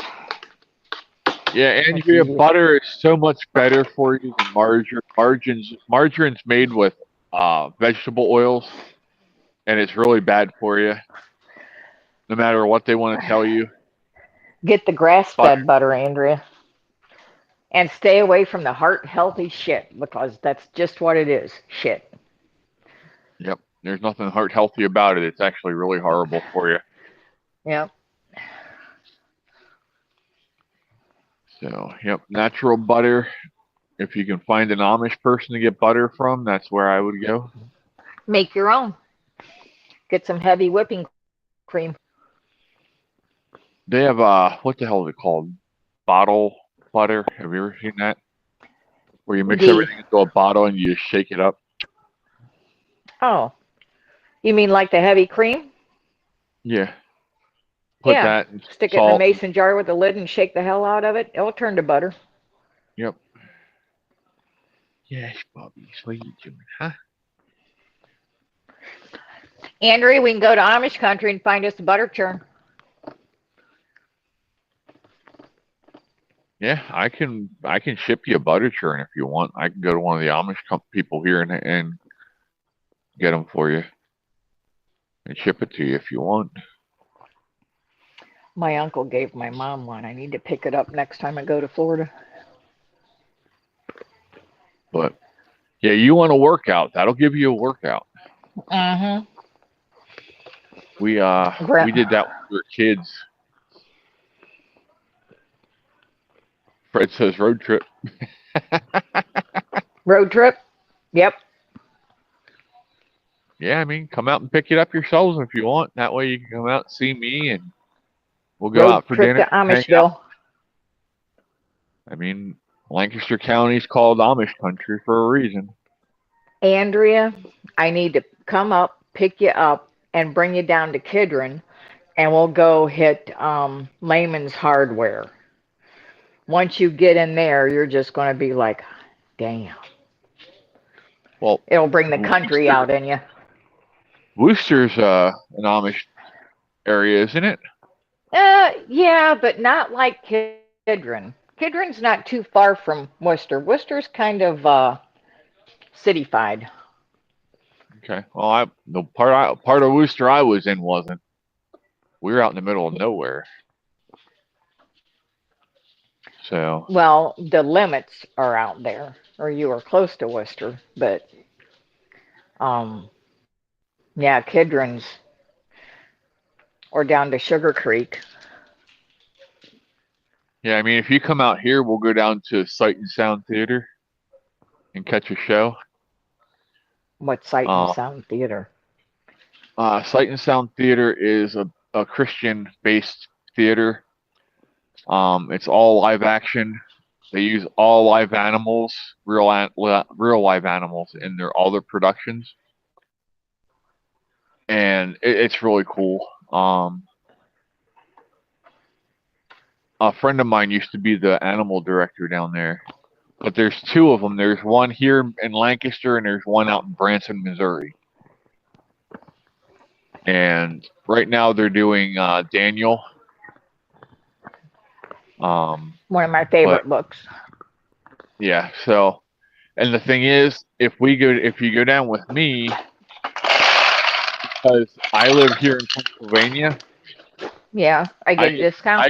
[SPEAKER 1] Yeah, Andrea, butter is so much better for you than margarine. Margarine's made with vegetable oils, and it's really bad for you. No matter what they want to tell you.
[SPEAKER 2] Get the grass-fed butter, Andrea. And stay away from the heart-healthy shit, because that's just what it is, shit.
[SPEAKER 1] Yep, there's nothing heart healthy about it. It's actually really horrible for you.
[SPEAKER 2] Yep.
[SPEAKER 1] So, yep, natural butter. If you can find an Amish person to get butter from, that's where I would go.
[SPEAKER 2] Make your own. Get some heavy whipping cream.
[SPEAKER 1] They have what the hell is it called? Bottle butter. Have you ever seen that? Where you mix
[SPEAKER 2] The
[SPEAKER 1] everything into a bottle and you just shake it up.
[SPEAKER 2] oh, you mean like the heavy cream?
[SPEAKER 1] Yeah. Put
[SPEAKER 2] Yeah.
[SPEAKER 1] that and
[SPEAKER 2] Stick it in a
[SPEAKER 1] salt.
[SPEAKER 2] mason jar with a lid and shake the hell out of it. It'll turn to butter.
[SPEAKER 1] Yep. Yes, Bobby. What are you doing, huh?
[SPEAKER 2] Andrea, we can go to Amish country and find us a butter churn.
[SPEAKER 1] Yeah, I can ship you a butter churn if you want. I can go to one of the Amish people here and get them for you and ship it to you if you want.
[SPEAKER 2] My uncle gave my mom one. I need to pick it up next time I go to Florida.
[SPEAKER 1] But yeah, you want a workout? That'll give you a workout.
[SPEAKER 2] Mm-hmm.
[SPEAKER 1] We did that when we were kids. Fred says road trip.
[SPEAKER 2] Road trip? Yep.
[SPEAKER 1] Yeah, I mean, come out and pick it up yourselves if you want. That way you can come out and see me and we'll go
[SPEAKER 2] Road
[SPEAKER 1] out for
[SPEAKER 2] trip
[SPEAKER 1] dinner.
[SPEAKER 2] to
[SPEAKER 1] Hang out.
[SPEAKER 2] Amishville.
[SPEAKER 1] I mean, Lancaster County's called Amish country for a reason.
[SPEAKER 2] Andrea, I need to come up, pick you up, and bring you down to Kidron, and we'll go hit Layman's Hardware. Once you get in there, you're just going to be like, damn.
[SPEAKER 1] Well,
[SPEAKER 2] It'll bring the country out in you.
[SPEAKER 1] Worcester's an Amish area, isn't it?
[SPEAKER 2] Yeah, but not like Kidron. Kidron's not too far from Worcester. Worcester's kind of cityfied.
[SPEAKER 1] Okay. Well, the part of Worcester I was in wasn't. We were out in the middle of nowhere. So.
[SPEAKER 2] Well, the limits are out there, or you are close to Worcester, but yeah, Kidron's or down to Sugar Creek.
[SPEAKER 1] Yeah, I mean, if you come out here, we'll go down to Sight and Sound Theater and catch a show.
[SPEAKER 2] What Sight and Sound Theater?
[SPEAKER 1] Sight and Sound Theater is a Christian-based theater. It's all live action. They use all live animals, real live animals in all their productions, and it's really cool. A friend of mine used to be the animal director down there, but there's two of them. There's one here in Lancaster, and there's one out in Branson, Missouri. And right now they're doing Daniel.
[SPEAKER 2] One of my favorite books.
[SPEAKER 1] Yeah. So, and the thing is, if you go down with me, because I live here in Pennsylvania.
[SPEAKER 2] Yeah, I get a discount.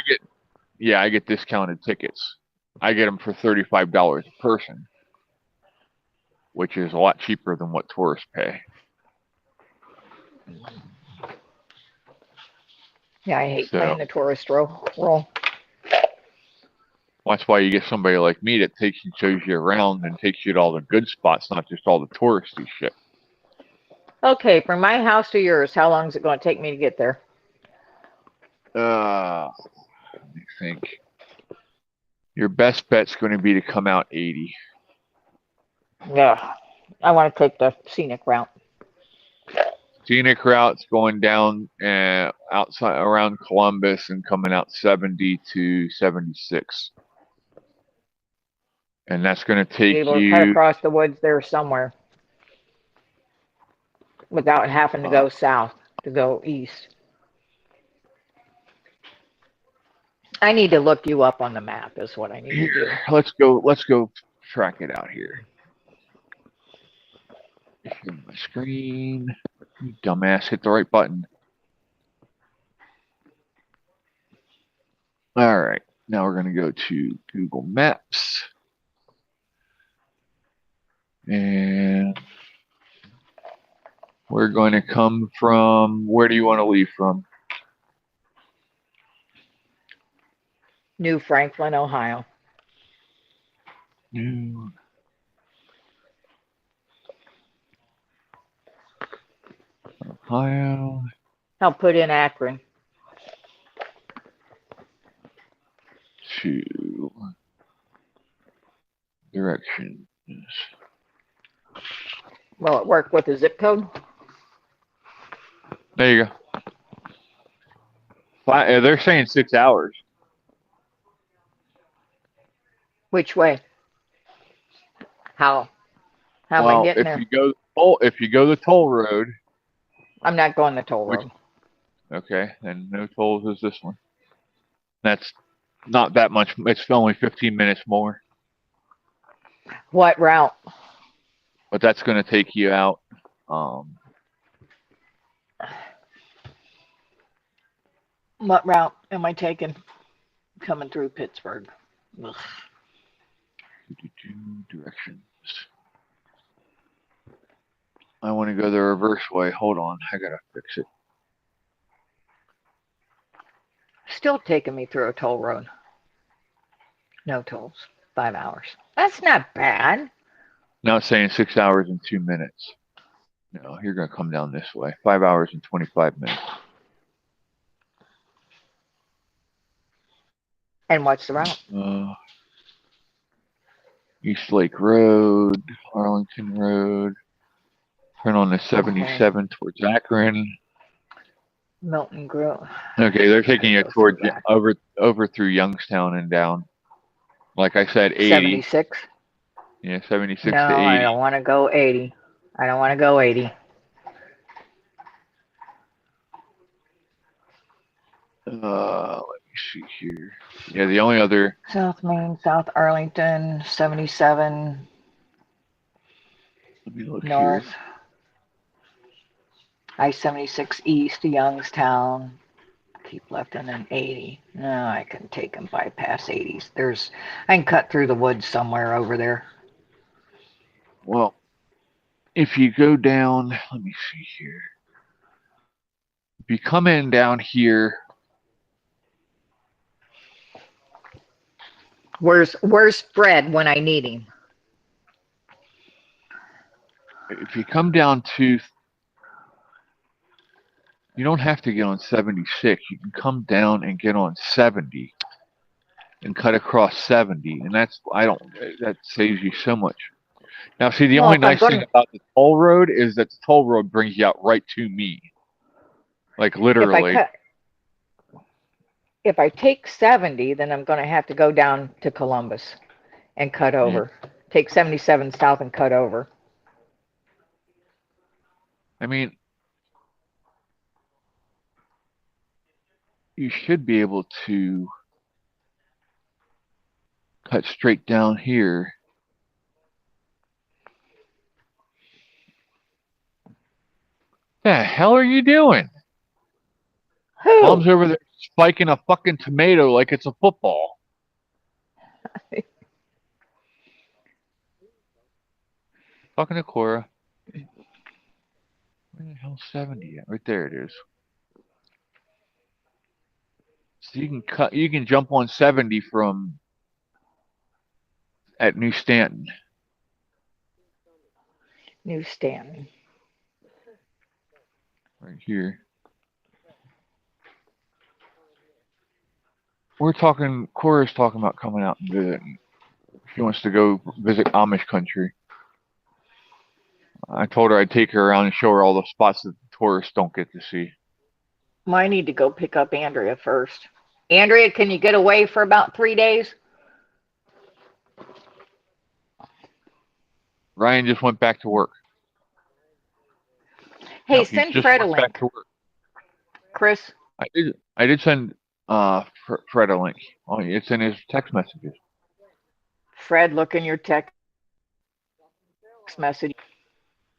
[SPEAKER 1] I get discounted tickets. I get them for $35 a person, which is a lot cheaper than what tourists pay.
[SPEAKER 2] Yeah, I hate playing the tourist role.
[SPEAKER 1] That's why you get somebody like me that takes and shows you around and takes you to all the good spots, not just all the touristy shit.
[SPEAKER 2] Okay, from my house to yours, how long is it going to take me to get there?
[SPEAKER 1] Let me think. Your best bet's going to be to come out 80.
[SPEAKER 2] Yeah, I want to take the scenic route.
[SPEAKER 1] Scenic route's going down outside around Columbus and coming out 70 to 76. And that's going to take you
[SPEAKER 2] cut across the woods there somewhere without having to go south to go east. I need to look you up on the map is what I need to do.
[SPEAKER 1] Let's go track it out here. My screen. You dumbass, hit the right button. All right. Now we're going to go to Google Maps. And we're going to come from, where do you want to leave from?
[SPEAKER 2] New Franklin, Ohio.
[SPEAKER 1] New Ohio.
[SPEAKER 2] I'll put in Akron.
[SPEAKER 1] to directions.
[SPEAKER 2] Will it work with the zip code?
[SPEAKER 1] There you go. They're saying 6 hours.
[SPEAKER 2] Which way? How am I
[SPEAKER 1] Well,
[SPEAKER 2] getting
[SPEAKER 1] if
[SPEAKER 2] there?
[SPEAKER 1] you go the toll road,
[SPEAKER 2] I'm not going the toll road.
[SPEAKER 1] okay, then no tolls is this one. That's not that much. It's only 15 minutes more,
[SPEAKER 2] What route?
[SPEAKER 1] but that's going to take you out.
[SPEAKER 2] What route am I taking? Coming through Pittsburgh. Ugh.
[SPEAKER 1] Directions. I want to go the reverse way. Hold on, I gotta fix it.
[SPEAKER 2] Still taking me through a toll road. No tolls. 5 hours. That's not bad.
[SPEAKER 1] Now it's saying 6 hours and 2 minutes. No, you're gonna come down this way. 5 hours and 25 minutes.
[SPEAKER 2] And what's the route?
[SPEAKER 1] East Lake Road, Arlington Road. Turn on the 77 towards Akron.
[SPEAKER 2] Milton Grove.
[SPEAKER 1] Okay, they're taking you
[SPEAKER 2] Go
[SPEAKER 1] towards
[SPEAKER 2] through that.
[SPEAKER 1] over through Youngstown and down. Like I said, 80.
[SPEAKER 2] 76?
[SPEAKER 1] Yeah, 76
[SPEAKER 2] No,
[SPEAKER 1] to 80.
[SPEAKER 2] I don't want to go 80. I don't want to go 80.
[SPEAKER 1] Let me see here. Yeah, the only other.
[SPEAKER 2] South Main, South Arlington, 77
[SPEAKER 1] Let me look
[SPEAKER 2] north.
[SPEAKER 1] here.
[SPEAKER 2] I-76 east to Youngstown. Keep left and then 80. No, I can take and bypass 80s. I can cut through the woods somewhere over there.
[SPEAKER 1] Well, if you go down, let me see here. If you come in down here,
[SPEAKER 2] Where's Fred when I need him?
[SPEAKER 1] if you come down to, you don't have to get on 76. You can come down and get on 70 and cut across 70, and that saves you so much. Now, see, the only nice thing about the toll road is that the toll road brings you out right to me, like literally.
[SPEAKER 2] If I take 70, then I'm going to have to go down to Columbus and cut over. Take 77 south and cut over.
[SPEAKER 1] I mean, you should be able to cut straight down here. The hell are you doing?
[SPEAKER 2] Who?
[SPEAKER 1] Mom's over there spiking a fucking tomato like it's a football. Talking to Cora. Where the hell's 70 at? Right there it is. So you can jump on 70 from at New Stanton.
[SPEAKER 2] New Stanton.
[SPEAKER 1] Right here. Cora's talking about coming out and visiting. She wants to go visit Amish country. I told her I'd take her around and show her all the spots that tourists don't get to see.
[SPEAKER 2] Well, I need to go pick up Andrea first. Andrea, can you get away for about 3 days?
[SPEAKER 1] Ryan just went back to work.
[SPEAKER 2] Hey,
[SPEAKER 1] No,
[SPEAKER 2] send
[SPEAKER 1] just
[SPEAKER 2] Fred a
[SPEAKER 1] went back
[SPEAKER 2] link.
[SPEAKER 1] to work.
[SPEAKER 2] Chris,
[SPEAKER 1] I did send Fred a link. Oh, it's in his text messages.
[SPEAKER 2] Fred, look in your text message.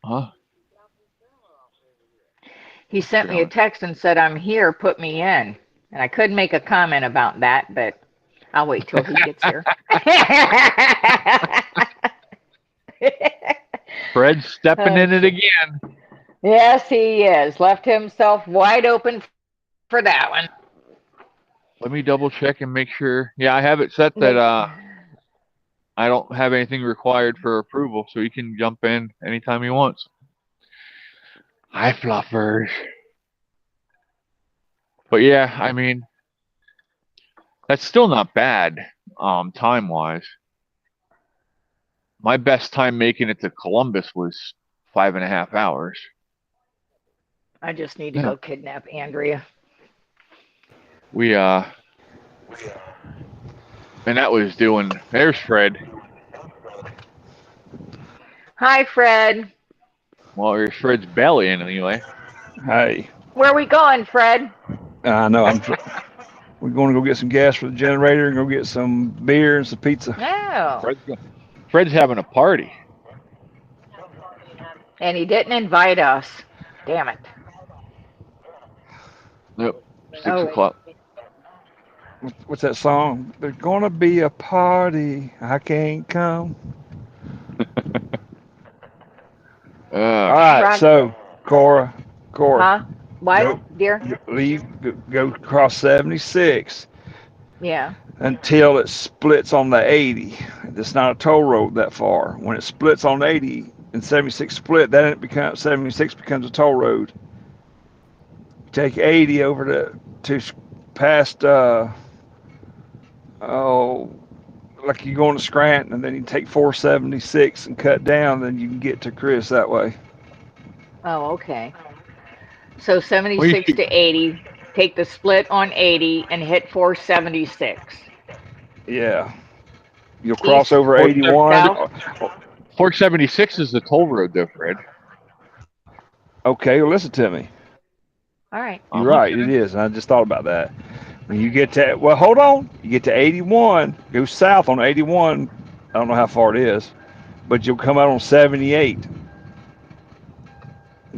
[SPEAKER 1] Huh?
[SPEAKER 2] He sent me a text and said, I'm here, put me in. And I couldn't make a comment about that, but I'll wait till he gets here.
[SPEAKER 1] Fred's stepping in it again.
[SPEAKER 2] Yes, he is. Left himself wide open for that one.
[SPEAKER 1] Let me double check and make sure. Yeah, I have it set that I don't have anything required for approval, so he can jump in anytime he wants. Hi, fluffers. But yeah, I mean, That's still not bad, time wise. My best time making it to Columbus was 5.5 hours.
[SPEAKER 2] I just need to
[SPEAKER 1] Yeah.
[SPEAKER 2] go kidnap Andrea.
[SPEAKER 1] And that was doing. There's Fred.
[SPEAKER 2] Hi, Fred.
[SPEAKER 1] Well, there's Fred's belly in anyway.
[SPEAKER 6] Hey,
[SPEAKER 2] Where are we going, Fred?
[SPEAKER 6] I know. We're going to go get some gas for the generator and go get some beer and some pizza.
[SPEAKER 2] No.
[SPEAKER 1] Fred's having a party.
[SPEAKER 2] And he didn't invite us. Damn it.
[SPEAKER 1] Yep. 6
[SPEAKER 2] Oh.
[SPEAKER 1] o'clock.
[SPEAKER 6] What's that song? There's gonna be a party. I can't come. All right,
[SPEAKER 2] Ron-
[SPEAKER 6] so Cora,
[SPEAKER 2] Huh? What,
[SPEAKER 6] Nope.
[SPEAKER 2] dear?
[SPEAKER 6] go across 76
[SPEAKER 2] Yeah.
[SPEAKER 6] until it splits on the 80. It's not a toll road that far. When it splits on 80 and 76 split, then it becomes 76 becomes a toll road. Take 80 over to past like you go into Scranton, and then you take 476 and cut down, then you can get to Chris that way.
[SPEAKER 2] Oh, okay. So 76 to 80. Take the split on 80 and hit 476.
[SPEAKER 6] Yeah. You'll cross
[SPEAKER 2] East,
[SPEAKER 6] over 81.
[SPEAKER 2] south.
[SPEAKER 1] 476 is the toll road, though, Fred.
[SPEAKER 6] Okay, well, listen to me.
[SPEAKER 2] All right.
[SPEAKER 6] You're right, it is. I just thought about that. When you get to, well, hold on. You get to 81, go south on 81. I don't know how far it is, but you'll come out on 78.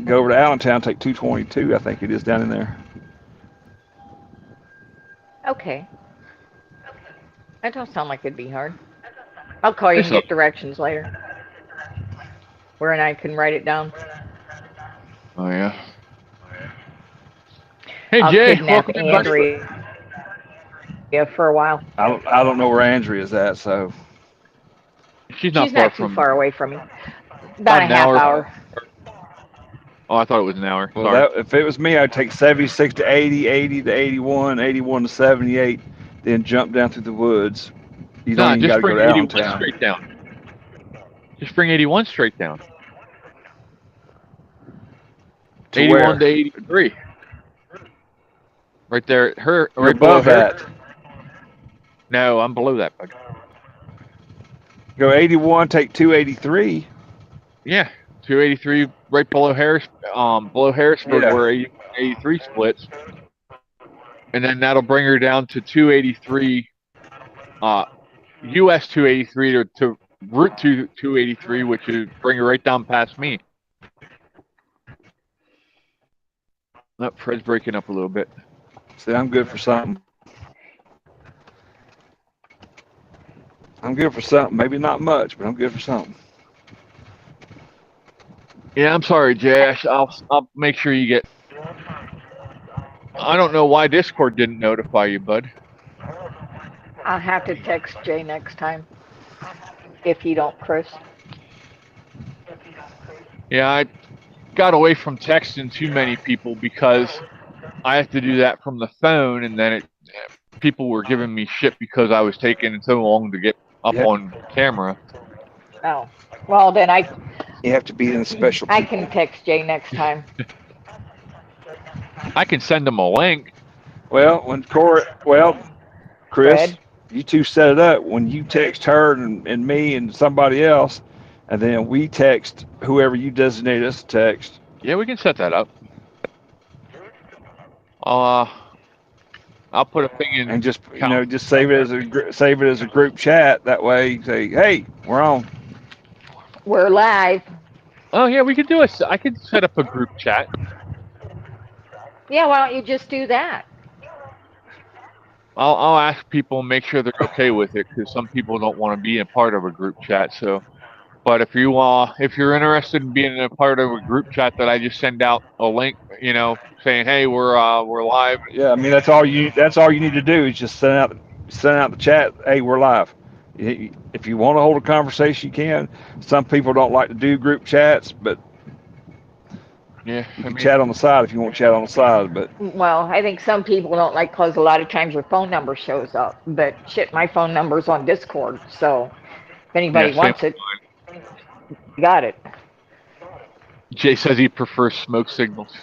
[SPEAKER 6] Go over to Allentown, take 222, I think it is down in there.
[SPEAKER 2] Okay. That don't sound like it'd be hard. I'll call you and get directions later. Where and I can write it down.
[SPEAKER 1] Oh, yeah. Hey,
[SPEAKER 2] I'll
[SPEAKER 1] Jay.
[SPEAKER 2] kidnap
[SPEAKER 1] Welcome back.
[SPEAKER 2] Andrea for a while.
[SPEAKER 6] I don't know where Andrea is at, so.
[SPEAKER 1] She's not
[SPEAKER 2] She's
[SPEAKER 1] far
[SPEAKER 2] not too
[SPEAKER 1] from.
[SPEAKER 2] far away from me. About a
[SPEAKER 1] an
[SPEAKER 2] half
[SPEAKER 1] hour.
[SPEAKER 2] hour.
[SPEAKER 1] Oh, I thought it was an hour.
[SPEAKER 6] Well,
[SPEAKER 1] Sorry.
[SPEAKER 6] if it was me, I'd take 76 to 80, 80 to 81, 81 to 78, then jump down through the woods. You
[SPEAKER 1] Nah,
[SPEAKER 6] don't even got
[SPEAKER 1] just
[SPEAKER 6] to go
[SPEAKER 1] bring
[SPEAKER 6] to
[SPEAKER 1] 81
[SPEAKER 6] Allentown.
[SPEAKER 1] straight down. Just bring 81 straight down.
[SPEAKER 6] To
[SPEAKER 1] 81
[SPEAKER 6] where?
[SPEAKER 1] to 83. Right there.
[SPEAKER 6] You're
[SPEAKER 1] Right below
[SPEAKER 6] above
[SPEAKER 1] her.
[SPEAKER 6] that.
[SPEAKER 1] No, I'm below that, bud.
[SPEAKER 6] Go 81, take 283.
[SPEAKER 1] Yeah, 283 right below Harrisburg,
[SPEAKER 6] Yeah.
[SPEAKER 1] where 83 splits, and then that'll bring her down to 283, US 283 to Route 283, which would bring her right down past me. Oh, Fred's breaking up a little bit.
[SPEAKER 6] See, I'm good for something. I'm good for something. Maybe not much, but I'm good for something.
[SPEAKER 1] Yeah, I'm sorry, Jay. I'll make sure you get. I don't know why Discord didn't notify you, bud.
[SPEAKER 2] I'll have to text Jay next time. If you don't, Chris.
[SPEAKER 1] Yeah, I got away from texting too many people because I have to do that from the phone, and then people were giving me shit because I was taking so long to get up on camera.
[SPEAKER 2] Oh. Well, then
[SPEAKER 6] You have to be in special.
[SPEAKER 2] I can text Jay next time.
[SPEAKER 1] I can send them a link.
[SPEAKER 6] Well, Chris,
[SPEAKER 2] Fred?
[SPEAKER 6] you two set it up. When you text her and me and somebody else, and then we text whoever you designate us to text.
[SPEAKER 1] Yeah, we can set that up. I'll put a thing in.
[SPEAKER 6] And just save it as a group chat. That way, you say, "Hey, we're on."
[SPEAKER 2] We're live.
[SPEAKER 1] Oh yeah, we could do it. I could set up a group chat.
[SPEAKER 2] Yeah, why don't you just do that?
[SPEAKER 1] I'll ask people and make sure they're okay with it, because some people don't want to be a part of a group chat. So, but if you're interested in being a part of a group chat, that I just send out a link, saying, "Hey, we're live."
[SPEAKER 6] Yeah, I mean that's all you need to do is just send out the chat. Hey, we're live. If you want to hold a conversation, you can. Some people don't like to do group chats, but
[SPEAKER 1] Yeah,
[SPEAKER 6] You
[SPEAKER 1] I
[SPEAKER 6] can
[SPEAKER 1] mean,
[SPEAKER 6] chat on the side if you want to chat on the side, but
[SPEAKER 2] Well, I think some people don't like because a lot of times your phone number shows up. But shit, my phone number's on Discord, so if anybody
[SPEAKER 1] yeah, same.
[SPEAKER 2] wants it, you got it.
[SPEAKER 1] Jay says he prefers smoke signals.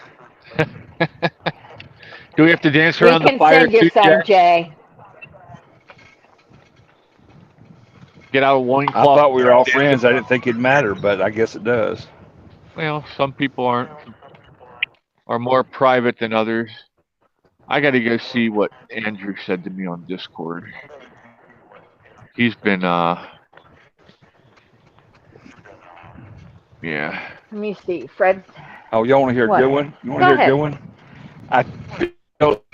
[SPEAKER 1] Do we have to dance
[SPEAKER 2] We
[SPEAKER 1] around the
[SPEAKER 2] can
[SPEAKER 1] fire
[SPEAKER 2] send you
[SPEAKER 1] too, Jay?
[SPEAKER 2] some, Jay.
[SPEAKER 1] Get out a
[SPEAKER 6] I
[SPEAKER 1] loincloth.
[SPEAKER 6] thought we were all friends. I didn't think it'd matter, but I guess it does.
[SPEAKER 1] Well, some people are more private than others. I got to go see what Andrew said to me on Discord. He's been yeah.
[SPEAKER 2] Let me see, Fred.
[SPEAKER 6] Oh, you want to hear a
[SPEAKER 2] What?
[SPEAKER 6] good one? You want
[SPEAKER 2] Go
[SPEAKER 6] to hear a
[SPEAKER 2] ahead.
[SPEAKER 6] good one? I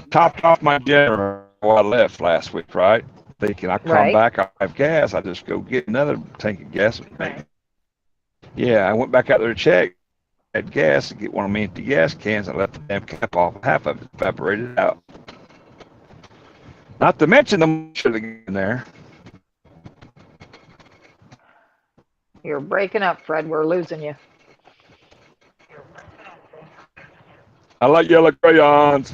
[SPEAKER 6] topped off my generator before I left last week, right? Thinking I come
[SPEAKER 2] Right.
[SPEAKER 6] back, I have gas. I just go get another tank of gas. Yeah, I went back out there to check. Had gas and get one of my empty gas cans. I left the damn cap off. Half of it evaporated out. Not to mention the should have in there.
[SPEAKER 2] You're breaking up, Fred. We're losing you.
[SPEAKER 6] I like yellow crayons.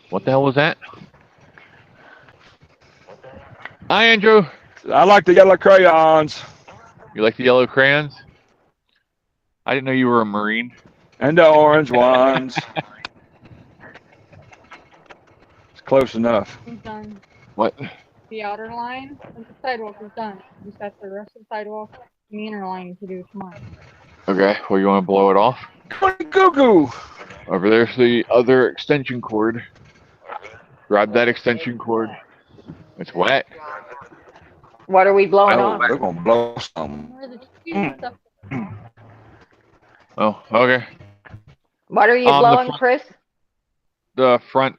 [SPEAKER 1] What the hell was that? Hi, Andrew.
[SPEAKER 6] I like the yellow crayons.
[SPEAKER 1] You like the yellow crayons? I didn't know you were a Marine.
[SPEAKER 6] And the orange ones. It's close enough.
[SPEAKER 3] He's done.
[SPEAKER 1] What?
[SPEAKER 3] The outer line of the sidewalk is done. Just got the rest of the sidewalk and the inner line to do tomorrow.
[SPEAKER 1] Okay. Well, you want to blow it off?
[SPEAKER 6] Goo goo.
[SPEAKER 1] Over there's the other extension cord. Grab that extension cord. It's wet.
[SPEAKER 2] What are we blowing
[SPEAKER 6] Oh,
[SPEAKER 2] off?
[SPEAKER 6] they're gonna blow some.
[SPEAKER 3] Where the trees and stuff.
[SPEAKER 1] Oh, okay.
[SPEAKER 2] What are you
[SPEAKER 1] the
[SPEAKER 2] blowing,
[SPEAKER 1] front-
[SPEAKER 2] Chris?
[SPEAKER 1] The front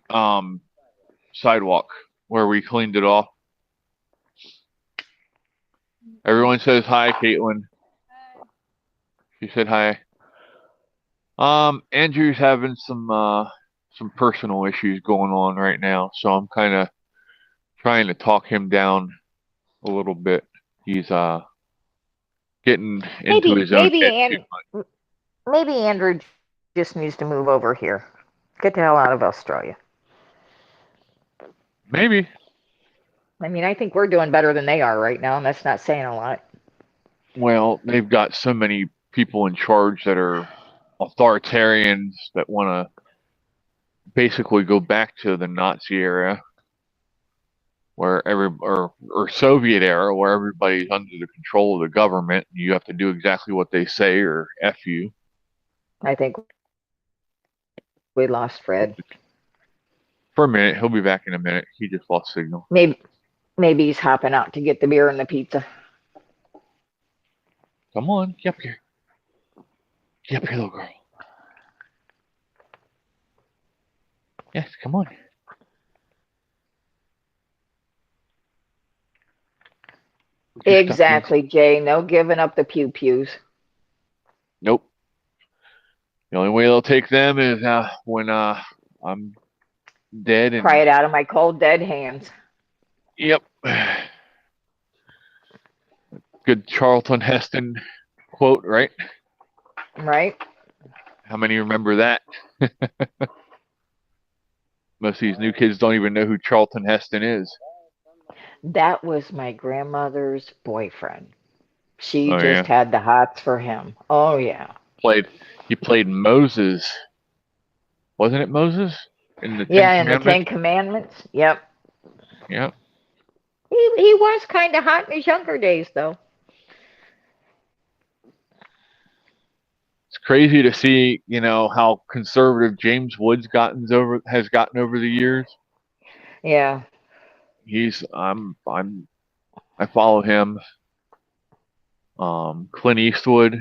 [SPEAKER 1] sidewalk where we cleaned it off. Everyone says hi, Caitlin. She said hi. Andrew's having some personal issues going on right now, so I'm kind of trying to talk him down a little bit. He's getting into his own head too much.
[SPEAKER 2] Maybe Andrew just needs to move over here. Get the hell out of Australia.
[SPEAKER 1] Maybe.
[SPEAKER 2] I mean, I think we're doing better than they are right now, and that's not saying a lot.
[SPEAKER 1] Well, they've got so many people in charge that are authoritarians that want to basically go back to the Nazi era, where or Soviet era, where everybody's under the control of the government. You have to do exactly what they say, or F you.
[SPEAKER 2] I think we lost Fred.
[SPEAKER 1] For a minute, he'll be back in a minute. He just lost signal.
[SPEAKER 2] Maybe he's hopping out to get the beer and the pizza.
[SPEAKER 1] Come on, get up here. Get up here, little girl. Yes, come on.
[SPEAKER 2] Exactly, Jay. No giving up the pew-pews.
[SPEAKER 1] Nope. The only way they'll take them is when I'm dead. And
[SPEAKER 2] Pry it out of my cold, dead hands.
[SPEAKER 1] yep. Good Charlton Heston quote, right?
[SPEAKER 2] Right?
[SPEAKER 1] How many remember that? Most of these new kids don't even know who Charlton Heston is.
[SPEAKER 2] That was my grandmother's boyfriend. She
[SPEAKER 1] Oh,
[SPEAKER 2] just had the hots for him. Oh, yeah.
[SPEAKER 1] He played Moses. Wasn't it Moses? In the
[SPEAKER 2] Yeah, in
[SPEAKER 1] Ten
[SPEAKER 2] the Ten Commandments. Yep.
[SPEAKER 1] Yep.
[SPEAKER 2] He was kind of hot in his younger days, though.
[SPEAKER 1] It's crazy to see, how conservative James Woods has gotten over the years.
[SPEAKER 2] Yeah.
[SPEAKER 1] I follow him. Clint Eastwood.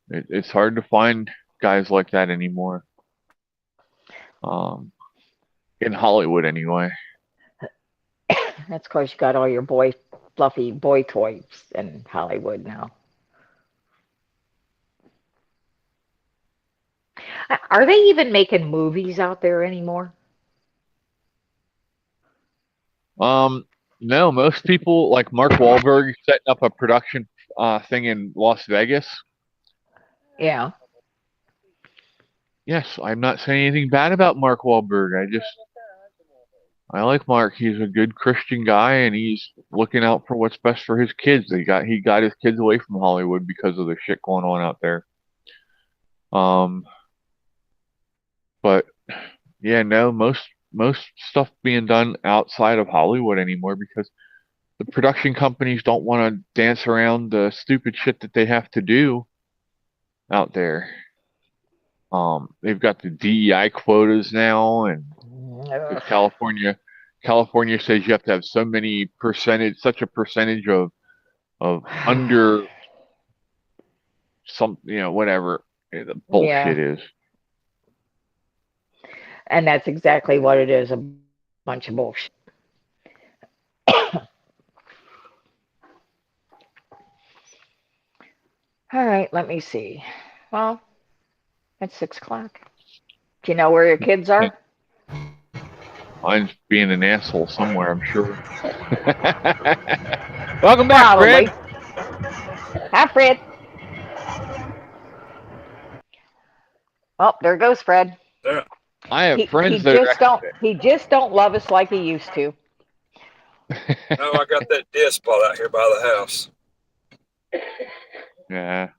[SPEAKER 1] It's hard to find guys like that anymore. In Hollywood, anyway.
[SPEAKER 2] That's because you got all your fluffy boy toys in Hollywood now. Are they even making movies out there anymore?
[SPEAKER 1] No, most people like Mark Wahlberg setting up a production thing in Las Vegas.
[SPEAKER 2] Yeah.
[SPEAKER 1] Yes, I'm not saying anything bad about Mark Wahlberg. I like Mark. He's a good Christian guy, and he's looking out for what's best for his kids. He got his kids away from Hollywood because of the shit going on out there. But yeah, no, most stuff being done outside of Hollywood anymore because the production companies don't want to dance around the stupid shit that they have to do out there. They've got the DEI quotas now, and
[SPEAKER 2] Ugh.
[SPEAKER 1] California says you have to have such a percentage of under some, whatever the bullshit is.
[SPEAKER 2] And that's exactly what it is, a bunch of bullshit. All right, let me see. Well, it's 6 o'clock. Do you know where your kids are?
[SPEAKER 1] Mine's being an asshole somewhere, I'm sure. Welcome back,
[SPEAKER 2] Probably.
[SPEAKER 1] Fred.
[SPEAKER 2] Hi, Fred. Oh, there goes Fred.
[SPEAKER 6] Yeah.
[SPEAKER 1] I have friends
[SPEAKER 2] he
[SPEAKER 1] that
[SPEAKER 2] he just don't love us like he used to.
[SPEAKER 6] No, I got that dead spot out here by the house.
[SPEAKER 1] Yeah.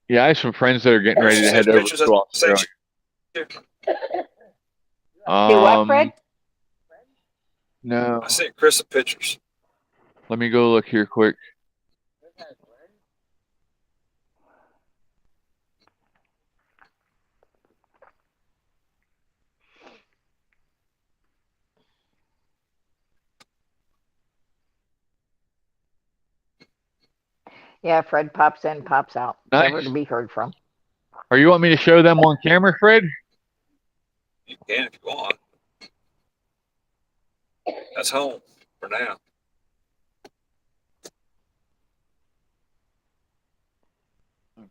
[SPEAKER 1] Yeah, I have some friends that are getting ready to head over to Australia.
[SPEAKER 2] Do what, Fred?
[SPEAKER 1] No.
[SPEAKER 6] I sent Chris some pictures.
[SPEAKER 1] Let me go look here quick.
[SPEAKER 2] Yeah, Fred pops in, pops out.
[SPEAKER 1] Nice.
[SPEAKER 2] Never to be heard from.
[SPEAKER 1] Or you want me to show them on camera, Fred?
[SPEAKER 6] You can if you want. That's home for now.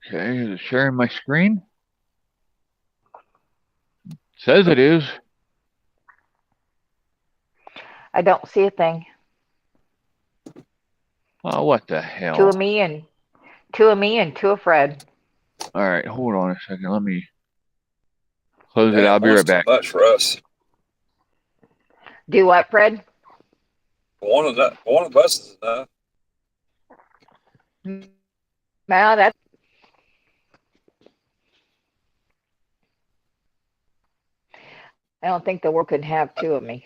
[SPEAKER 1] Okay, is it sharing my screen? Says it is.
[SPEAKER 2] I don't see a thing.
[SPEAKER 1] Oh, what the hell?
[SPEAKER 2] Two of me and two of Fred.
[SPEAKER 1] All right, hold on a second. Let me close it. I'll be right back.
[SPEAKER 6] Too much for us.
[SPEAKER 2] Do what, Fred?
[SPEAKER 6] One of us is enough.
[SPEAKER 2] Well, that's I don't think the world could have two of me.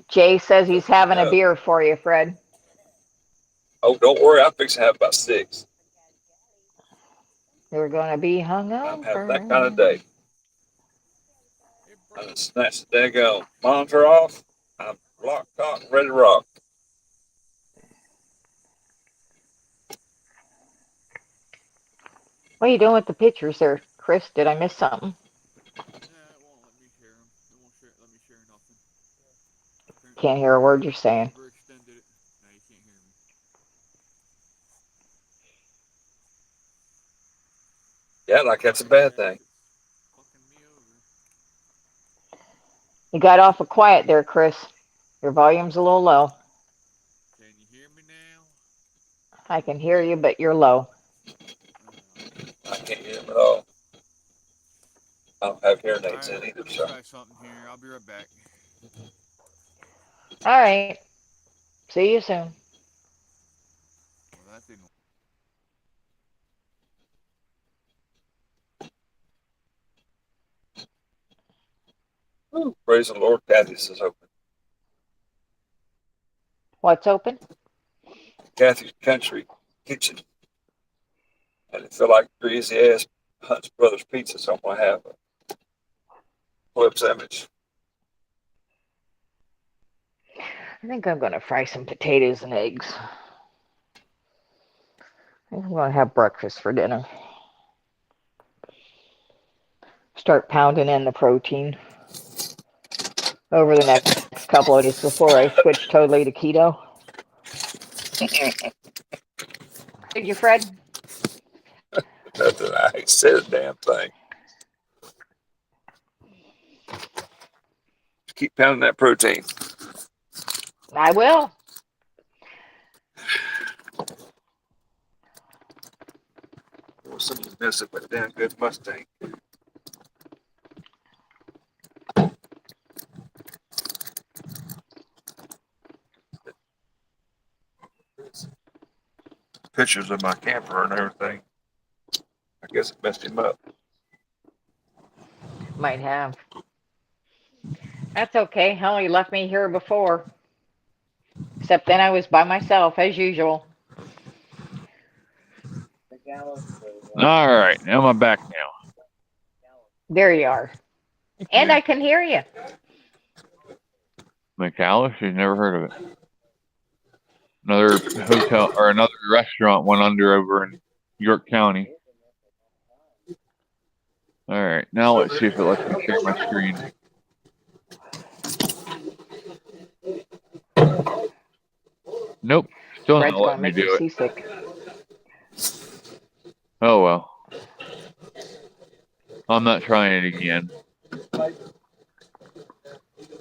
[SPEAKER 2] Jay says he's having a beer for you, Fred.
[SPEAKER 6] Oh, don't worry. I'm fixing to have about 6.
[SPEAKER 2] You're going to be
[SPEAKER 6] I'm
[SPEAKER 2] hungover.
[SPEAKER 6] having that kind of day. I just snatched the daggone monitor off. I'm locked, cocked, ready to rock.
[SPEAKER 2] What are you doing with the pictures there, Chris? Did I miss something?
[SPEAKER 7] Yeah, it won't let me share them. It won't let me share nothing.
[SPEAKER 2] Can't hear a word you're saying.
[SPEAKER 7] Overextended it. Now you can't hear me.
[SPEAKER 6] Yeah, like that's a bad thing.
[SPEAKER 7] Fucking me over.
[SPEAKER 2] You got awful quiet there, Chris. Your volume's a little low.
[SPEAKER 7] Can you hear me now?
[SPEAKER 2] I can hear you, but you're low.
[SPEAKER 6] I can't hear him at all. I don't have hearing aids
[SPEAKER 7] Alright,
[SPEAKER 6] in either,
[SPEAKER 7] let me
[SPEAKER 6] so.
[SPEAKER 7] try something here. I'll be right back.
[SPEAKER 2] All right. See you soon.
[SPEAKER 7] Well, that didn't.
[SPEAKER 6] Praise the Lord, Kathy's is open.
[SPEAKER 2] What's open?
[SPEAKER 6] Kathy's Country Kitchen. And it feel like greasy ass Hunt's Brothers Pizza, so I'm gonna have a Flip's image.
[SPEAKER 2] I think I'm going to fry some potatoes and eggs. I think I'm going to have breakfast for dinner. Start pounding in the protein over the next couple of days before I switch totally to keto. Did you, Fred?
[SPEAKER 6] Nothing. I ain't said a damn thing. Keep pounding that protein.
[SPEAKER 2] I will.
[SPEAKER 6] Something's missing, but damn good Mustang. Pictures of my camper and everything. I guess it messed him up.
[SPEAKER 2] Might have. That's okay. Hell, he left me here before. Except then I was by myself, as usual.
[SPEAKER 1] All right, now I'm back now.
[SPEAKER 2] There you are. And I can hear you.
[SPEAKER 1] McAllis, you've never heard of it. Another hotel or another restaurant went under over in York County. All right, now let's see if it lets me share my screen. Nope, still
[SPEAKER 2] Fred's
[SPEAKER 1] not
[SPEAKER 2] gonna
[SPEAKER 1] letting me
[SPEAKER 2] make you
[SPEAKER 1] do it.
[SPEAKER 2] seasick.
[SPEAKER 1] Oh well. I'm not trying it again.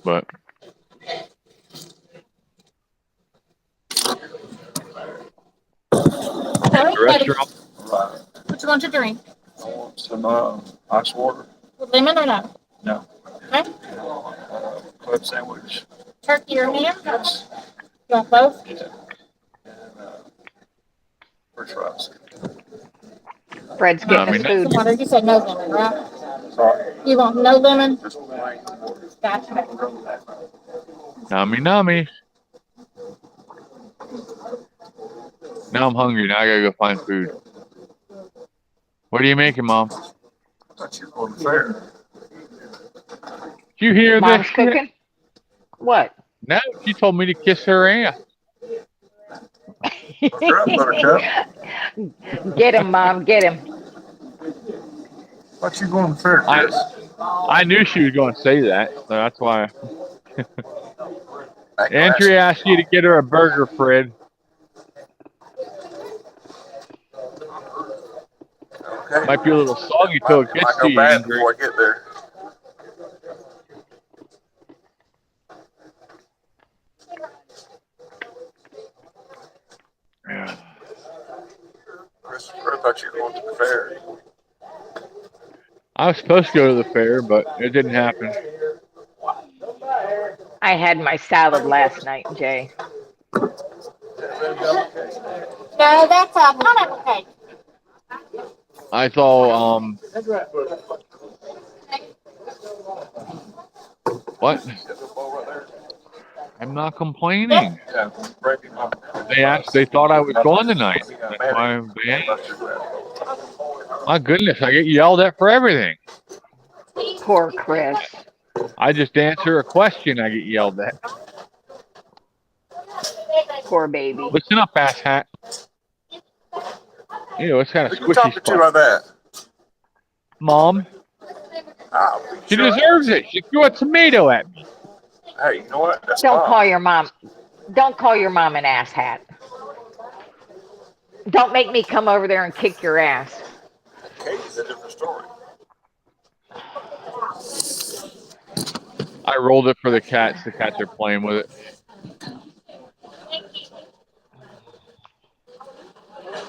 [SPEAKER 1] But the restaurant.
[SPEAKER 3] What you want to drink?
[SPEAKER 6] I want some ice water.
[SPEAKER 3] With lemon or no?
[SPEAKER 6] No.
[SPEAKER 3] Okay.
[SPEAKER 6] Club sandwich.
[SPEAKER 3] Turkey or ham?
[SPEAKER 6] Yes.
[SPEAKER 3] You want both?
[SPEAKER 6] Yeah. And french fries.
[SPEAKER 2] Fred's
[SPEAKER 1] No, I
[SPEAKER 2] getting
[SPEAKER 1] mean,
[SPEAKER 2] his food.
[SPEAKER 3] Water. You said no lemon, right?
[SPEAKER 6] Sorry.
[SPEAKER 3] You want no lemon?
[SPEAKER 6] Just plain water.
[SPEAKER 3] Gotcha.
[SPEAKER 1] Nummy. Now I'm hungry. Now I gotta go find food. What are you making, Mom?
[SPEAKER 6] I thought you were going to the fair.
[SPEAKER 1] Did you hear
[SPEAKER 2] Mom's
[SPEAKER 1] this?
[SPEAKER 2] cooking? What?
[SPEAKER 1] No, she told me to kiss her ass.
[SPEAKER 6] Buttercup.
[SPEAKER 2] Get him, Mom. Get him.
[SPEAKER 6] Thought you were going to the fair, Chris.
[SPEAKER 1] I knew she was going to say that, so that's why. Andrea asked you to get her a burger, Fred.
[SPEAKER 6] Okay.
[SPEAKER 1] Might be a little soggy till it gets
[SPEAKER 6] Might
[SPEAKER 1] to
[SPEAKER 6] go
[SPEAKER 1] you,
[SPEAKER 6] bad
[SPEAKER 1] Andrea.
[SPEAKER 6] before I get there.
[SPEAKER 1] Yeah.
[SPEAKER 6] Christopher, I thought you were going to the fair.
[SPEAKER 1] I was supposed to go to the fair, but it didn't happen.
[SPEAKER 2] I had my salad last night, Jay.
[SPEAKER 3] No, that's a pineapple cake.
[SPEAKER 1] I saw, what? I'm not complaining.
[SPEAKER 6] Yeah, breaking my.
[SPEAKER 1] They thought I was gone tonight. That's why they asked. My goodness, I get yelled at for everything.
[SPEAKER 2] Poor Chris.
[SPEAKER 1] I just answer a question, I get yelled at.
[SPEAKER 2] Poor baby.
[SPEAKER 1] Listen up, ass hat. Ew, it's got a
[SPEAKER 6] Who you talking
[SPEAKER 1] squishy
[SPEAKER 6] to like
[SPEAKER 1] spot.
[SPEAKER 6] that?
[SPEAKER 1] Mom,
[SPEAKER 6] Ah,
[SPEAKER 1] she
[SPEAKER 6] sure.
[SPEAKER 1] deserves it. She threw a tomato at me.
[SPEAKER 6] Hey, you know what? That's
[SPEAKER 2] Don't
[SPEAKER 6] fine.
[SPEAKER 2] call your mom. Don't call your mom an ass hat. Don't make me come over there and kick your ass.
[SPEAKER 6] Katie's a different story.
[SPEAKER 1] I rolled it for the cats. The cats are playing with it.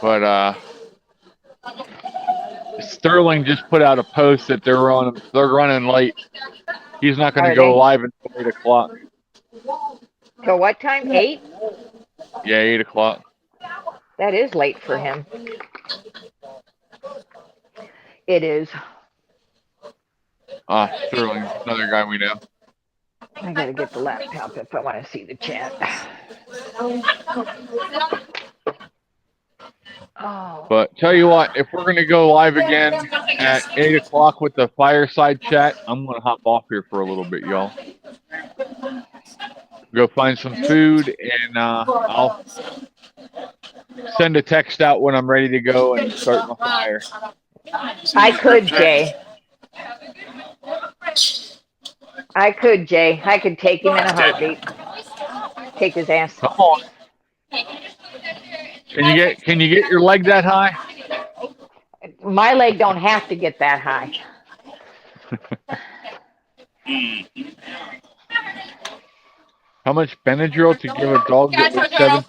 [SPEAKER 1] But Sterling just put out a post that they're running late. He's not going
[SPEAKER 2] Are
[SPEAKER 1] to go
[SPEAKER 2] they?
[SPEAKER 1] live until 8 o'clock.
[SPEAKER 2] Till what time? 8?
[SPEAKER 1] Yeah, 8 o'clock.
[SPEAKER 2] That is late for him. It is.
[SPEAKER 1] Sterling, another guy we know.
[SPEAKER 2] I gotta get the laptop if I want to see the chat. Oh,
[SPEAKER 1] But tell you what, if we're going to go live again at 8 o'clock with the fireside chat, I'm going to hop off here for a little bit, y'all. Go find some food, and I'll send a text out when I'm ready to go and start my fire.
[SPEAKER 2] I could, Jay. I could, Jay. I could take him in a heartbeat. Take his ass.
[SPEAKER 1] Come on. Can you get your leg that high?
[SPEAKER 2] My leg don't have to get that high.
[SPEAKER 1] How much Benadryl to give a dog that weighs 17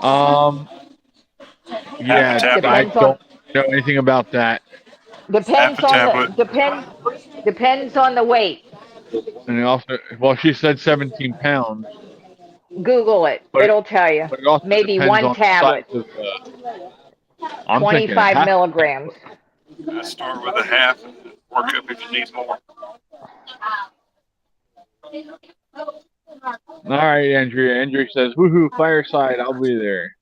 [SPEAKER 1] pounds? Yeah,
[SPEAKER 8] Half a tablet.
[SPEAKER 1] I
[SPEAKER 2] Depends on
[SPEAKER 1] don't know anything about that.
[SPEAKER 8] Half a tablet.
[SPEAKER 2] depends on the weight.
[SPEAKER 1] And it also, well, she said 17 pounds,
[SPEAKER 2] Google it.
[SPEAKER 1] But-
[SPEAKER 2] It'll tell you.
[SPEAKER 1] but it also
[SPEAKER 2] Maybe
[SPEAKER 1] depends
[SPEAKER 2] one
[SPEAKER 1] on
[SPEAKER 2] tablet,
[SPEAKER 1] the size of, I'm thinking a
[SPEAKER 2] 25
[SPEAKER 1] half.
[SPEAKER 2] milligrams.
[SPEAKER 8] I start with a half. Work up if you need more.
[SPEAKER 1] All right, Andrea. Andrea says, "Woohoo, fireside! I'll be there."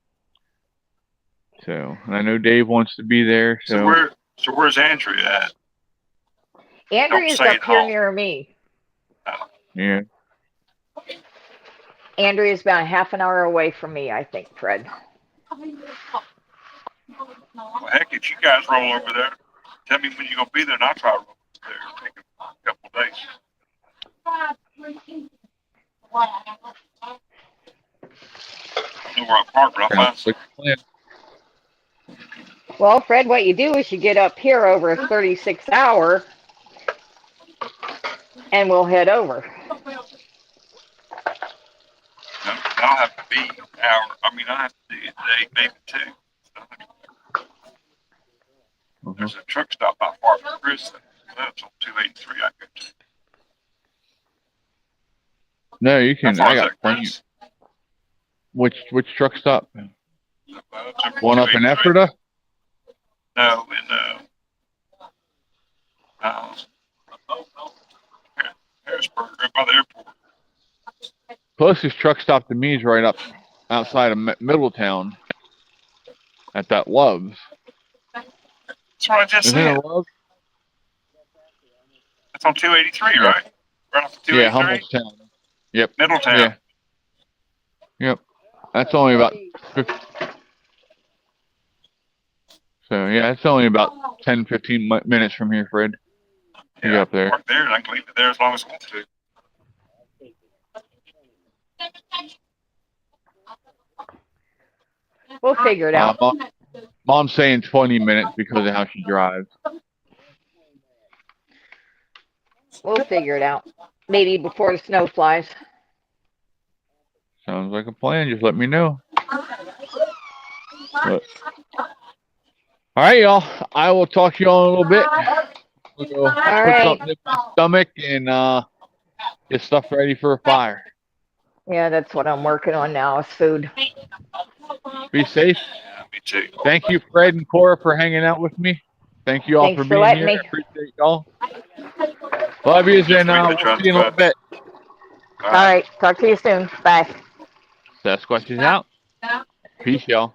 [SPEAKER 1] So, and I know Dave wants to be there. So,
[SPEAKER 8] So where's Andrea at?
[SPEAKER 2] Andrea's
[SPEAKER 8] say
[SPEAKER 2] up
[SPEAKER 8] it
[SPEAKER 2] here
[SPEAKER 8] all.
[SPEAKER 2] near me.
[SPEAKER 1] yeah.
[SPEAKER 2] Andrea's about half an hour away from me, I think, Fred.
[SPEAKER 8] Well, heck, if you guys roll over there, tell me when you're gonna be there, and I'll try to roll over there. Take a couple of days. I know where I park, but I'll find
[SPEAKER 1] Sounds like a plan.
[SPEAKER 2] Well, Fred, what you do is you get up here over a 36 hour and we'll head over.
[SPEAKER 8] I'll have to be an hour. I mean, I have to do it today, maybe two. There's a truck stop not far from Chris. That's on 283 I go to.
[SPEAKER 1] No, you can.
[SPEAKER 8] How far
[SPEAKER 1] I
[SPEAKER 8] is
[SPEAKER 1] got
[SPEAKER 8] that,
[SPEAKER 1] plenty.
[SPEAKER 8] Chris?
[SPEAKER 1] Which truck stop?
[SPEAKER 8] One
[SPEAKER 1] One up in Ephrata?
[SPEAKER 8] No, in Harrisburg, right by the airport.
[SPEAKER 1] Closest truck stop to me is right up outside of Middletown at that Love's.
[SPEAKER 8] That's what I just
[SPEAKER 1] Isn't
[SPEAKER 8] said.
[SPEAKER 1] it Love's?
[SPEAKER 8] That's on 283,
[SPEAKER 1] Yeah.
[SPEAKER 8] right? Right off of 283.
[SPEAKER 1] Yeah, Hummelstown. Yep.
[SPEAKER 8] Middletown.
[SPEAKER 1] Yeah. Yep. That's only about 50. So, yeah, it's only about 10, 15 minutes from here, Fred.
[SPEAKER 8] Yeah,
[SPEAKER 1] You up there.
[SPEAKER 8] Park there, and I can leave it there as long as I want to.
[SPEAKER 2] We'll figure it out.
[SPEAKER 1] Mom's saying 20 minutes because of how she drives.
[SPEAKER 2] We'll figure it out. Maybe before the snow flies.
[SPEAKER 1] Sounds like a plan. Just let me know. But, all right, y'all. I will talk to y'all in a little bit. We'll go put
[SPEAKER 2] right.
[SPEAKER 1] something in my stomach and get stuff ready for a fire.
[SPEAKER 2] Yeah, that's what I'm working on now is food.
[SPEAKER 1] Be safe.
[SPEAKER 8] Yeah, me too.
[SPEAKER 1] Thank you, Fred and Cora, for hanging out with me. Thank you all
[SPEAKER 2] Thanks
[SPEAKER 1] for
[SPEAKER 2] for
[SPEAKER 1] being
[SPEAKER 2] letting
[SPEAKER 1] here.
[SPEAKER 2] me.
[SPEAKER 1] I appreciate y'all. Love yous, and we'll see you in a little bit.
[SPEAKER 2] All right. Talk to you soon. Bye.
[SPEAKER 1] Sasquatch is out. Peace, y'all.